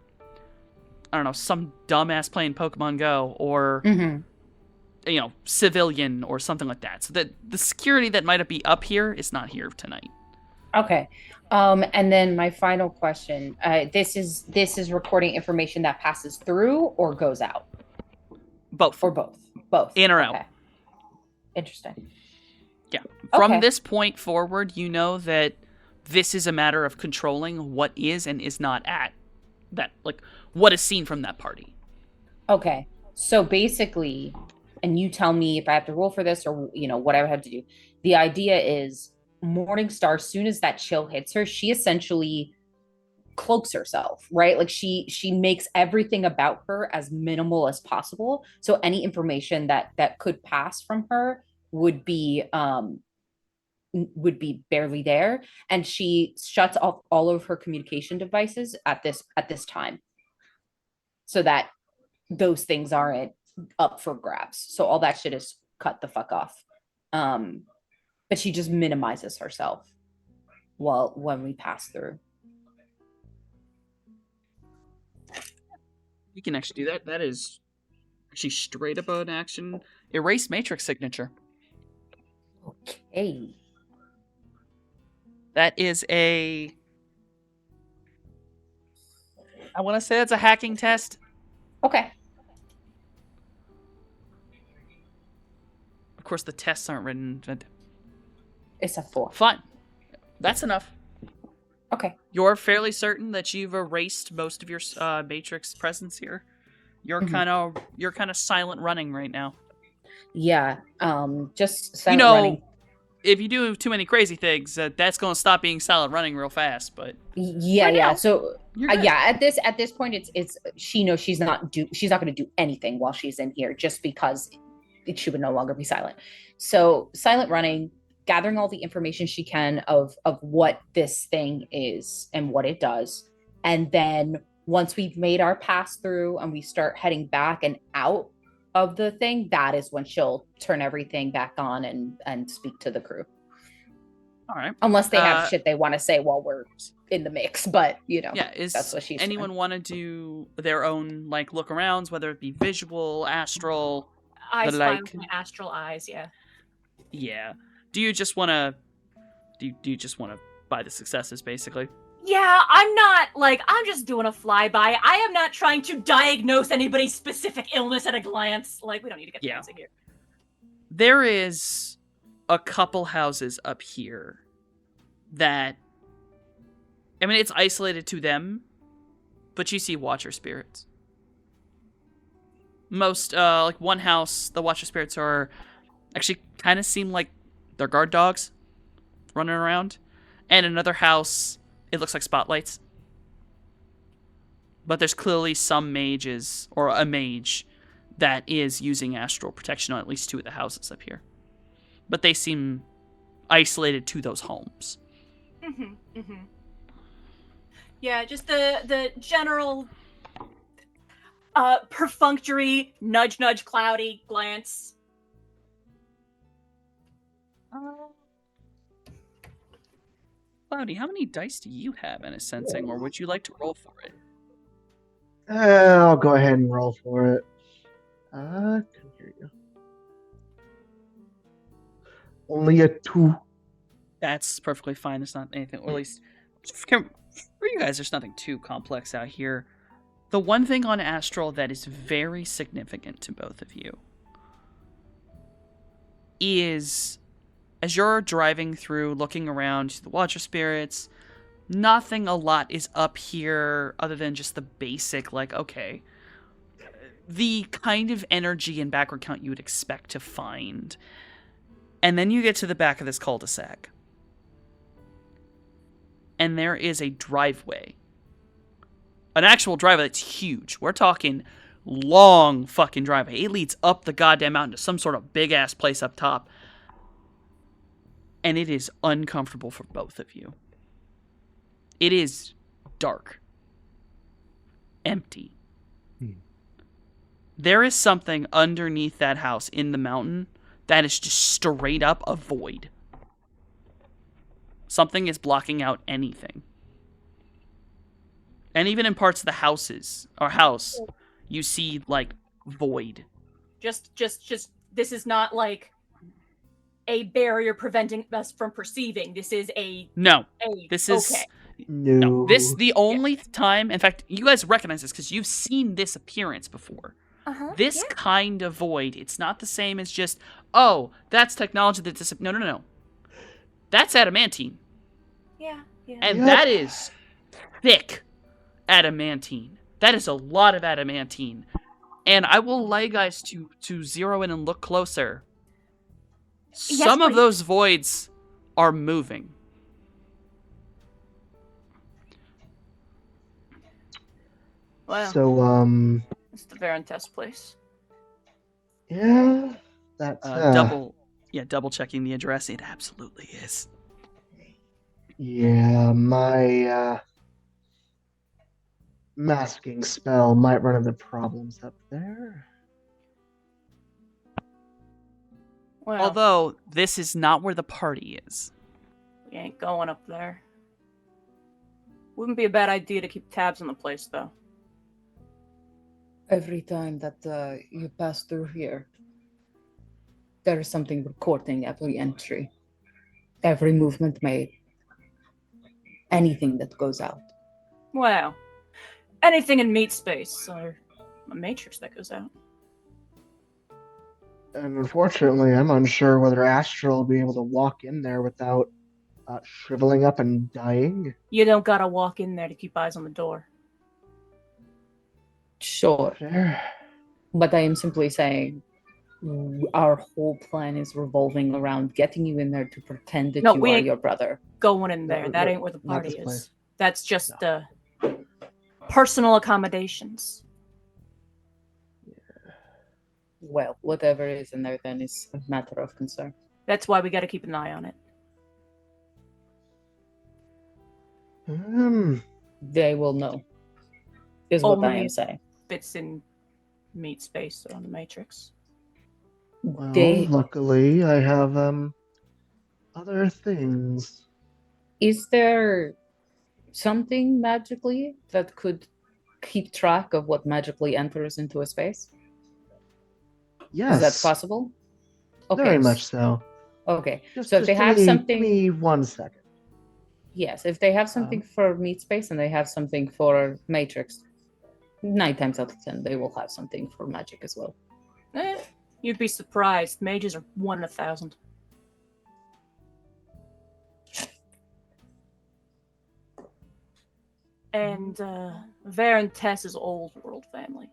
I don't know, some dumbass playing Pokemon Go or, civilian or something like that. So the security that might be up here is not here tonight. Okay. And then my final question. This is recording information that passes through or goes out? Both. Or both? Both. In or Okay. out. Interesting. Yeah. From Okay. this point forward, you know that this is a matter of controlling what is and is not at that, like, what is seen from that party. Okay. So basically, and you tell me if I have to roll for this or, whatever I have to do. The idea is Morningstar, as soon as that chill hits her, she essentially cloaks herself, right? Like she makes everything about her as minimal as possible. So any information that could pass from her would be barely there. And she shuts off all of her communication devices at this time, so that those things aren't up for grabs. So all that shit is cut the fuck off. But she just minimizes herself when we pass through. You can actually do that. That is actually straight up an action. Erase matrix signature. Okay. That is I want to say that's a hacking test. Okay. Of course, the tests aren't written. It's a 4. Fine. That's enough. Okay. You're fairly certain that you've erased most of your matrix presence here. You're kind of silent running right now. Yeah. Just silent running. If you do too many crazy things, that's going to stop being silent running real fast. But Yeah. now, So you're good. yeah, at this point, it's she knows she's not going to do anything while she's in here, just because she would no longer be silent. So silent running, gathering all the information she can of what this thing is and what it does, and then once we've made our pass through and we start heading back and out of the thing, that is when she'll turn everything back on and speak to the crew. All right. Unless they have shit they want to say while we're in the mix, but Yeah, that's what she's anyone want to do their own like look arounds, whether it be visual, astral? I The spy like- with my astral eyes, yeah. Yeah. do you just want to do you just want to buy the successes basically? Yeah, I'm not like I'm just doing a flyby. I am not trying to diagnose anybody's specific illness at a glance. Like, we don't need to get Yeah. fancy here. There is a couple houses up here that, I mean, it's isolated to them, but you see Watcher spirits. Most, like one house, the Watcher spirits are actually kind of seem like they're guard dogs running around, and another house, it looks like spotlights. But there's clearly some mages, or a mage, that is using astral protection on at least 2 of the houses up here. But they seem isolated to those homes. Yeah, just the general perfunctory nudge nudge cloudy glance. Cloudy, how many dice do you have in a sensing, or would you like to roll for it? I'll go ahead and roll for it. Can hear you. Only a 2. That's perfectly fine. There's not anything, or at least for you guys, there's nothing too complex out here. The one thing on Astral that is very significant to both of you is, as you're driving through, looking around to the Watcher spirits, nothing a lot is up here other than just the basic, like, okay, the kind of energy and background count you would expect to find. And then you get to the back of this cul-de-sac. And there is a driveway. An actual driveway that's huge. We're talking long fucking driveway. It leads up the goddamn mountain to some sort of big-ass place up top. And it is uncomfortable for both of you. It is dark. Empty. There is something underneath that house in the mountain that is just straight up a void. Something is blocking out anything. And even in parts of the house, you see, like, void. Just this is not like a barrier preventing us from perceiving. This is No. This is... okay. No. This the only time... In fact, you guys recognize this because you've seen this appearance before. This kind of void, it's not the same as just, oh, that's technology that No. That's adamantine. Yeah. And Yep. that is thick adamantine. That is a lot of adamantine. And I will allow you guys to zero in and look closer. Some of please. those voids are moving. Well, So, it's the Verantess place. yeah, that's double checking the address. It absolutely is. Yeah, my masking spell might run into problems up there. Well, Although this is not where the party is. we ain't going up there. Wouldn't be a bad idea to keep tabs on the place, though. Every time that you pass through here, there is something recording every entry, every movement made, anything that goes out. Well, anything in meat space or a matrix that goes out. And unfortunately, I'm unsure whether Astral will be able to walk in there without shriveling up and dying. You don't gotta walk in there to keep eyes on the door. Sure, Fair. but I am simply saying our whole plan is revolving around getting you in there to pretend that No, you we are ain't- your brother. Going in there. No, That no, ain't where the not party this is. place. That's just personal accommodations. Well, whatever is in there then is a matter of concern. That's why we gotta keep an eye on it. They will know, is what I Only- am saying. Fits in meat space or on the matrix. Well, They- luckily, I have other things. Is there something magically that could keep track of what magically enters into a space? Yes, Is that possible? very s- much so. Okay. Just, So if just they give have me, something, Give me 1 second. yes, if they have something for meat space and they have something for matrix, 9 times out of 10 they will have something for magic as well. You'd be surprised. Mages are 1 in 1,000. And Varen Tess's old world family.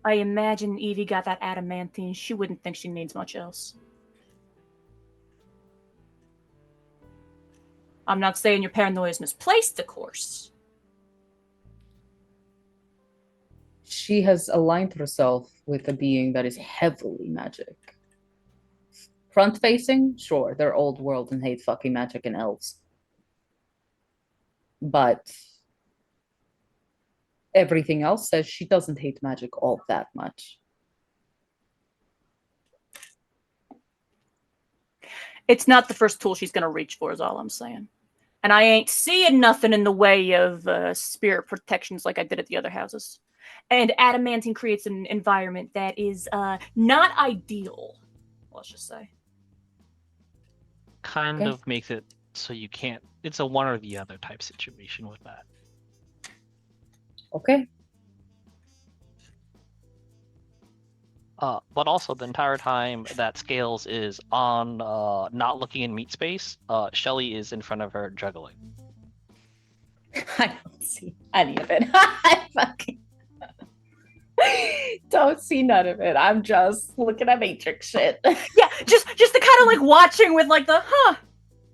I imagine Evie got that adamantine. She wouldn't think she needs much else. I'm not saying your paranoia is misplaced, of course. She has aligned herself with a being that is heavily magic. Front facing, sure, they're old world and hate fucking magic and elves. But everything else says she doesn't hate magic all that much. It's not the first tool she's going to reach for, is all I'm saying. And I ain't seeing nothing in the way of spirit protections like I did at the other houses. And adamantine creates an environment that is not ideal, let's just say. Kind Okay. of makes it so you can't. It's a one or the other type situation with that. Okay. But also the entire time that Scales is on not looking in meat space, Shelly is in front of her juggling. I don't see any of it. I fucking don't see none of it. I'm just looking at matrix shit. Yeah, just the kind of like watching with like the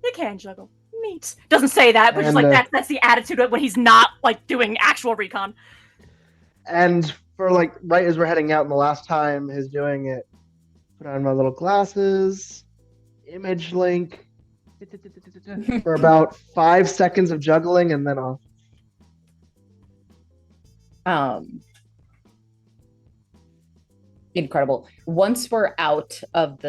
they can juggle meat. Doesn't say that, but just And, like that's the attitude when he's not like doing actual recon. And for like right as we're heading out, and the last time he's doing it, put on my little glasses, image link for about 5 seconds of juggling, and then off. Incredible. Once we're out of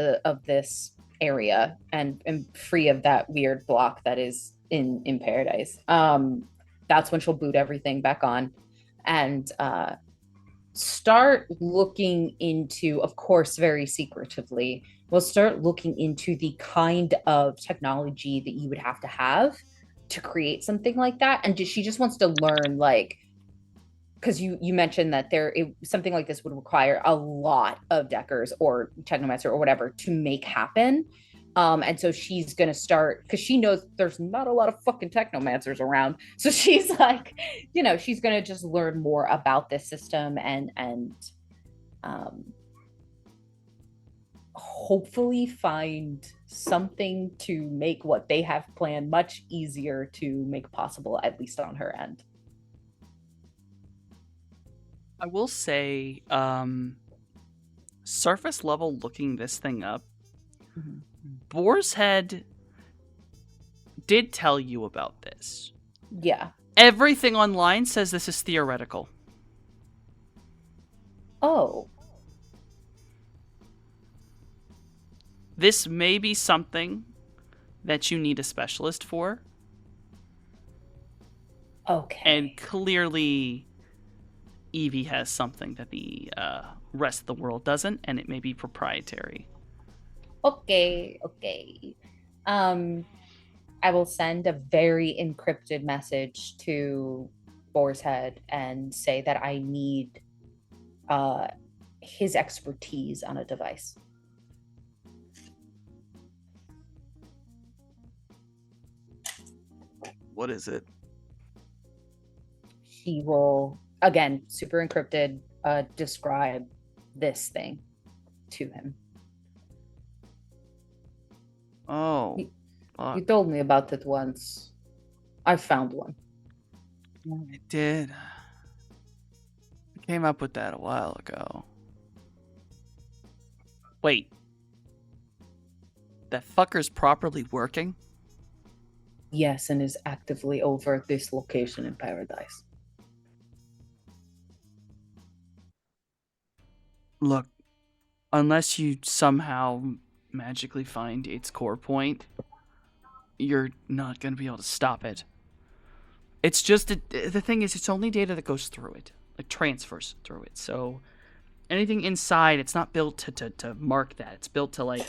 this area and free of that weird block that is in paradise, that's when she'll boot everything back on and start looking into, of course, very secretively, we'll start looking into the kind of technology that you would have to create something like that. And she just wants to learn, like, because you mentioned that something like this would require a lot of Deckers or Technomancer or whatever to make happen. And so she's going to start, because she knows there's not a lot of fucking Technomancers around. So she's like, she's going to just learn more about this system and hopefully find something to make what they have planned much easier to make possible, at least on her end. I will say, surface level looking this thing up, Boar's Head did tell you about this. Yeah. Everything online says this is theoretical. Oh. This may be something that you need a specialist for. Okay. And clearly, Evie has something that the rest of the world doesn't, and it may be proprietary. Okay. I will send a very encrypted message to Boar's Head and say that I need his expertise on a device. What is it? He will, again, super encrypted, describe this thing to him. Oh, You told me about it once. I found one. I did. I came up with that a while ago. Wait. That fucker's properly working? Yes, and is actively over this location in paradise. Look, unless you somehow magically find its core point, you're not going to be able to stop it. It's just, the thing is, it's only data that goes through it, like transfers through it. So anything inside, it's not built to mark that. It's built to, like,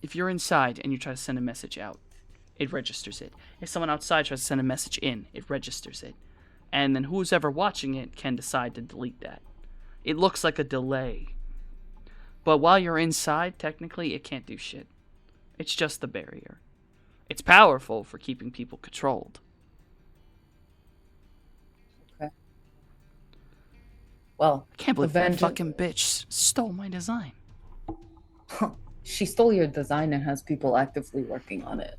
if you're inside and you try to send a message out, it registers it. If someone outside tries to send a message in, it registers it. And then who's ever watching it can decide to delete that. It looks like a delay. But while you're inside, technically, it can't do shit. It's just the barrier. It's powerful for keeping people controlled. Well, I can't believe the that vengeance- fucking bitch stole my design. She stole your design and has people actively working on it,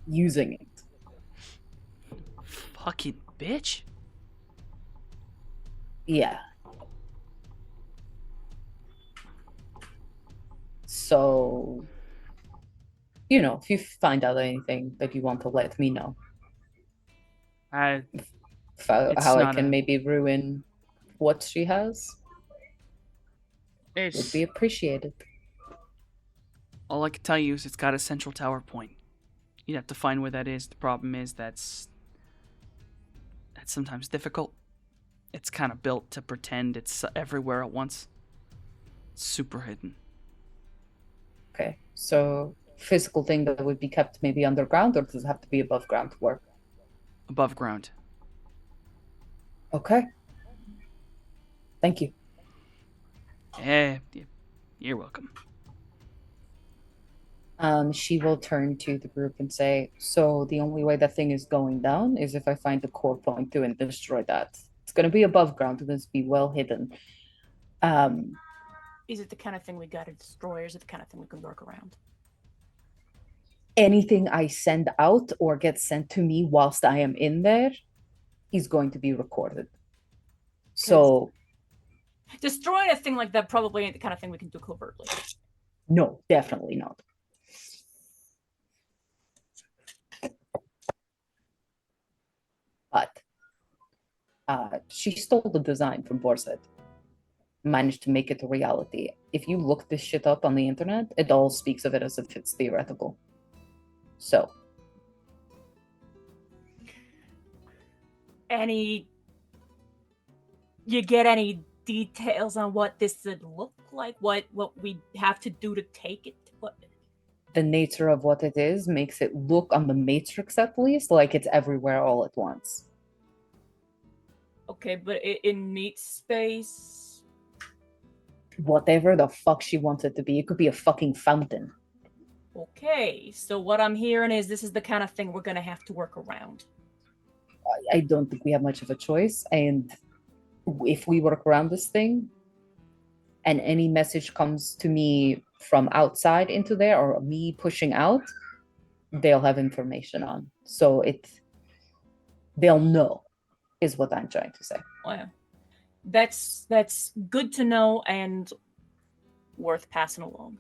using it. Fucking bitch. Yeah. So, you know, if you find out anything that you want to let me know, It's how I not can a- maybe ruin what she has, would It's be appreciated. all I can tell you is it's got a central tower point. You'd have to find where that is. The problem is that's sometimes difficult. It's kind of built to pretend it's everywhere at once. It's super hidden. Okay, so physical thing that would be kept maybe underground, or does it have to be above ground to work? Above ground. Okay. Thank you. Yeah, you're welcome. She will turn to the group and say, so the only way that thing is going down is if I find the core point to and destroy that. It's going to be above ground, it's going to be well hidden. Is it the kind of thing we gotta destroy, or is it the kind of thing we can work around? Anything I send out or get sent to me whilst I am in there is going to be recorded. So, Destroying a thing like that probably ain't the kind of thing we can do covertly. no, definitely not. But she stole the design from Borset, managed to make it a reality. If you look this shit up on the internet, it all speaks of it as if it's theoretical. So, You get any details on what this would look like? What we have to do to take it? What? the nature of what it is makes it look, on the Matrix at least, like it's everywhere all at once. Okay, but in meat space. Whatever the fuck she wants it to be, it could be a fucking fountain. Okay, so what I'm hearing is this is the kind of thing we're gonna have to work around. I don't think we have much of a choice. And if we work around this thing and any message comes to me from outside into there or me pushing out, they'll have information on. So they'll know, is what I'm trying to say. Well, that's good to know and worth passing along.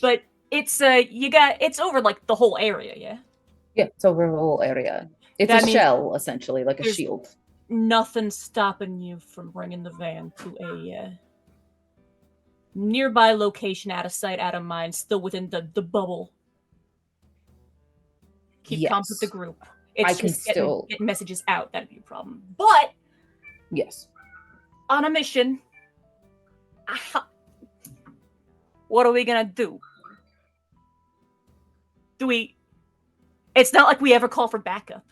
But it's it's over like the whole area, yeah? Yeah, it's over the whole area. It's That a means shell, essentially, like a there's- shield. Nothing stopping you from bringing the van to a nearby location, out of sight, out of mind, still within the bubble. Keep comms with the Yes. group. I It's can just still- getting messages out. That'd be a problem. But Yes. on a mission, what are we gonna do? It's not like we ever call for backup.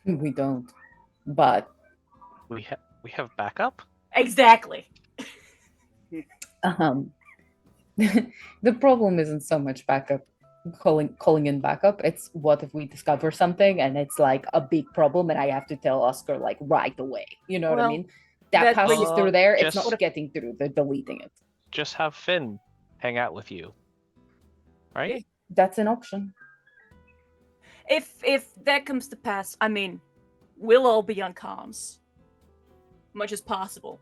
We don't. But We have backup. Exactly. the problem isn't so much backup, calling in backup. It's what if we discover something and it's like a big problem and I have to tell Oscar like right away. You know what I Well, mean? That that passes brings- through there. It's just- not getting through. They're deleting it. Just have Finn hang out with you. Right? That's an option. If that comes to pass, I mean, we'll all be on comms, much as possible.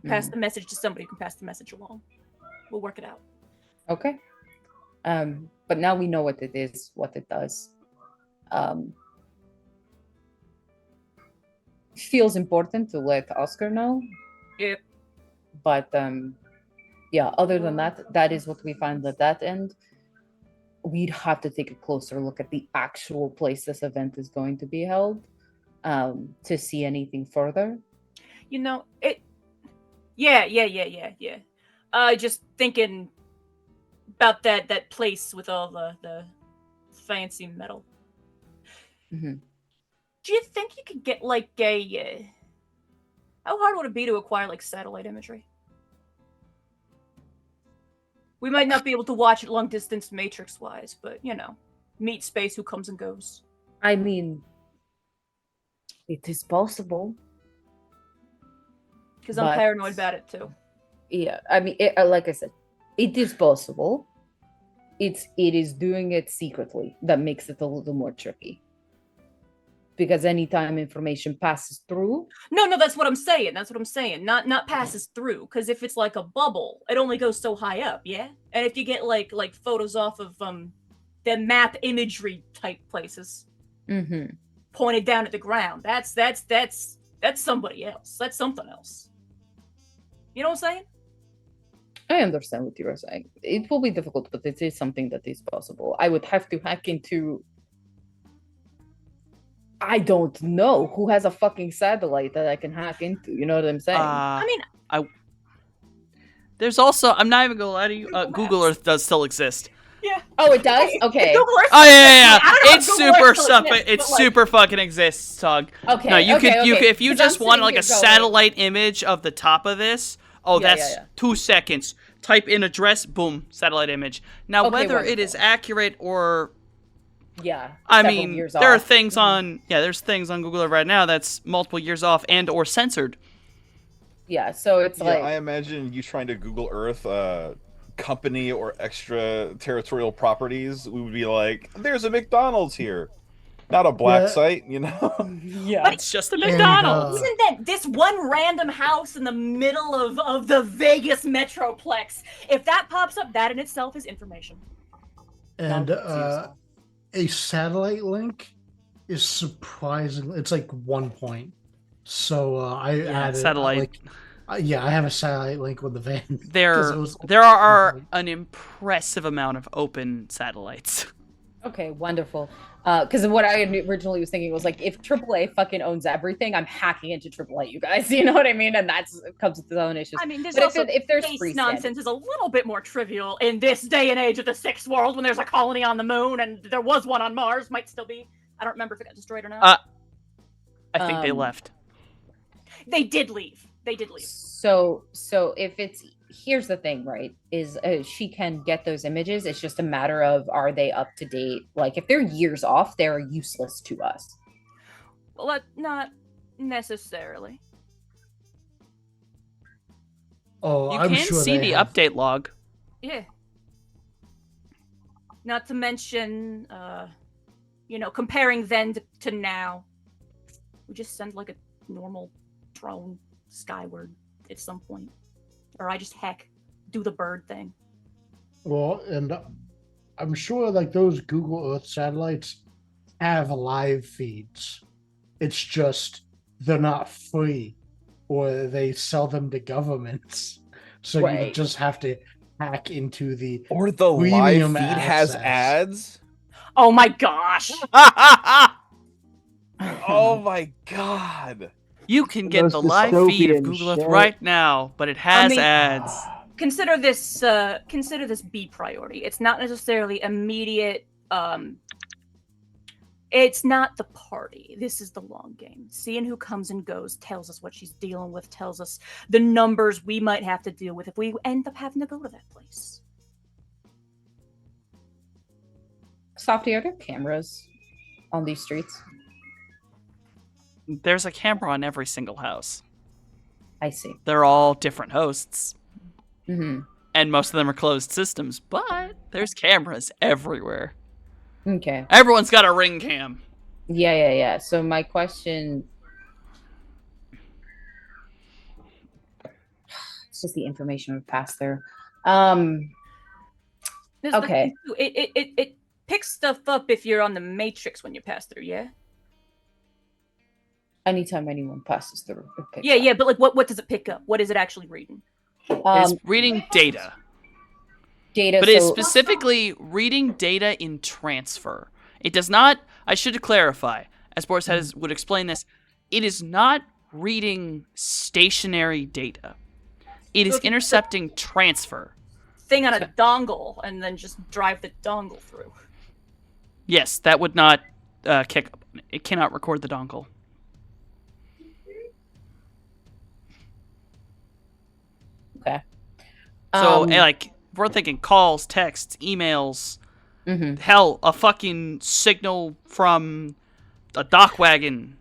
Pass the message to somebody who can pass the message along. We'll work it out. Okay. But now we know what it is, what it does. Feels important to let Oscar know. Yep. But yeah, other than that, that is what we find at that end. We'd have to take a closer look at the actual place this event is going to be held to see anything further. You know, it. Yeah. Just thinking about that place with all the fancy metal. Mhm. Do you think you could get like a? How hard would it be to acquire like satellite imagery? We might not be able to watch it long distance matrix wise, but you know, meat space, who comes and goes. I mean, it is possible. Because I'm But- paranoid about it too. Yeah, I mean, like I said, it is possible. It is doing it secretly that makes it a little more tricky. Because anytime information passes through, No, that's what I'm saying. That's what I'm saying. Not passes through. Because if it's like a bubble, it only goes so high up, yeah. And if you get like photos off of the map imagery type places mhm, pointed down at the ground, that's somebody else. That's something else. You know what I'm saying? I understand what you're saying. It will be difficult, but it is something that is possible. I would have to hack into. I don't know who has a fucking satellite that I can hack into. You know what I'm saying? I mean, There's also, I'm not even gonna lie to you, Google Earth does still exist. yeah. Oh, it does. Okay. Google Earth Oh yeah. I don't know if It's Google Earth super still stuff. exists, It's but, like- super fucking exists, Tug. Okay. No, you okay, could okay. if you 'Cause just I'm want sitting like a here going, satellite image of the top of this. Oh, Yeah, that's yeah. 2 seconds. Type in address, boom, satellite image. Now, Okay, whether it is wonderful. accurate or Yeah. I several mean, years there are off. things on there's things on Google Earth right now that's multiple years off and or censored. Yeah. So it's Yeah, like. I imagine you trying to Google Earth company or extraterritorial properties. We would be like, "There's a McDonald's here," not a black Yeah. site, you know. Yeah. It's just a And, McDonald's. Isn't that this one random house in the middle of the Vegas Metroplex? If that pops up, that in itself is information. And No, a satellite link is surprising. It's like 1 point. So I Yeah, added satellite. yeah, I have a satellite link with the van. 'cause There it was- there are an impressive amount of open satellites. Okay, wonderful. Because what I originally was thinking was like, if AAA fucking owns everything, I'm hacking into AAA, you guys. You know what I mean? And that's comes with its own issues. I mean, there's But also if there's space free nonsense is a little bit more trivial in this day and age of the Sixth World when there's a colony on the moon and there was one on Mars, might still be. I don't remember if it got destroyed or not. I think they Um, left. They did leave. So if it's here's the thing, right? Is she can get those images. It's just a matter of are they up to date? Like if they're years off, they're useless to us. Well, not necessarily. Oh, You I'm can sure see they the have- update log. Yeah. Not to mention, comparing then to now. We just send like a normal drone skyward at some point. Or I just do the bird thing. Well, and I'm sure like those Google Earth satellites have live feeds. It's just they're not free, or they sell them to governments. So you Right. just have to hack into the. Or the live Premium feed has access. ads. Oh my gosh! Oh my god. You can get Those the live feed of dystopian Google Earth shit. right now, but it has mean- ads. Consider this B priority. It's not necessarily immediate. It's not the party. This is the long game. Seeing who comes and goes tells us what she's dealing with, tells us the numbers we might have to deal with if we end up having to go to that place. Softy, are there cameras on these streets? There's a camera on every single house. I see. They're all different hosts, Mm-hmm. and most of them are closed systems, but there's cameras everywhere. Okay. Everyone's got a ring cam. Yeah. So my question. It's just the information we passed through. This is the Okay. thing, too. It picks stuff up if you're on the matrix when you pass through, yeah? Anytime anyone passes through. it picks Yeah, up. but like what does it pick up? What is it actually reading? It's reading data, Data. but it's so specifically reading data in transfer. It does not. I should clarify, as Boris would explain this. It is not reading stationary data. It So is if you put intercepting transfer. thing on a dongle and then just drive the dongle through. Yes, that would not kick up. It cannot record the dongle. Okay. So, like, we're thinking calls, texts, emails, mhm. hell, a fucking signal from a dock wagon.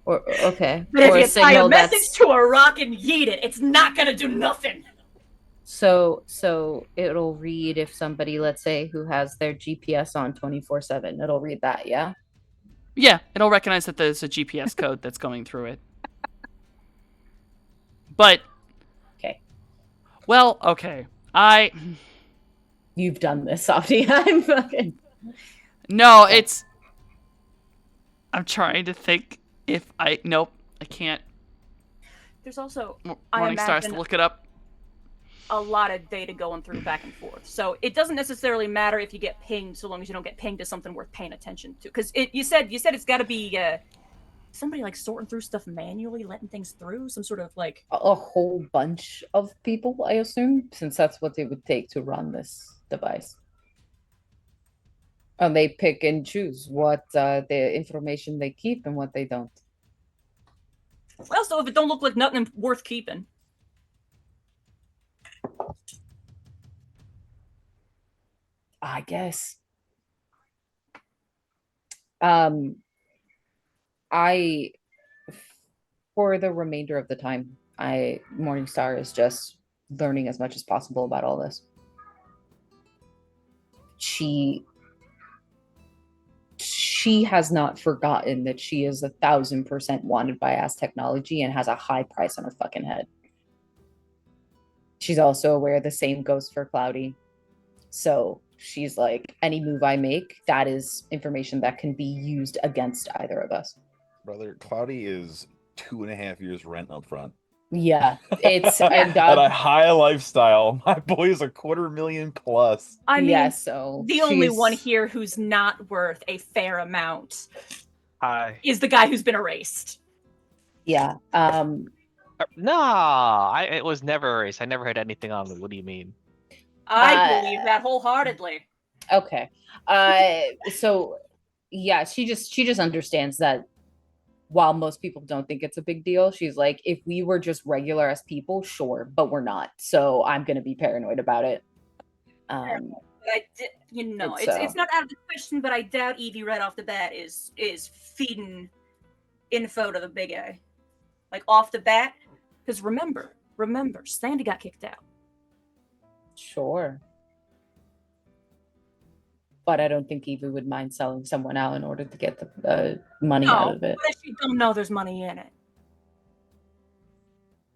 Or okay. But if Or you a tie a signal message that's to a rock and yeet it, it's not gonna do nothing. so it'll read if somebody, let's say, who has their GPS on 24/7. It'll read that, yeah. Yeah, it'll recognize that there's a GPS code that's going through it. But, Okay. well, okay. You've done this, Softy. I'm fucking. No, it's... I'm trying to think if I... Nope, I can't. There's also Morningstar I has to imagine look it up. a lot of data going through back and forth. So it doesn't necessarily matter if you get pinged, so long as you don't get pinged to something worth paying attention to. Because you said it's got to be somebody like sorting through stuff manually, letting things through, some sort of like. A whole bunch of people, I assume, since that's what it would take to run this device. And they pick and choose what the information they keep and what they don't. Well, so if it don't look like nothing worth keeping. I guess. For the remainder of the time, Morningstar is just learning as much as possible about all this. She has not forgotten that she is 1,000% wanted by Ass Technology and has a high price on her fucking head. She's also aware the same goes for Cloudy. So she's like, any move I make, that is information that can be used against either of us. Brother, Cloudy is 2.5 years rent up front. Yeah, it's At a high lifestyle. My boy is $250,000 plus. I mean, yeah, so the only she's- one here who's not worth a fair amount Hi. is the guy who's been erased. Yeah. Nah, it was never erased. I never had anything on me. What do you mean? I believe that wholeheartedly. Okay. So yeah, she just understands that while most people don't think it's a big deal, she's like, if we were just regular as people, sure, but we're not. So I'm gonna be paranoid about it. But It's, it's not out of the question. But I doubt Evie right off the bat is feeding info to the big A, like off the bat. Because remember, Sandy got kicked out. Sure. But I don't think Eva would mind selling someone out in order to get the money out of it. But she don't know there's money in it.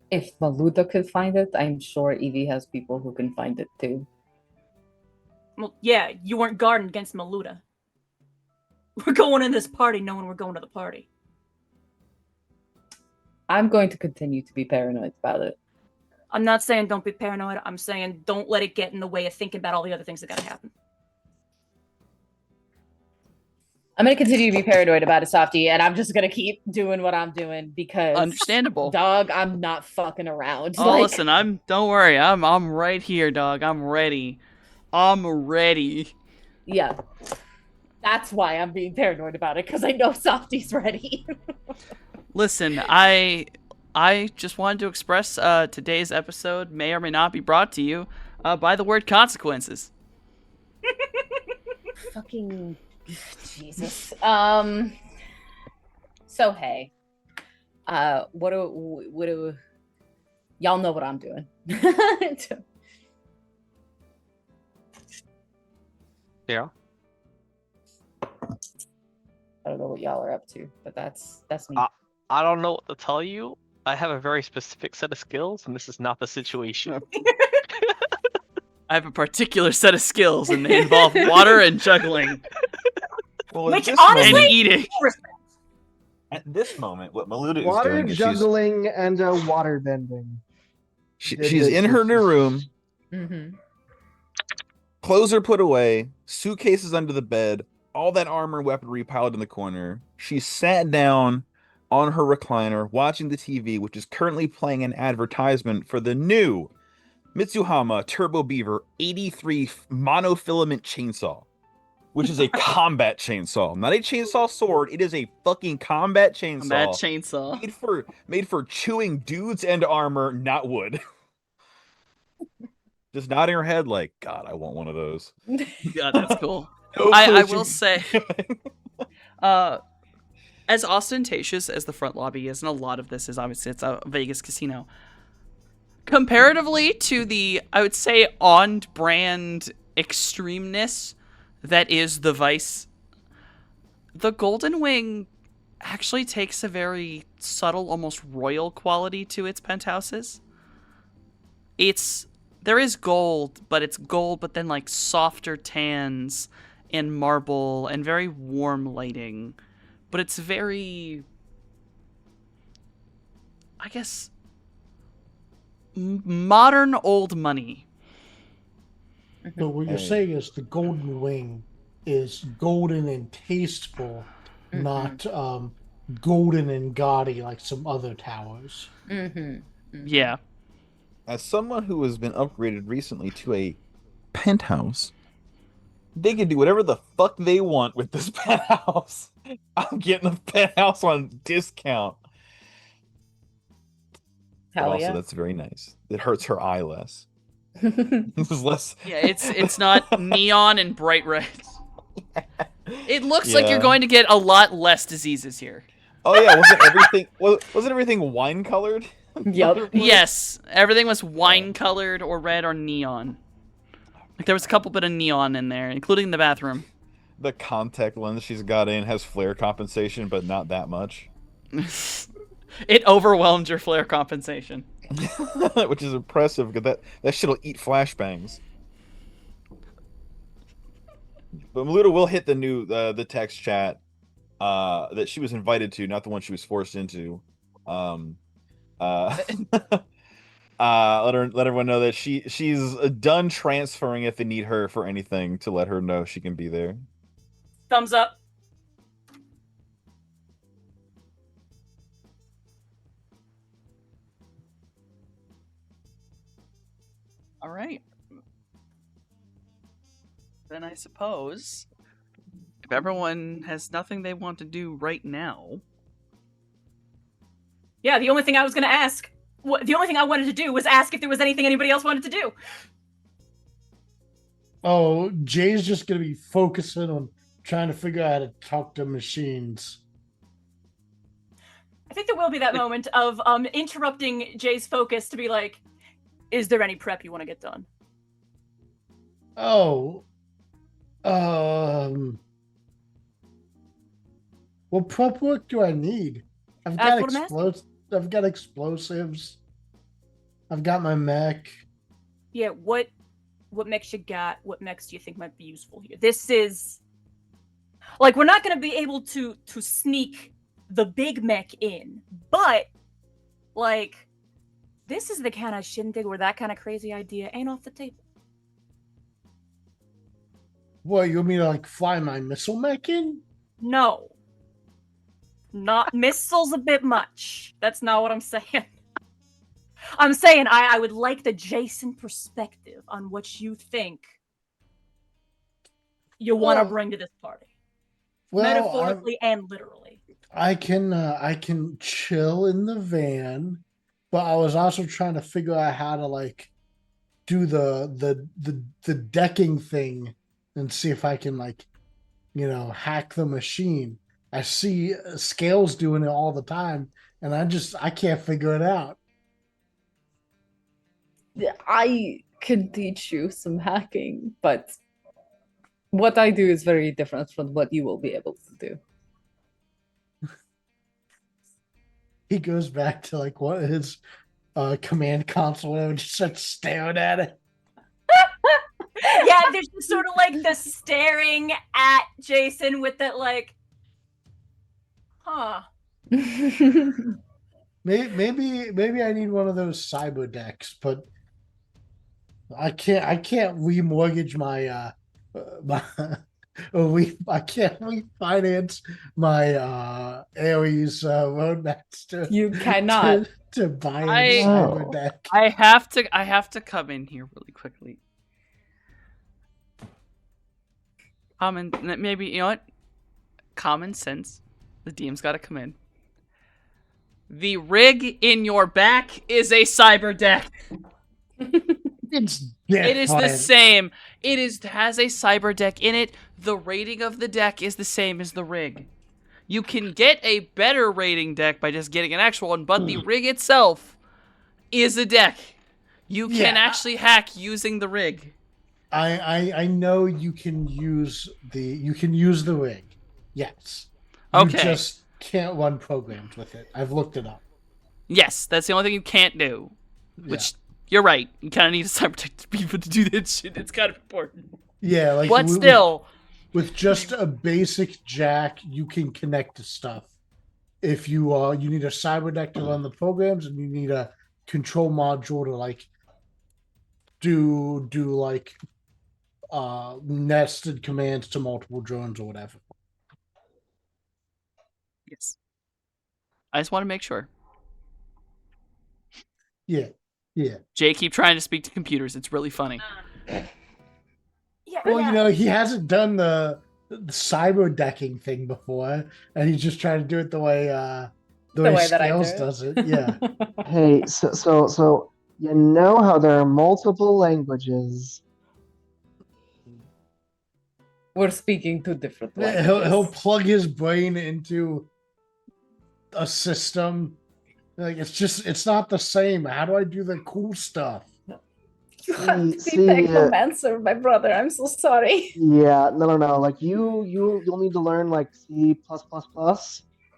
If Maluda could find it, I'm sure Evie has people who can find it too. Well, yeah, you weren't guarding against Maluda. We're going in this party knowing we're going to the party. I'm going to continue to be paranoid about it. I'm not saying don't be paranoid. I'm saying don't let it get in the way of thinking about all the other things that gotta happen. I'm going to continue to be paranoid about it, Softy, and I'm just going to keep doing what I'm doing because Understandable. dog, I'm not fucking around. Oh, listen, don't worry. I'm right here, dog. I'm ready. Yeah. That's why I'm being paranoid about it, because I know Softy's ready. Listen, I just wanted to express today's episode may or may not be brought to you by the word consequences. Fucking Jesus. So hey. What do y'all know what I'm doing? Yeah. I don't know what y'all are up to, but that's me. I don't know what to tell you. I have a very specific set of skills, and this is not the situation. I have a particular set of skills, and they involve water and juggling Well, Which, at this honestly- and moment, eating. at this moment, what Maluda is Water doing is juggling and water bending. she's in her new room. Mm-hmm. Clothes are put away, suitcases under the bed, all that armor and weaponry piled in the corner. She sat down, on her recliner watching the TV, which is currently playing an advertisement for the new Mitsuhama Turbo Beaver 83 monofilament chainsaw, which is a combat chainsaw, not a chainsaw sword. It is a fucking combat chainsaw. Combat chainsaw. Made for chewing dudes and armor, not wood. Just nodding her head like, God, I want one of those. God, that's cool. No I clue will she- say, as ostentatious as the front lobby is, and a lot of this is obviously it's a Vegas casino, comparatively to the, I would say, on-brand extremeness that is the Vice, the Golden Wing actually takes a very subtle, almost royal quality to its penthouses. There is gold, but then like softer tans and marble and very warm lighting. But it's very, I guess, modern old money. So what you're Hey. saying is the Golden Wing is golden and tasteful, not golden and gaudy like some other towers. Yeah. As someone who has been upgraded recently to a penthouse, they can do whatever the fuck they want with this penthouse. I'm getting a penthouse on discount. But Hell also, yeah. that's very nice. It hurts her eye less. This is less. Yeah, it's not neon and bright red. It looks like you're Yeah. going to get a lot less diseases here. Oh yeah, wasn't everything wine colored? Yup. Yes, everything was wine colored or red or neon. Like there was a couple bit of neon in there, including the bathroom. The contact lens she's got in has flare compensation, but not that much. It overwhelmed your flare compensation. Which is impressive because that shit'll eat flashbangs. But Maluda will hit the new the text chat that she was invited to, not the one she was forced into. Let everyone know that she's done transferring if they need her for anything to let her know she can be there. Thumbs up. All right. Then I suppose if everyone has nothing they want to do right now, Yeah, the only thing I was going to ask, the only thing I wanted to do was ask if there was anything anybody else wanted to do. Oh, Jay's just gonna be focusing on trying to figure out how to talk to machines. I think there will be that moment of interrupting Jay's focus to be like, is there any prep you want to get done? Oh, what prep work do I need? I've That's got what I'm asking. I've got explosives. I've got my mech. Yeah, what mechs you got? What mechs do you think might be useful here? This is like we're not going to be able to sneak the big mech in, but like this is the kind of shindig where that kind of crazy idea ain't off the table. What, you want me to like fly my missile mech in? No. Not missiles a bit much. That's not what I'm saying. I'm saying I would like the Jason perspective on what you think you want to Well- bring to this party. Well, Metaphorically and literally. I can chill in the van, but I was also trying to figure out how to like do the decking thing and see if I can like, hack the machine. I see Scales doing it all the time, and I can't figure it out. I can teach you some hacking, but what I do is very different from what you will be able to do. He goes back to like what his command console and just starts staring at it. Yeah, there's just sort of like the staring at Jason with that like, huh. Maybe I need one of those cyber decks, but I can't remortgage my I can't refinance my Ares Roadmaster. You cannot. to buy a I- cyber deck. I have to come in here really quickly. Maybe, you know what? Common sense. The DM's got to come in. The rig in your back is a cyber deck. It's It is the different. same. Has a cyber deck in it. The rating of the deck is the same as the rig. You can get a better rating deck by just getting an actual one, but the rig itself is a deck. You can Yeah. actually hack using the rig. I know you can use the rig. Yes. Okay. You just can't run programs with it. I've looked it up. Yes, that's the only thing you can't do. Which, you're right. You kind of need a cyber deck to be able to do that shit. It's kind of important. Yeah, like But still, with just a basic jack, you can connect to stuff. If you you need a cyber deck to run the programs, and you need a control module to like do like nested commands to multiple drones or whatever. yes. I just want to make sure. Yeah. Jay, keep trying to speak to computers. It's really funny. Yeah, Well, yeah. you know, he hasn't done the cyber decking thing before, and he's just trying to do it the way way that I Scales do. does it. Yeah. Hey, so you know how there are multiple languages. We're speaking two different Yeah, languages. he'll plug his brain into a system. Like it's not the same. How do I do the cool stuff? You have to be See, Technomancer, my brother. I'm so sorry. Yeah, no. Like you'll need to learn like C++.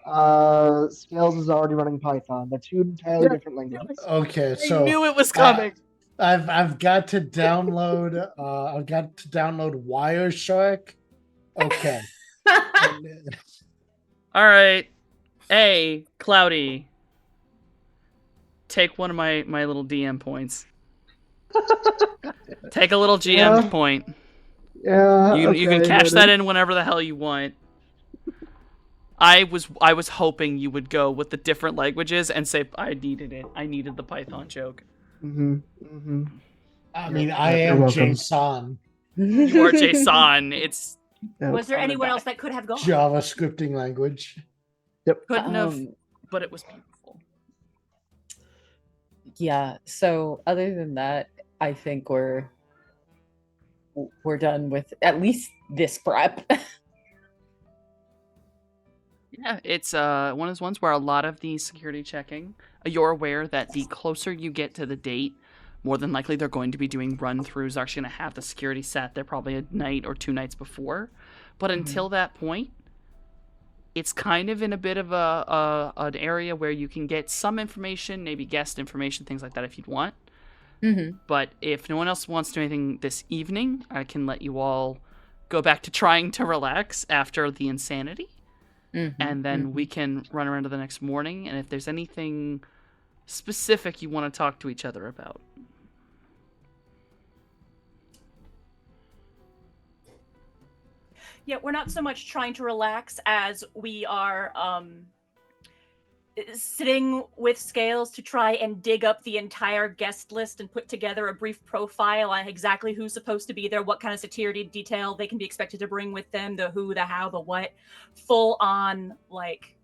Scales is already running Python. They're two entirely different languages. Okay, I so knew it was coming. I've got to download Wireshark. Okay. All right. Hey, Cloudy. Take one of my little DM points. Take a little GM Yeah. point. Yeah, You can okay, cash noted. that in whenever the hell you want. I was hoping you would go with the different languages and say I needed it. I needed the Python joke. Mm-hmm. I mean, Yeah, I you're am welcome. JSON, You are JSON. It's Was there I'm anyone back. else that could have gone? Java scripting language. couldn't have, Um, but it was beautiful. Yeah. So other than that, I think we're done with at least this prep. Yeah, it's one of those ones where a lot of the security checking, you're aware that the closer you get to the date, more than likely they're going to be doing run-throughs. They're actually going to have the security set there probably a night or 2 nights before. But until that point, it's kind of in a bit of an area where you can get some information, maybe guest information, things like that if you'd want. Mm-hmm. But if no one else wants to do anything this evening, I can let you all go back to trying to relax after the insanity. Mm-hmm. And then we can run around to the next morning. And if there's anything specific you want to talk to each other about. Yeah, we're not so much trying to relax as we are sitting with Scales to try and dig up the entire guest list and put together a brief profile on exactly who's supposed to be there, what kind of security detail they can be expected to bring with them, the who, the how, the what, full on like.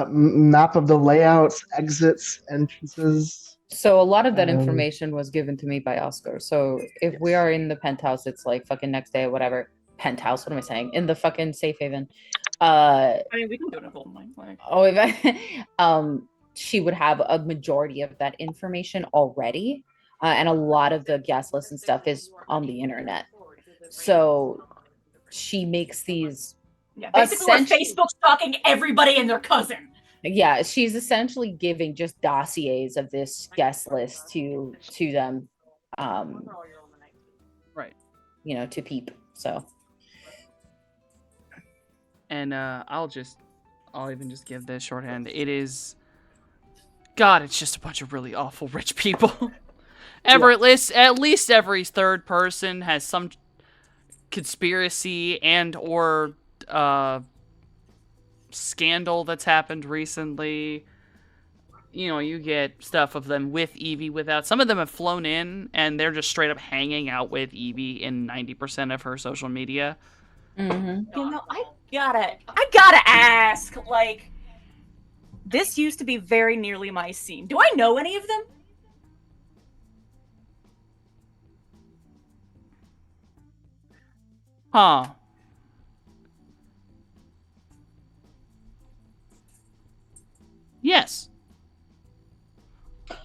Map of the layouts, exits, entrances. So a lot of that Um, information was given to me by Oscar. So if we Yes. are in the penthouse, it's like fucking next day or whatever. Penthouse, what am I saying? In the fucking safe haven. I mean, we can do it in Golden Mine. Like, Oh, if I, she would have a majority of that information already, and a lot of the guest list and stuff is on the internet. So she makes these. yeah, basically, we're Essentially- Facebook stalking everybody and their cousin. Yeah, she's essentially giving just dossiers of this guest list to them, Right. you know, to peep. So And I'll even just give this shorthand. It is, God, it's just a bunch of really awful rich people. At least every third person has some conspiracy and or scandal that's happened recently. You know, you get stuff of them with Evie, without. Some of them have flown in, and they're just straight up hanging out with Evie in 90% of her social media. Mm-hmm. You know, I gotta ask, like, this used to be very nearly my scene. Do I know any of them? Huh. Yes.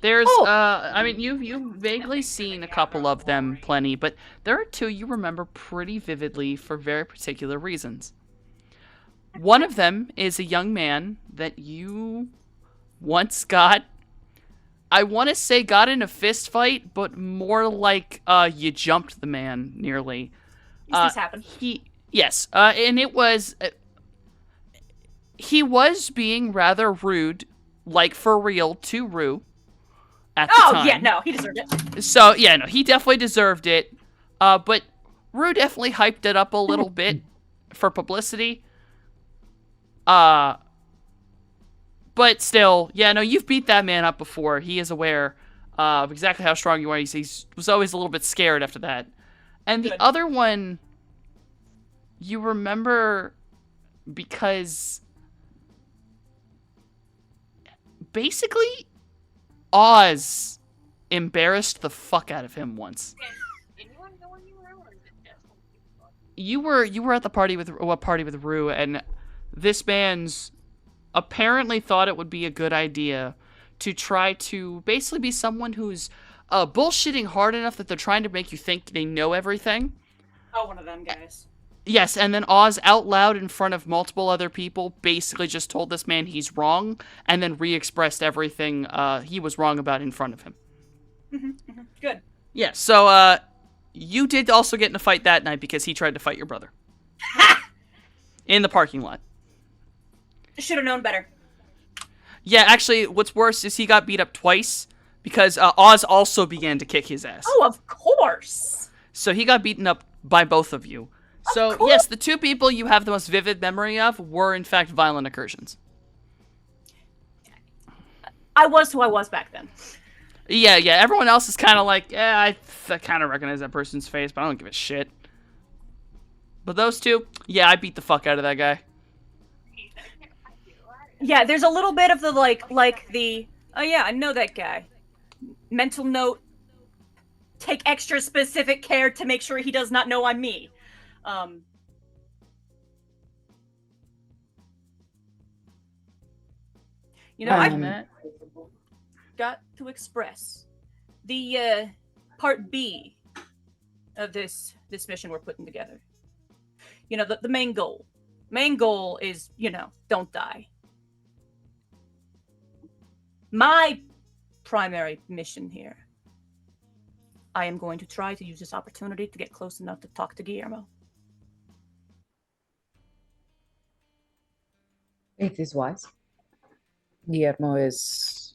There's I mean you've vaguely seen a couple of them plenty, but there are two you remember pretty vividly for very particular reasons. One of them is a young man that you once got, I want to say got in a fist fight, but more like you jumped the man nearly. This happened. Yes, and it was he was being rather rude, like for real, to Rue at the time. Yeah, no, he deserved it. So yeah, no, he definitely deserved it. But Rue definitely hyped it up a little bit for publicity. But still, yeah, no, you've beat that man up before. He is aware of exactly how strong you are. He was always a little bit scared after that. And the other one, you remember because basically Oz embarrassed the fuck out of him once. You were at the party with Rue, and this man's apparently thought it would be a good idea to try to basically be someone who's bullshitting hard enough that they're trying to make you think they know everything. Oh, one of them guys. Yes, and then Oz out loud in front of multiple other people basically just told this man he's wrong, and then re-expressed everything he was wrong about in front of him. Good. Yeah, so you did also get in a fight that night because he tried to fight your brother. In the parking lot. Should have known better. Yeah, actually, what's worse is he got beat up twice because Oz also began to kick his ass. Oh, of course. So he got beaten up by both of you. So, yes, the two people you have the most vivid memory of were, in fact, violent incursions. I was who I was back then. Yeah, everyone else is kind of like, I kind of recognize that person's face, but I don't give a shit. But those two, yeah, I beat the fuck out of that guy. Yeah, there's a little bit of the, like the, oh yeah, I know that guy. Mental note, take extra specific care to make sure he does not know I'm me. You know, I've got to express the part B of this mission we're putting together. You know, the main goal. Main goal is, you know, don't die. My primary mission here, I am going to try to use this opportunity to get close enough to talk to Guillermo. It is wise. Guillermo is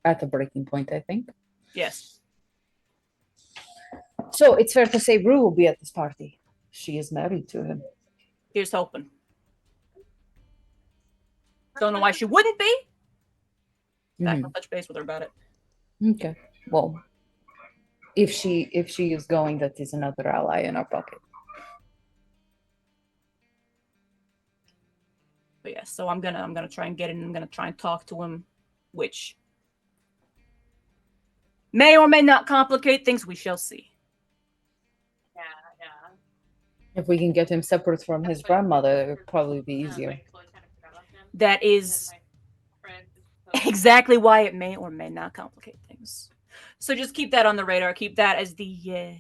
at a breaking point, I think. Yes. So it's fair to say Rue will be at this party. She is married to him. Here's hoping. Don't know why she wouldn't be. Back and touch base with her about it. Okay. Well, if she is going, that is another ally in our pocket. But yeah, so I'm gonna try and get in. I'm gonna try and talk to him, which may or may not complicate things. We shall see. If we can get him separate from his grandmother, it would probably be easier. That is exactly why it may or may not complicate things. So just keep that on the radar. Keep that as the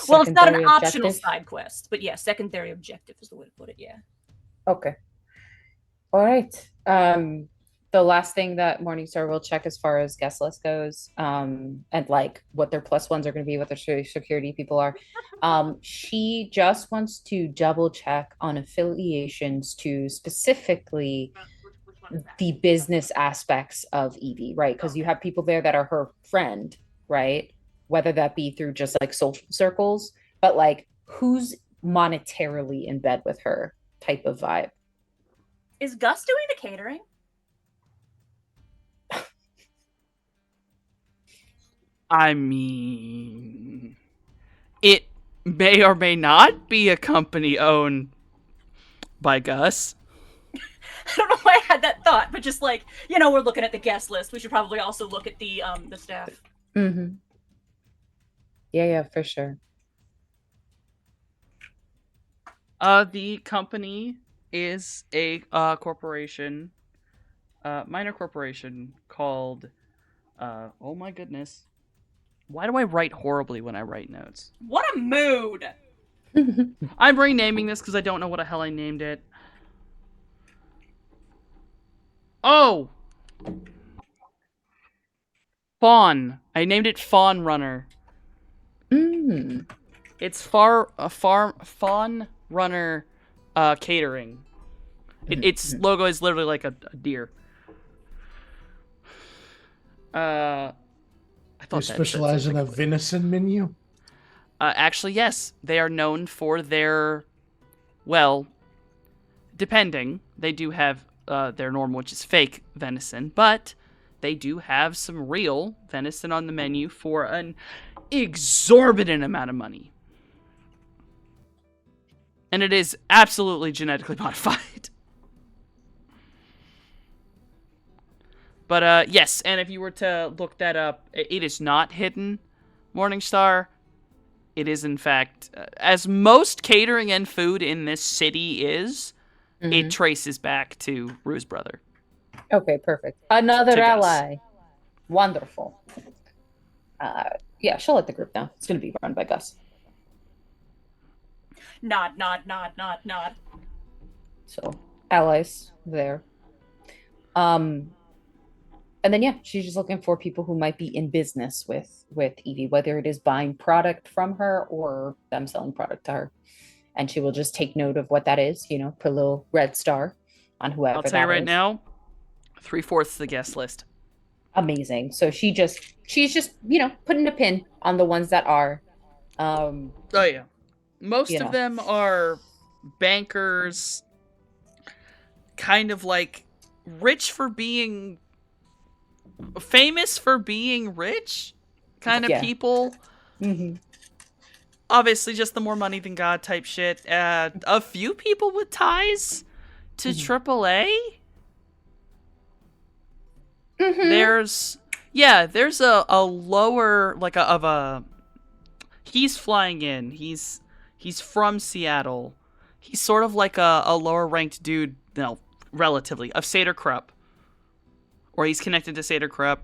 well, it's not an optional side quest, but yeah, secondary objective is the way to put it. Yeah. Okay. All right. The last thing that Morningstar will check as far as guest list goes, and like what their +1s are going to be, what their security people are. She just wants to double check on affiliations to specifically the business aspects of Evie, right? Because you have people there that are her friend, right? whether that be through just like social circles, but like who's monetarily in bed with her type of vibe. Is Gus doing the catering? I mean, it may or may not be a company owned by Gus. I don't know why I had that thought, but just like, you know, we're looking at the guest list. We should probably also look at the staff. Mm-hmm. Yeah, for sure. The company is a corporation, minor corporation called, oh my goodness. Why do I write horribly when I write notes? What a mood! I'm renaming this because I don't know what the hell I named it. Oh! Fawn. I named it Fawn Runner. Mm. It's Fawn Runner catering. Its logo is literally like a deer. I They thought specialize in a venison menu. Actually, yes. They are known for their, well, depending. They do have their normal, which is fake venison, but they do have some real venison on the menu for an exorbitant amount of money. And it is absolutely genetically modified. But yes, and if you were to look that up, it is not hidden, Morningstar. It is, in fact, as most catering and food in this city is, it traces back to Rue's brother. Okay, perfect. Another To Gus. ally. Wonderful. Yeah, she'll let the group know. It's going to be run by Gus. Nod. So, allies there. And then yeah, she's just looking for people who might be in business with Evie, whether it is buying product from her or them selling product to her. And she will just take note of what that is, you know, put a little red star on whoever. I'll tell you that right is. now, 3/4 the guest list. Amazing. So she's just, you know, putting a pin on the ones that are. Oh yeah, most you of know. them are bankers, kind of like rich for being famous for being rich kind of Yeah. people. Mhm. Obviously, just the more money than God type shit. A few people with ties to AAA. Mhm. There's a lower he's flying in. He's from Seattle. He's sort of like a lower ranked dude, relatively, of Seder Krupp. Or he's connected to Seder Krupp.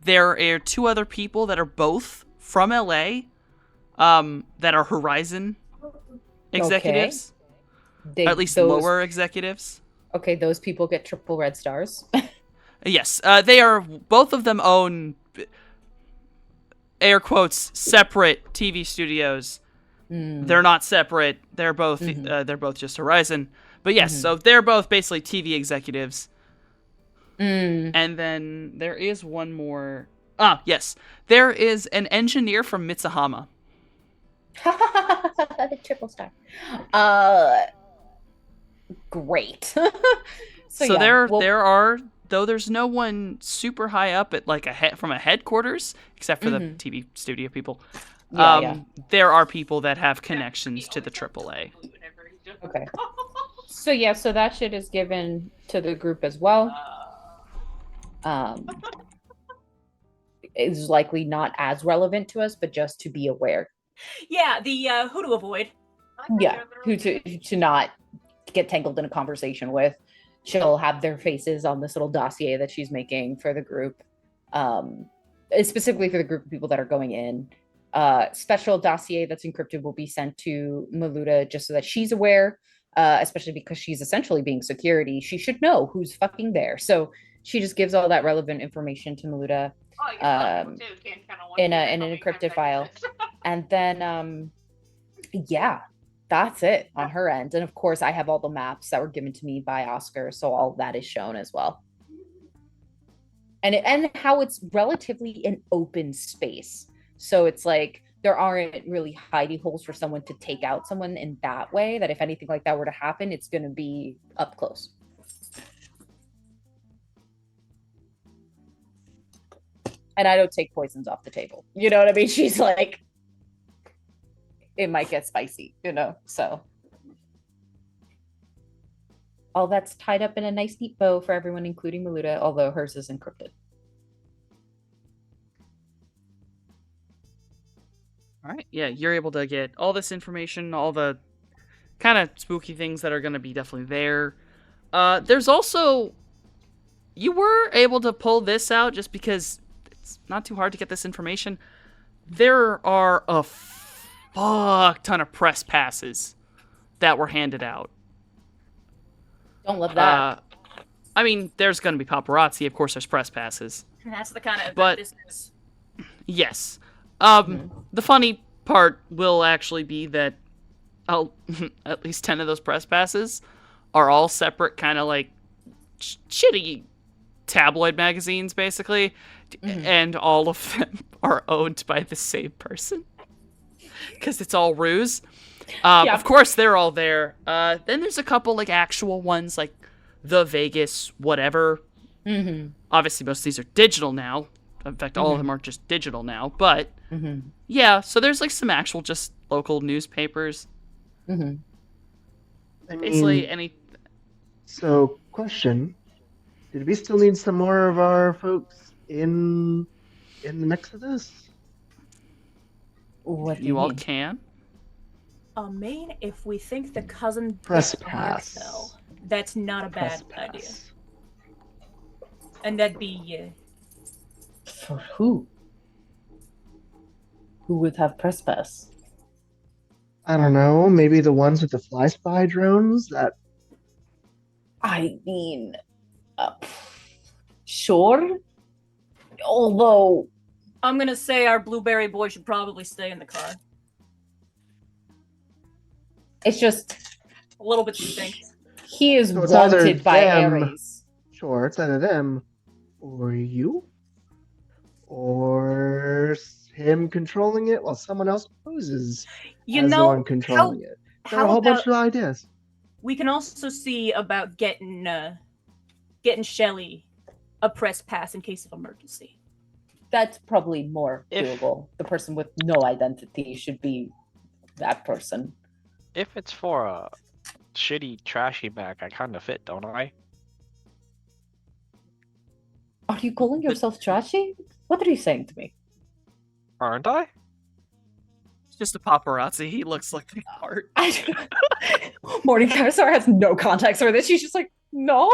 There are two other people that are both from LA, that are Horizon executives. They, Or at least those, lower executives. Okay, those people get triple red stars. Yes, they are. Both of them own, air quotes, separate TV studios. They're not separate. They're both. They're both just Horizon. But yes, so they're both basically TV executives. And then there is one more. Ah, yes, there is an engineer from Mitsuhama. Triple star. Great. So yeah, there are, though there's no one super high up at like from a headquarters, except for the TV studio people. There are people that have connections to the AAA. Okay. So yeah, so that shit is given to the group as well. Is likely not as relevant to us, but just to be aware. Yeah, the who to avoid. Yeah, who to not get tangled in a conversation with. She'll have their faces on this little dossier that she's making for the group, specifically for the group of people that are going in. Special dossier that's encrypted will be sent to Maluda just so that she's aware, especially because she's essentially being security. She should know who's fucking there. So she just gives all that relevant information to Maluda in an encrypted file. And then, yeah, that's it on her end. And of course, I have all the maps that were given to me by Oscar. So all of that is shown as well. And how it's relatively an open space. So it's like there aren't really hidey holes for someone to take out someone in that way, that if anything like that were to happen, it's going to be up close. And I don't take poisons off the table. You know what I mean? She's like, it might get spicy, so. All that's tied up in a nice neat bow for everyone, including Maluda, although hers is encrypted. All right. Yeah, you're able to get all this information, all the kind of spooky things that are going to be definitely there. There's also, you were able to pull this out just because it's not too hard to get this information. There are a fuck ton of press passes that were handed out. Don't love that. I mean, there's going to be paparazzi. Of course, there's press passes. And that's the kind of But- this is. Yes. The funny part will actually be that at least 10 of those press passes are all separate kind of like shitty tabloid magazines, basically. And all of them are owned by the same person. Because it's all ruse. Yeah. Of course, they're all there. Then there's a couple like actual ones, like the Vegas whatever. Obviously, most of these are digital now. In fact, all of them are just digital now. But yeah, so there's like some actual just local newspapers. I Basically, mean, any. so question: did we still need some more of our folks in the mix of this? What do You all mean? can. Main, if we think the cousin Press bit the pass. Marcel, that's not a Press bad idea. pass. And that'd be For who? Who would have press pass? I don't know. Maybe the ones with the fly spy drones. That I mean, sure. Although, I'm gonna say our blueberry boy should probably stay in the car. It's just, A little bit distinct. he is So it's either wanted by them- Ares. sure, it's either them or you, or him controlling it while someone else poses You as the know, one controlling it. There are a how whole about bunch of ideas. we can also see about getting Shelly a press pass in case of emergency. That's probably more If- doable. The person with no identity should be that person. If it's for a shitty, trashy bag, I kind of fit, don't I? Are you calling yourself trashy? What are you saying to me? Aren't I? It's just a paparazzi. He looks like the part. Morning Commissar has no context for this. She's just like, no.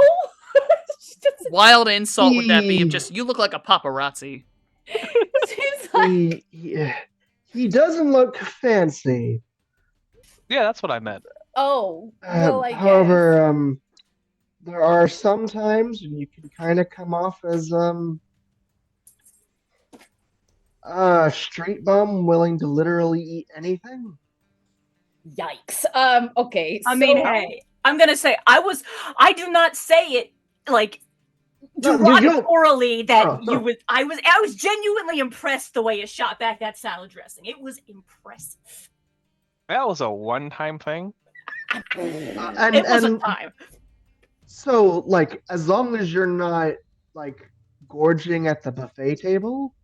She doesn't- Wild insult would that be? Of just you look like a paparazzi. She's like, He doesn't look fancy. Yeah, that's what I meant. oh, well, I guess. However, there are some times when you can kind of come off as a street bum willing to literally eat anything. Yikes. Okay. I mean, so- hey, I'm gonna say I do not say it like No, you don't- derogatorily that Oh, you oh. was I was genuinely impressed the way it shot back that salad dressing. It was impressive. That was a one-time thing. And, It was a and time. so, like, as long as you're not like gorging at the buffet table,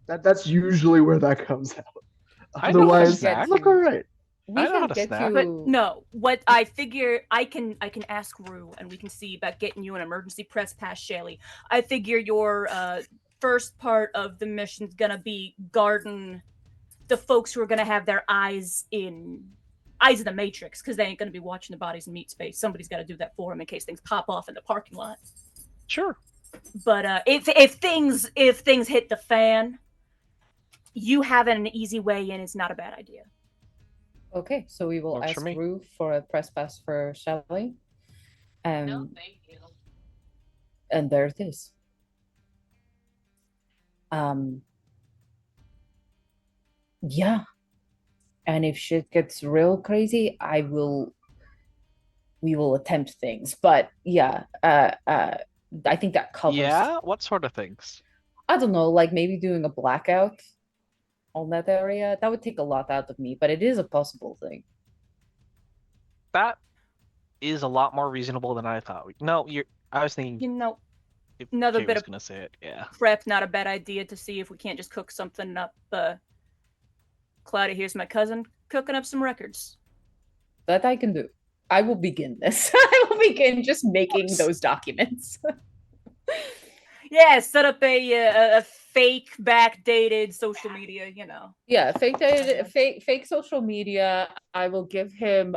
that's usually where that comes out. I know how to Otherwise, snack. look all right. We I know how can to get snack. you. But no, what I figure I can ask Rue and we can see about getting you an emergency press pass, Shelly. I figure your first part of the mission's gonna be guarding the folks who are gonna have their eyes in the Matrix, because they ain't gonna be watching the bodies in meat space. Somebody's got to do that for them in case things pop off in the parking lot. Sure. But if things hit the fan, you having an easy way in is not a bad idea. Okay, so we will Works for ask me. Rue for a press pass for Shelly. thank you. And there it is. Yeah. And if shit gets real crazy, we will attempt things. But yeah, I think that covers. Yeah. What sort of things? I don't know, like maybe doing a blackout on that area. That would take a lot out of me, but it is a possible thing. That is a lot more reasonable than I thought. No, I was thinking You know, if another Jay bit was of gonna say it. Yeah. prep, not a bad idea to see if we can't just cook something up. Cloudy, here's my cousin cooking up some records. That I can do. I will begin this. I will begin just making those documents. Yeah, set up a fake backdated social media, you know. Yeah, fake social media. I will give him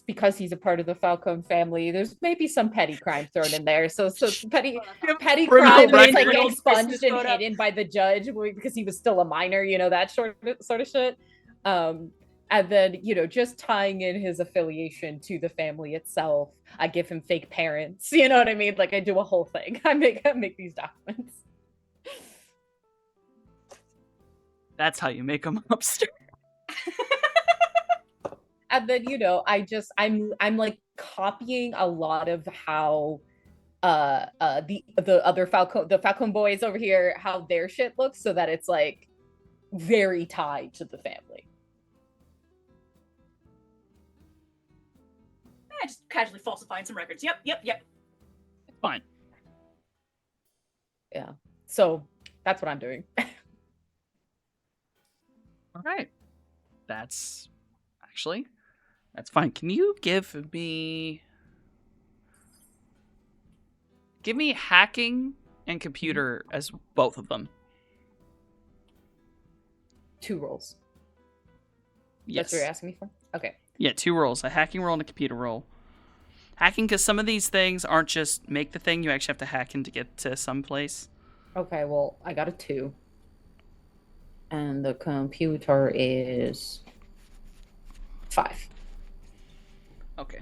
because he's a part of the Falcone family. There's maybe some petty crime thrown in there. So petty Criminal crime is like record. expunged and hidden by the judge because he was still a minor, that sort of shit. And then, just tying in his affiliation to the family itself. I give him fake parents. You know what I mean? Like I do a whole thing. I make these documents. That's how you make them upstairs. And then, I'm like copying a lot of how the other Falcone boys over here, how their shit looks, so that it's like very tied to the family. Just casually falsifying some records. Yep. It's fine. Yeah. So that's what I'm doing. All right. That's fine. Can you give me hacking and computer as both of them? 2 rolls. Yes. That's what you're asking me for? Okay. Yeah, 2 rolls, a hacking roll and a computer roll. Hacking, because some of these things aren't just make the thing, you actually have to hack in to get to some place. Okay, well, I got a 2. And the computer is 5. Okay.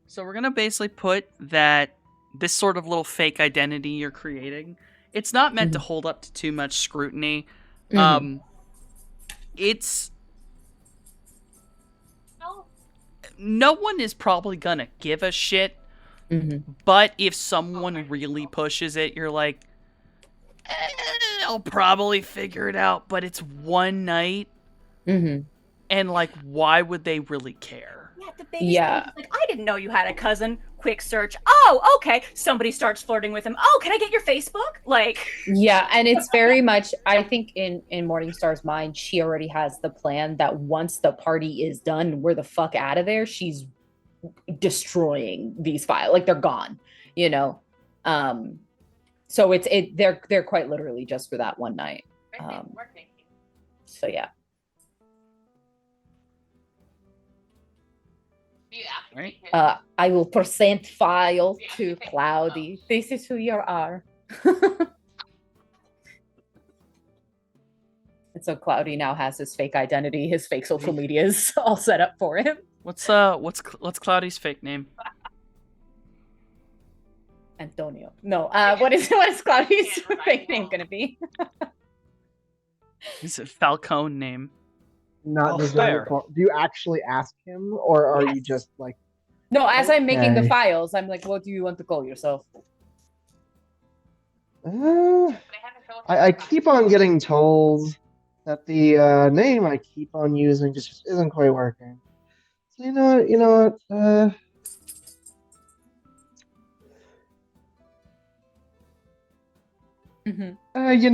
So we're going to basically put that this sort of little fake identity you're creating, it's not meant to hold up to too much scrutiny. It's... No one is probably going to give a shit, but if someone really pushes it, you're like, I'll probably figure it out, but it's one night. And, like, why would they really care? Yeah, the biggest thing is, like, I didn't know you had a cousin. Quick search. Oh, okay. Somebody starts flirting with him. Oh, can I get your Facebook? Like, yeah, and it's very much, I think in Morningstar's mind, she already has the plan that once the party is done, we're the fuck out of there. She's destroying these files. Like, they're gone, So they're quite literally just for that one night. So yeah. Right. I will present file to Cloudy. This is who you are. And so Cloudy now has his fake identity, his fake social medias all set up for him. What's Cloudy's fake name? Antonio. No, what is Cloudy's fake name gonna be? Is it Falcone name? Not designed for. Do you actually ask him, or are you just like? No, as I'm making the Okay. files, I'm like, what do you want to call yourself? I keep on getting told that the name I keep on using just isn't quite working. So you know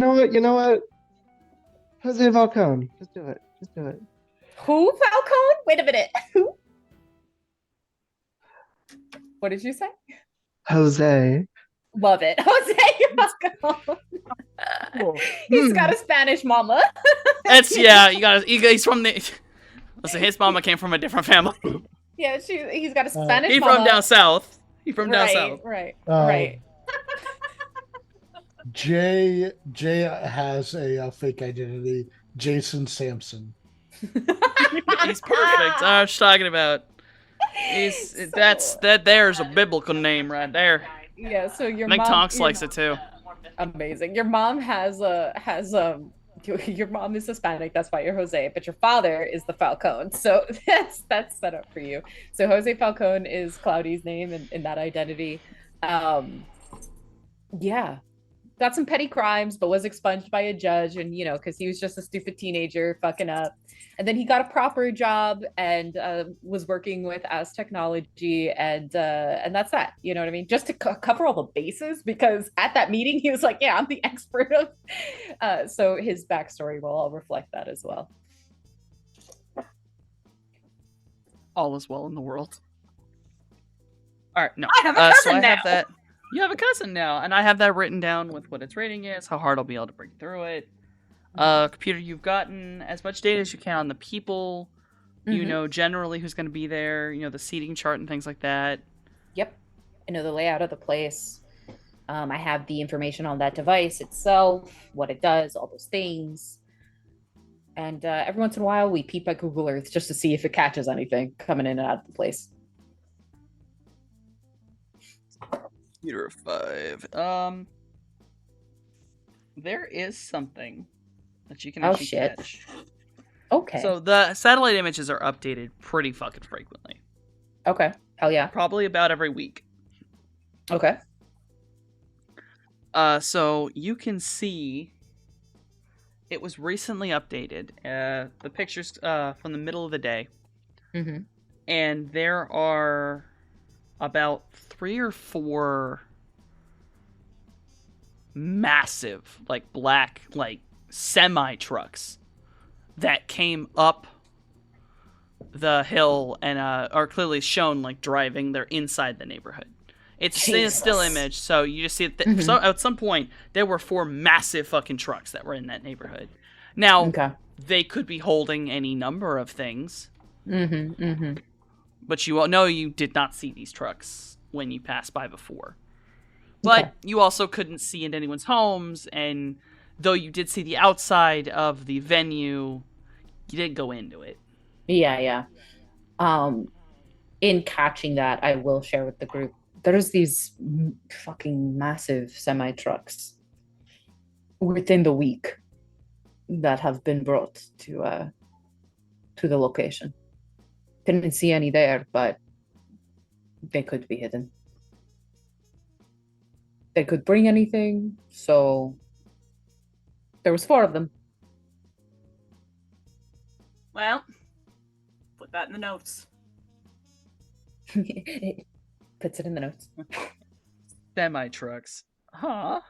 what? You know what? Jose Falcone. Just do it. Who, Falcone? Wait a minute. Who? What did you say? Jose. Love it. Jose Falcone. He's got a Spanish mama. He's from the. Listen, his mama came from a different family. Yeah, he's got a Spanish He's mama. from down south. He's from down south. Right. Jay has a fake identity, Jason Sampson. He's perfect. I was talking about. There's a biblical name right there. Yeah, so your I think mom, Tonks likes it too. Amazing. Your mom your mom is Hispanic, that's why you're Jose, but your father is the Falcone. So that's set up for you. So Jose Falcone is Cloudy's name in that identity. Yeah. got some petty crimes, but was expunged by a judge, and because he was just a stupid teenager fucking up. And then he got a proper job and was working with As Technology, and that's that. You know what I mean? Just to cover all the bases, because at that meeting he was like, "Yeah, I'm the expert of." So his backstory will all reflect that as well. All is well in the world. All right, no. I have a cousin so I have now. that. You have a cousin now, and I have that written down with what its rating is, how hard I'll be able to break through it. Computer, you've gotten as much data as you can on the people. You Mhm. know generally who's going to be there. The seating chart and things like that. Yep. I know the layout of the place. I have the information on that device itself, what it does, all those things. And every once in a while, we peep at Google Earth just to see if it catches anything coming in and out of the place. Computer of 5. There is something that you can Oh, actually shit. catch. Okay. So the satellite images are updated pretty fucking frequently. Okay. Hell yeah. Probably about every week. Okay. So you can see it was recently updated. The pictures from the middle of the day. Mm-hmm. And there are about 3 or 4 massive, like black, like semi trucks that came up the hill and are clearly shown like driving. They're inside the neighborhood. It's in a still Jesus. image, so you just see it. Mhm. So at some point, there were 4 massive fucking trucks that were in that neighborhood. Now, Okay. they could be holding any number of things, Mm-hmm. Mm-hmm. but you all know you did not see these trucks when you passed by before. But Okay. you also couldn't see into anyone's homes, and though you did see the outside of the venue, you didn't go into it. Yeah, yeah. In catching that, I will share with the group. There's these fucking massive semi trucks within the week that have been brought to the location. Didn't see any there, but they could be hidden. They could bring anything, so there was 4 of them. Well, put that in the notes. Puts it in the notes. Semi trucks. Huh?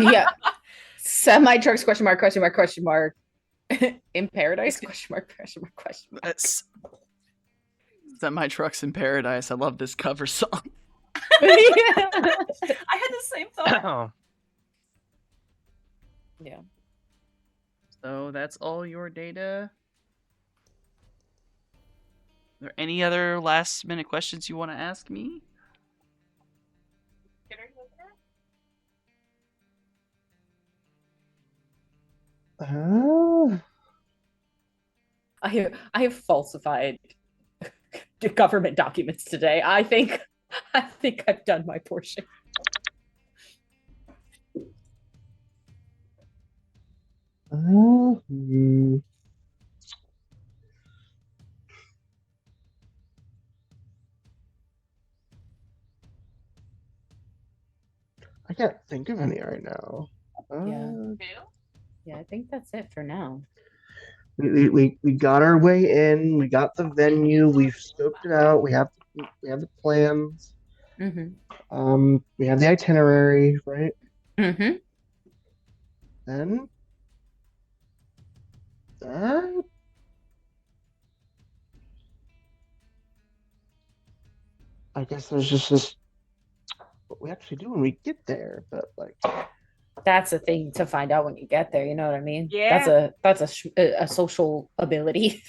Yeah. Semi trucks ? In paradise ? ? Semi trucks in paradise. I love this cover song. I had the same thought. Yeah. So that's all your data. Are there any other last minute questions you want to ask me? I have falsified government documents today. I think I've done my portion. I can't think of any right now. Yeah, I think that's it for now. We got our way in. We got the venue. We've scoped it out. We have the plans. Mm-hmm. We have the itinerary, right? Mm-hmm. Then that I guess there's just this what we actually do when we get there, but like That's a thing to find out when you get there. You know what I mean? Yeah. That's a social ability.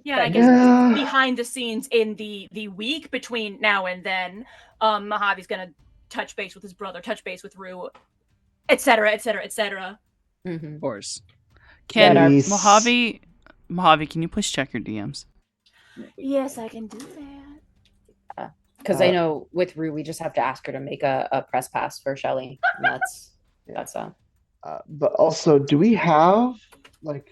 Yeah, I guess Yeah. behind the scenes in the week between now and then, Mojave's gonna touch base with his brother, touch base with Rue, etc., etc., etc. Mm-hmm. Of course. Can Nice. Mojave, can you please check your DMs? Yes, I can do that. Because I know with Rue, we just have to ask her to make a press pass for Shelly. And that's but also, do we have like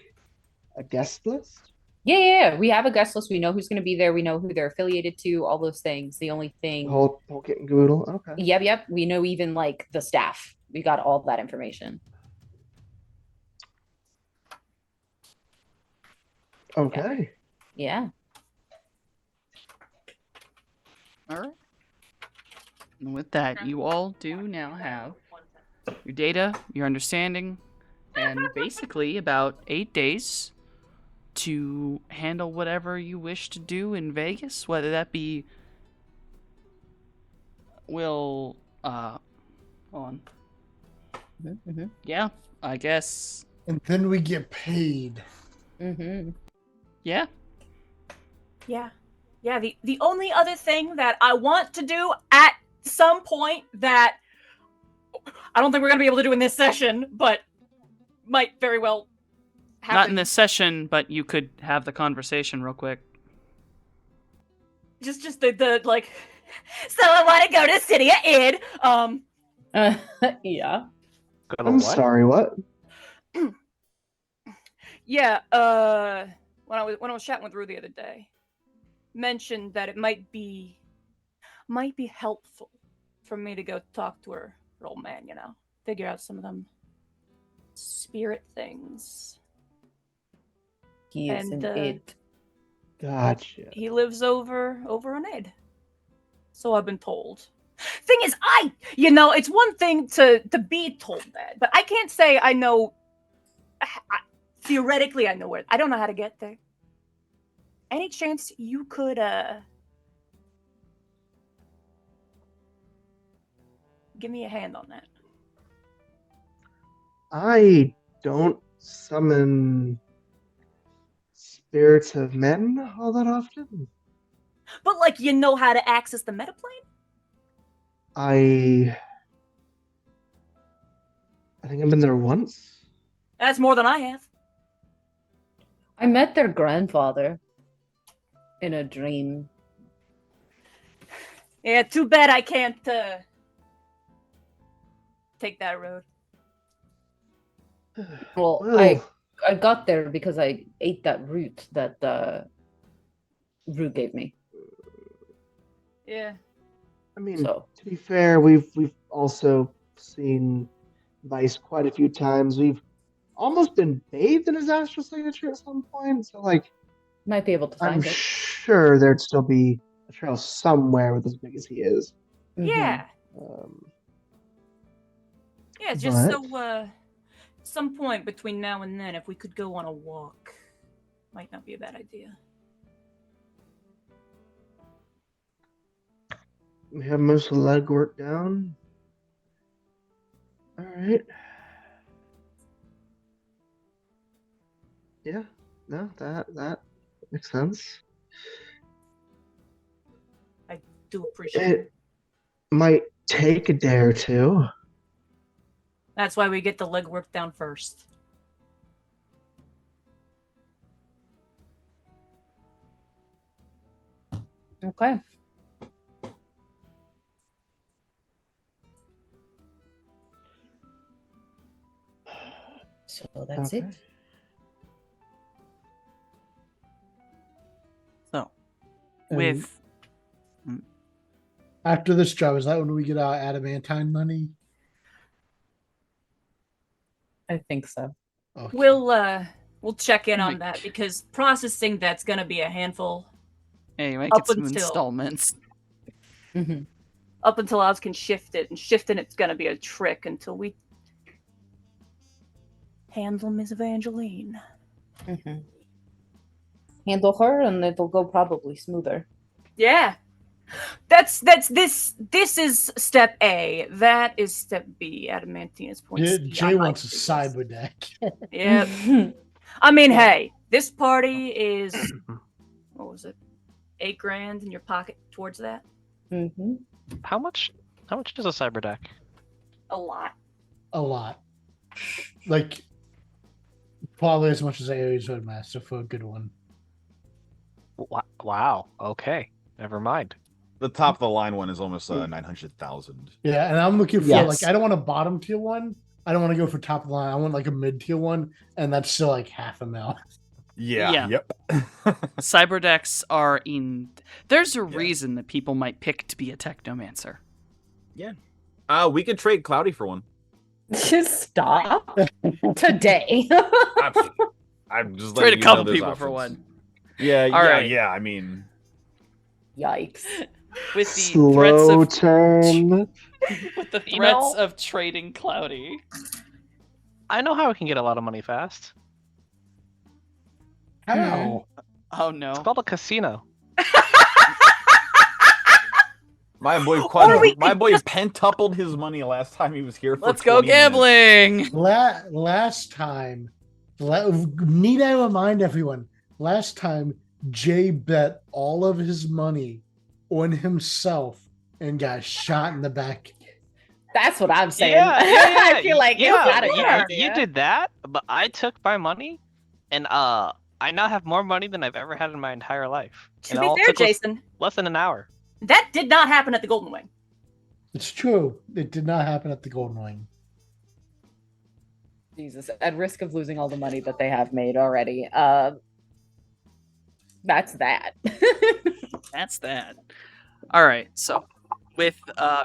a guest list? Yeah. We have a guest list. We know who's going to be there. We know who they're affiliated to. All those things. The only thing. Whole kit and caboodle. Okay. Yep. We know even like the staff. We got all that information. Okay. Yeah. All right. And with that, you all do now have your data, your understanding, and basically about 8 days to handle whatever you wish to do in Vegas, whether that be hold on. Mm-hmm. Yeah, I guess. And then we get paid. Mm-hmm. Yeah. Yeah. Yeah, the only other thing that I want to do at some point that I don't think we're going to be able to do in this session, but might very well happen. Not in this session, but you could have the conversation real quick. Just the like, so I want to go to City of Id. Yeah. Gonna I'm what? sorry, what? Yeah, when I was chatting with Rue the other day, mentioned that it might be helpful for me to go talk to her old man, you know, figure out some of them spirit things. He is And, an id. Gotcha. He lives over on Id. So I've been told. Thing is, it's one thing to be told that, but I can't say I know. Theoretically, I know where. I don't know how to get there. Any chance you could give me a hand on that? I don't summon spirits of men all that often. But like, you know how to access the metaplane? I think I've been there once. That's more than I have. I met their grandfather in a dream. Yeah, too bad I can't take that road. Well, Well, I got there because I ate that root that Rue gave me. Yeah. I mean, So to be fair, we've also seen Vice quite a few times. We've almost been bathed in his astral signature at some point. So, like, might be able to I'm find it. sure there'd still be a trail somewhere with as big as he is. Mhm. Yeah. Um, Yeah, just But- so some point between now and then, if we could go on a walk, might not be a bad idea. we have most of the legwork down. All right. Yeah. No, that makes sense. Do appreciate it. It might take a day or two. That's why we get the legwork down first. Okay. So that's Okay. it. So, And with after this job, is that when we get our adamantine money? I think so. Okay. We'll check in on Nick. that because processing that's gonna be a handful. hey, you might Up get some until- installments. Mhm. Up until Oz can shift it, and shifting it's gonna be a trick until we handle Miss Evangeline. Mhm. Handle her, and it'll go probably smoother. Yeah. That's this is step A. That is step B. Adamantina's point. C. Jay I wants a like this. cyber deck. Yeah. I mean, hey, this party is what was it? $8,000 in your pocket towards that? Mhm. How much is a cyber deck? A lot. A lot. Like, probably as much as AoE's Roadmaster for a good one. Wow. Okay. Never mind. The top of the line one is almost 900,000. Yeah, and I'm looking for, Yes. like, I don't want a bottom tier one. I don't want to go for top of the line. I want, like, a mid tier one, and that's still, like, half a mil. Yeah. Yep. Cyberdecks are in. There's a Yeah. reason that people might pick to be a technomancer. We could trade Cloudy for one. Just stop today. I'm just Trade a letting you know couple there's people for options. one. Yeah, All right. yeah. I mean, Yikes. With the threats Slow of turn. with the You threats know- of trading Cloudy. I know how we can get a lot of money fast. How? Oh It's no. called a casino. my boy Or we my boy pentupled his money last time he was here. For Let's go 20 minutes. gambling. Last time, need I remind everyone? Last time, Jay bet all of his money on himself and got shot in the back. That's what I'm saying. Yeah, I feel like it's not a good idea. you did that, but I took my money, and I now have more money than I've ever had in my entire life. To And it be all fair, took Jason, less than an hour. that did not happen at the Golden Wing. It's true. It did not happen at the Golden Wing. Jesus, at risk of losing all the money that they have made already. That's that. That's that. All right. So, with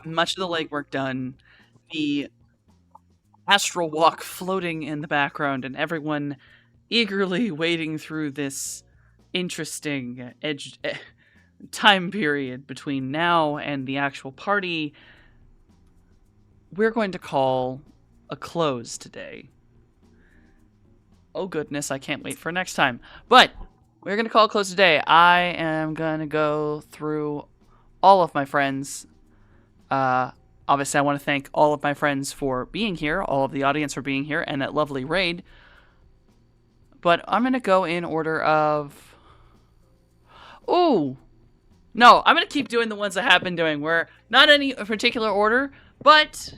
much of the legwork done, the astral walk floating in the background, and everyone eagerly waiting through this interesting time period between now and the actual party, we're going to call a close today. Oh goodness, I can't wait for next time. But we're going to call it close today. I am going to go through all of my friends. Obviously, I want to thank all of my friends for being here, all of the audience for being here, and that lovely raid. But I'm going to go in order of... Ooh! No, I'm going to keep doing the ones I have been doing, where not any particular order, but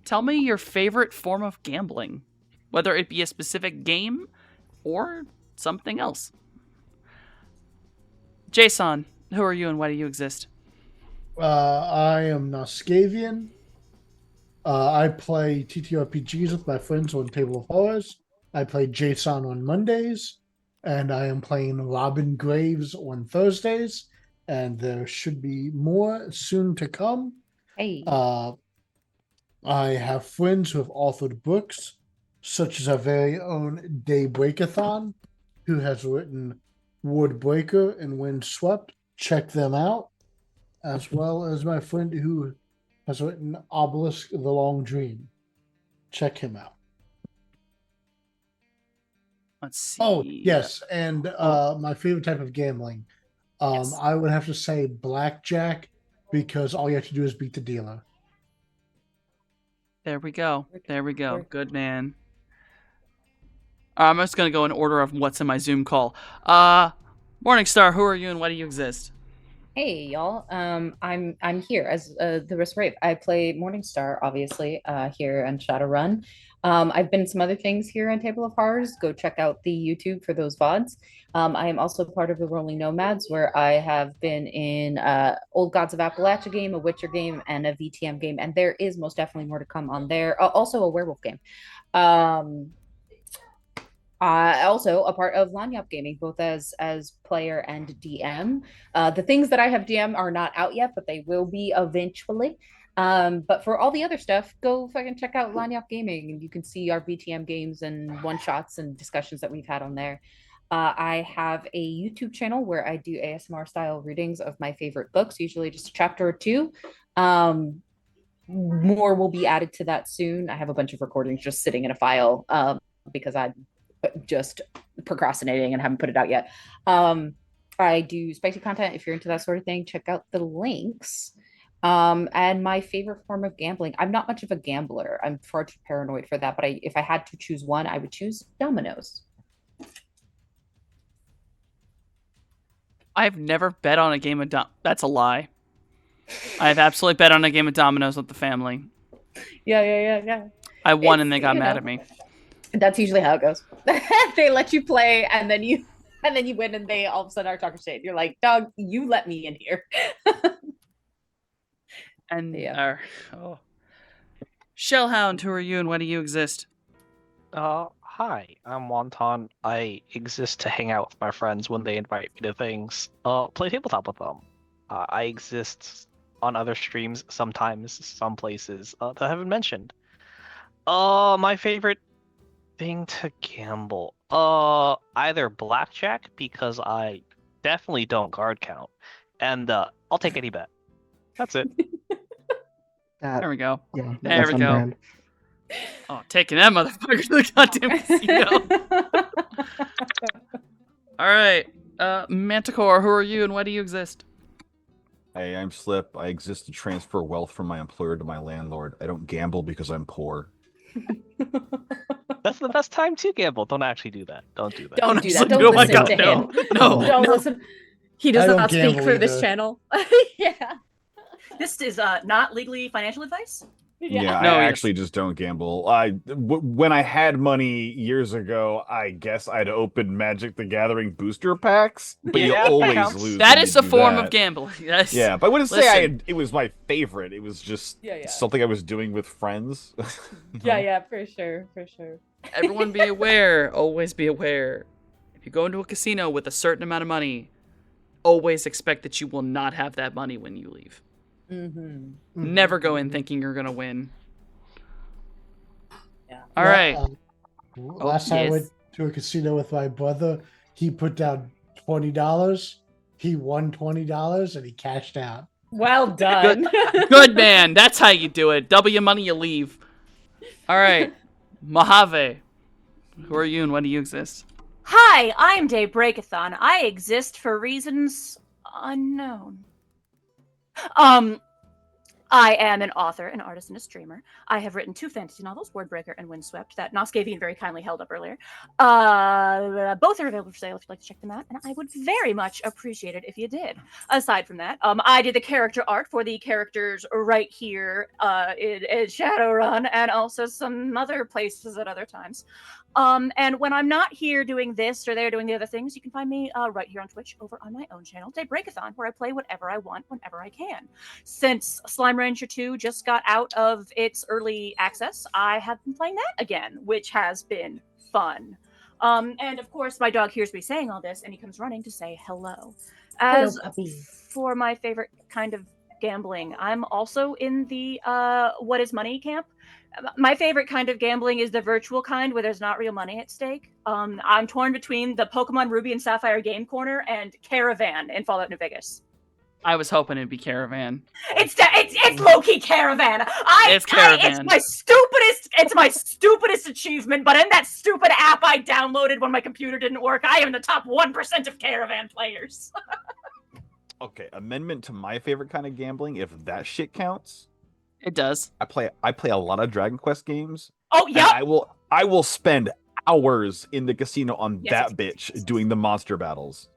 tell me your favorite form of gambling. Whether it be a specific game or something else. Jason, who are you and why do you exist? I am Noskavian. I play TTRPGs with my friends on Table of Horrors. I play Jason on Mondays, and I am playing Robin Graves on Thursdays, and there should be more soon to come. Hey. I have friends who have authored books, such as our very own Daybreakathon, who has written Wordbreaker and Windswept. Check them out. As well as my friend who has written Obelisk the Long Dream. Check him out. Let's see. Oh, yes. And my favorite type of gambling. Yes. I would have to say blackjack, because all you have to do is beat the dealer. There we go. There we go. Good man. I'm just going to go in order of what's in my Zoom call. Morningstar, who are you and why do you exist? Hey y'all. I'm here as the Risk Rave. I play Morningstar, obviously, here on Shadowrun. I've been in some other things here on Table of Horrors. Go check out the YouTube for those VODs. I am also part of the Rolling Nomads, where I have been in Old Gods of Appalachia game, a Witcher game, and a VTM game, and there is most definitely more to come on there. Also a werewolf game. Also a part of Lanyap Gaming, both as player and DM. The things that I have DM are not out yet, but they will be eventually. But for all the other stuff, go fucking check out Lanyap Gaming, and you can see our BTM games and one-shots and discussions that we've had on there. I have a YouTube channel where I do ASMR style readings of my favorite books, usually just a chapter or two. More will be added to that soon. I have a bunch of recordings just sitting in a file because I'm just procrastinating and haven't put it out yet. I do spicy content. If you're into that sort of thing, check out the links. And my favorite form of gambling. I'm not much of a gambler. I'm far too paranoid for that. But if I had to choose one, I would choose dominoes. I've never bet on a game of That's a lie. I've absolutely bet on a game of dominoes with the family. Yeah. I won and they got mad at me. That's usually how it goes. They let you play and then you win and they all of a sudden are talking shit. You're like, dog, you let me in here. And Yeah. Shellhound, who are you and why do you exist? Hi, I'm Wonton. I exist to hang out with my friends when they invite me to things. Play tabletop with them. I exist on other streams sometimes, some places that I haven't mentioned. My favorite thing to gamble. Either blackjack because I definitely don't guard count, and I'll take any bet. That's it. That, There we go. yeah, There that's we on go. brand. Oh, taking that motherfucker to the goddamn casino. All right, Manticore, who are you and why do you exist? Hey, I'm Slip. I exist to transfer wealth from my employer to my landlord. I don't gamble because I'm poor. That's the best time to gamble. Don't actually do that. Don't do that. Don't do that. Honestly, Don't oh my listen God, to no. him. No, Don't no. listen. He I does don't not speak gamble for this either. channel. Yeah. This is not legally financial advice. Yeah, No, I yes. actually just don't gamble. When I had money years ago, I guess I'd open Magic the Gathering booster packs, but you Yeah, that always counts. lose. That when is you a do form that. of gambling. Yes. Yeah, but I wouldn't say Listen. it was my favorite. It was just Yeah. something I was doing with friends. Yeah, for sure. Everyone be aware. Always be aware. If you go into a casino with a certain amount of money, always expect that you will not have that money when you leave. Mm-hmm. Never go in thinking you're gonna win. Yeah. All right. Last time I went yes. to a casino with my brother, he put down $20. He won $20 and he cashed out. Well done. Good man. That's how you do it. Double your money, you leave. All right. Mojave. Who are you and why do you exist? Hi, I'm Dave Breakathon. I exist for reasons unknown. I am an author, an artist, and a streamer. I have written 2 fantasy novels, Wordbreaker and Windswept, that Noscavian very kindly held up earlier. Both are available for sale if you'd like to check them out, and I would very much appreciate it if you did. Aside from that, I did the character art for the characters right here in Shadowrun, and also some other places at other times. And when I'm not here doing this or there doing the other things, you can find me right here on Twitch over on my own channel, Day Breakathon, where I play whatever I want whenever I can. Since Slime Rancher 2 just got out of its early access, I have been playing that again, which has been fun. And of course, my dog hears me saying all this, and he comes running to say hello. As Hello, puppy. for my favorite kind of gambling, I'm also in the what is money camp. My favorite kind of gambling is the virtual kind where there's not real money at stake. I'm torn between the Pokemon Ruby and Sapphire Game Corner and Caravan in Fallout New Vegas. I was hoping it'd be Caravan. It's low-key Caravan. It's Caravan. It's my stupidest achievement, but in that stupid app I downloaded when my computer didn't work, I am in the top 1% of Caravan players. Okay, amendment to my favorite kind of gambling, if that shit counts. It does. I play a lot of Dragon Quest games. Oh, and yep. I will spend hours in the casino on Yes, that bitch doing the monster battles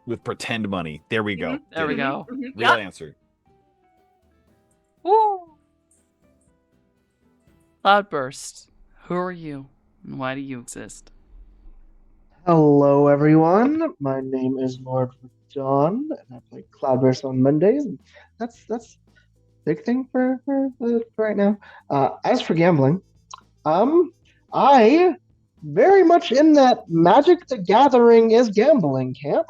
with pretend money. There we go. There we Did it. go. Mhm, Real yep. answer. Woo! Cloudburst. Who are you and why do you exist? Hello, everyone. My name is Lord Dawn, and I play Cloudburst on Mondays. And that's big thing for right now. As for gambling, I very much in that Magic the Gathering is gambling camp.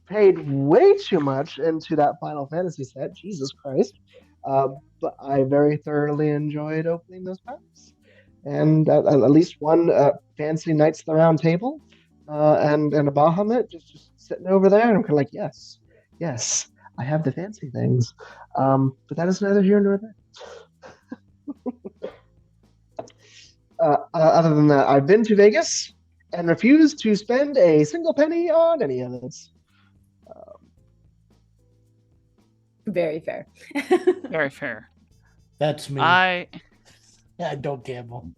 Paid way too much into that Final Fantasy set. Jesus Christ. But I very thoroughly enjoyed opening those packs. And at least one fancy Knights of the Round Table and a Bahamut just sitting over there. And I'm kind of like, yes, I have the fancy things. But that is neither here nor there. Other than that, I've been to Vegas and refused to spend a single penny on any of this. Very fair. Very fair. That's me. I don't gamble.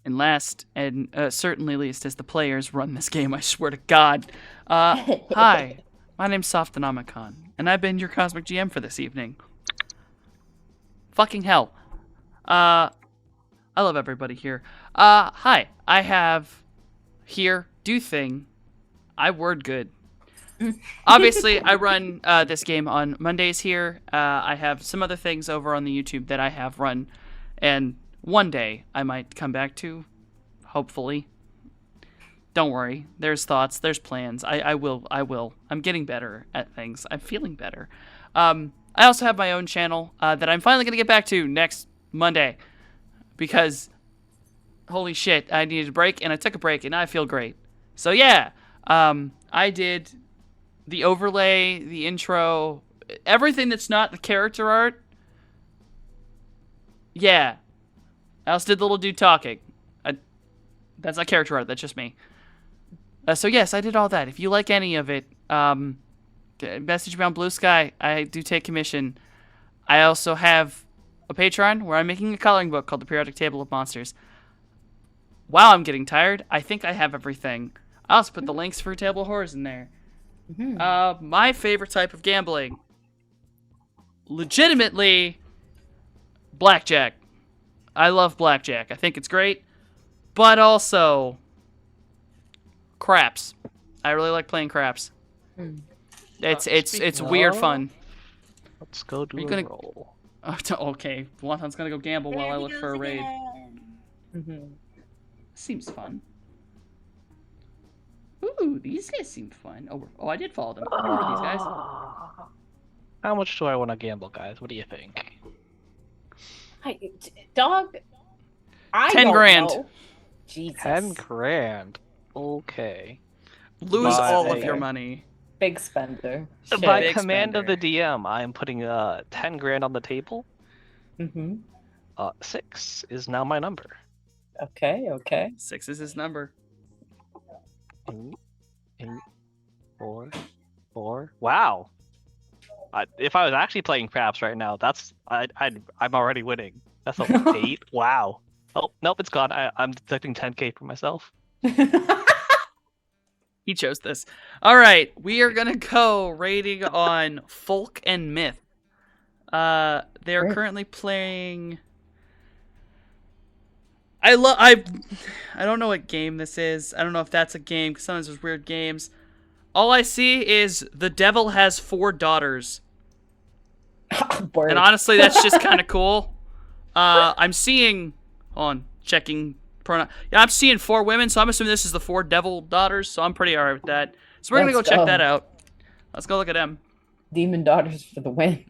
And last and certainly least, as the players run this game, I swear to God. Hi, my name's Softonomicon, and I've been your Cosmic GM for this evening. Fucking hell. I love everybody here. Hi, I have here, do thing. I word good. Obviously, I run this game on Mondays here. I have some other things over on the YouTube that I have run, and one day I might come back to, hopefully. Don't worry, there's thoughts, there's plans. I will. I'm getting better at things. I'm feeling better. I also have my own channel that I'm finally going to get back to next Monday because, holy shit, I needed a break, and I took a break, and I feel great. So, yeah, I did the overlay, the intro, everything that's not the character art. Yeah. I also did the little dude talking. That's not character art, that's just me. So, yes, I did all that. If you like any of it, message me on Blue Sky. I do take commission. I also have a Patreon where I'm making a coloring book called The Periodic Table of Monsters. Wow, I'm getting tired. I think I have everything. I also put the links for Table of Horrors in there. My favorite type of gambling. Legitimately, blackjack. I love blackjack. I think it's great. But also, craps. I really like playing craps. It's weird fun. Let's go do you a gonna- roll. Okay, Wonton's gonna go gamble while I look for a raid. Mhm. Seems fun. Ooh, these guys seem fun. Oh, I did follow them. I remember these guys. How much do I want to gamble, guys? What do you think? Dog. I 10 don't grand. know. Jesus. 10 grand. Okay. Lose Bye. all of your money. Big spender. By Big command of spender. the DM, I am putting 10 grand on the table. Mm-hmm. 6 is now my number. Okay. Okay. 6 is his number. 8, 4. Wow. If I was actually playing craps right now, I'm already winning. That's a 8. Wow. Oh nope, it's gone. I'm deducting 10k for myself. He chose this. All right, we are gonna go rating on Folk and Myth. They are Great. currently playing. I don't know what game this is. I don't know if that's a game because sometimes there's weird games. All I see is the devil has 4 daughters, Word. and honestly, that's just kind of cool. I'm seeing. Hold on, checking. Yeah, I'm seeing 4 women, so I'm assuming this is the 4 devil daughters. So I'm pretty alright with that. So we're gonna go Let's check go. that out. Let's go look at them. Demon daughters for the win.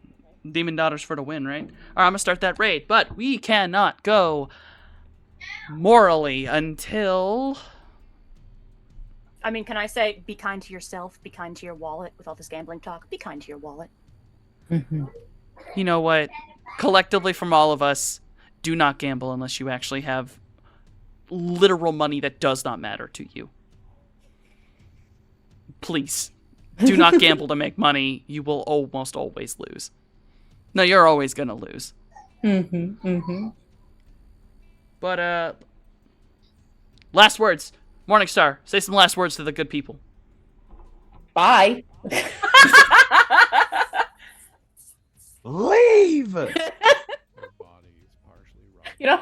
Demon daughters for the win, right? Alright, I'm gonna start that raid, but we cannot go morally until. I mean, can I say, be kind to yourself, be kind to your wallet with all this gambling talk? Be kind to your wallet. Mm-hmm. You know what? Collectively, from all of us, do not gamble unless you actually have literal money that does not matter to you. Please. Do not gamble to make money. You will almost always lose. No, you're always gonna lose. Mm-hmm. Mm-hmm. But, last words. Morningstar, say some last words to the good people. Bye. Leave. You don't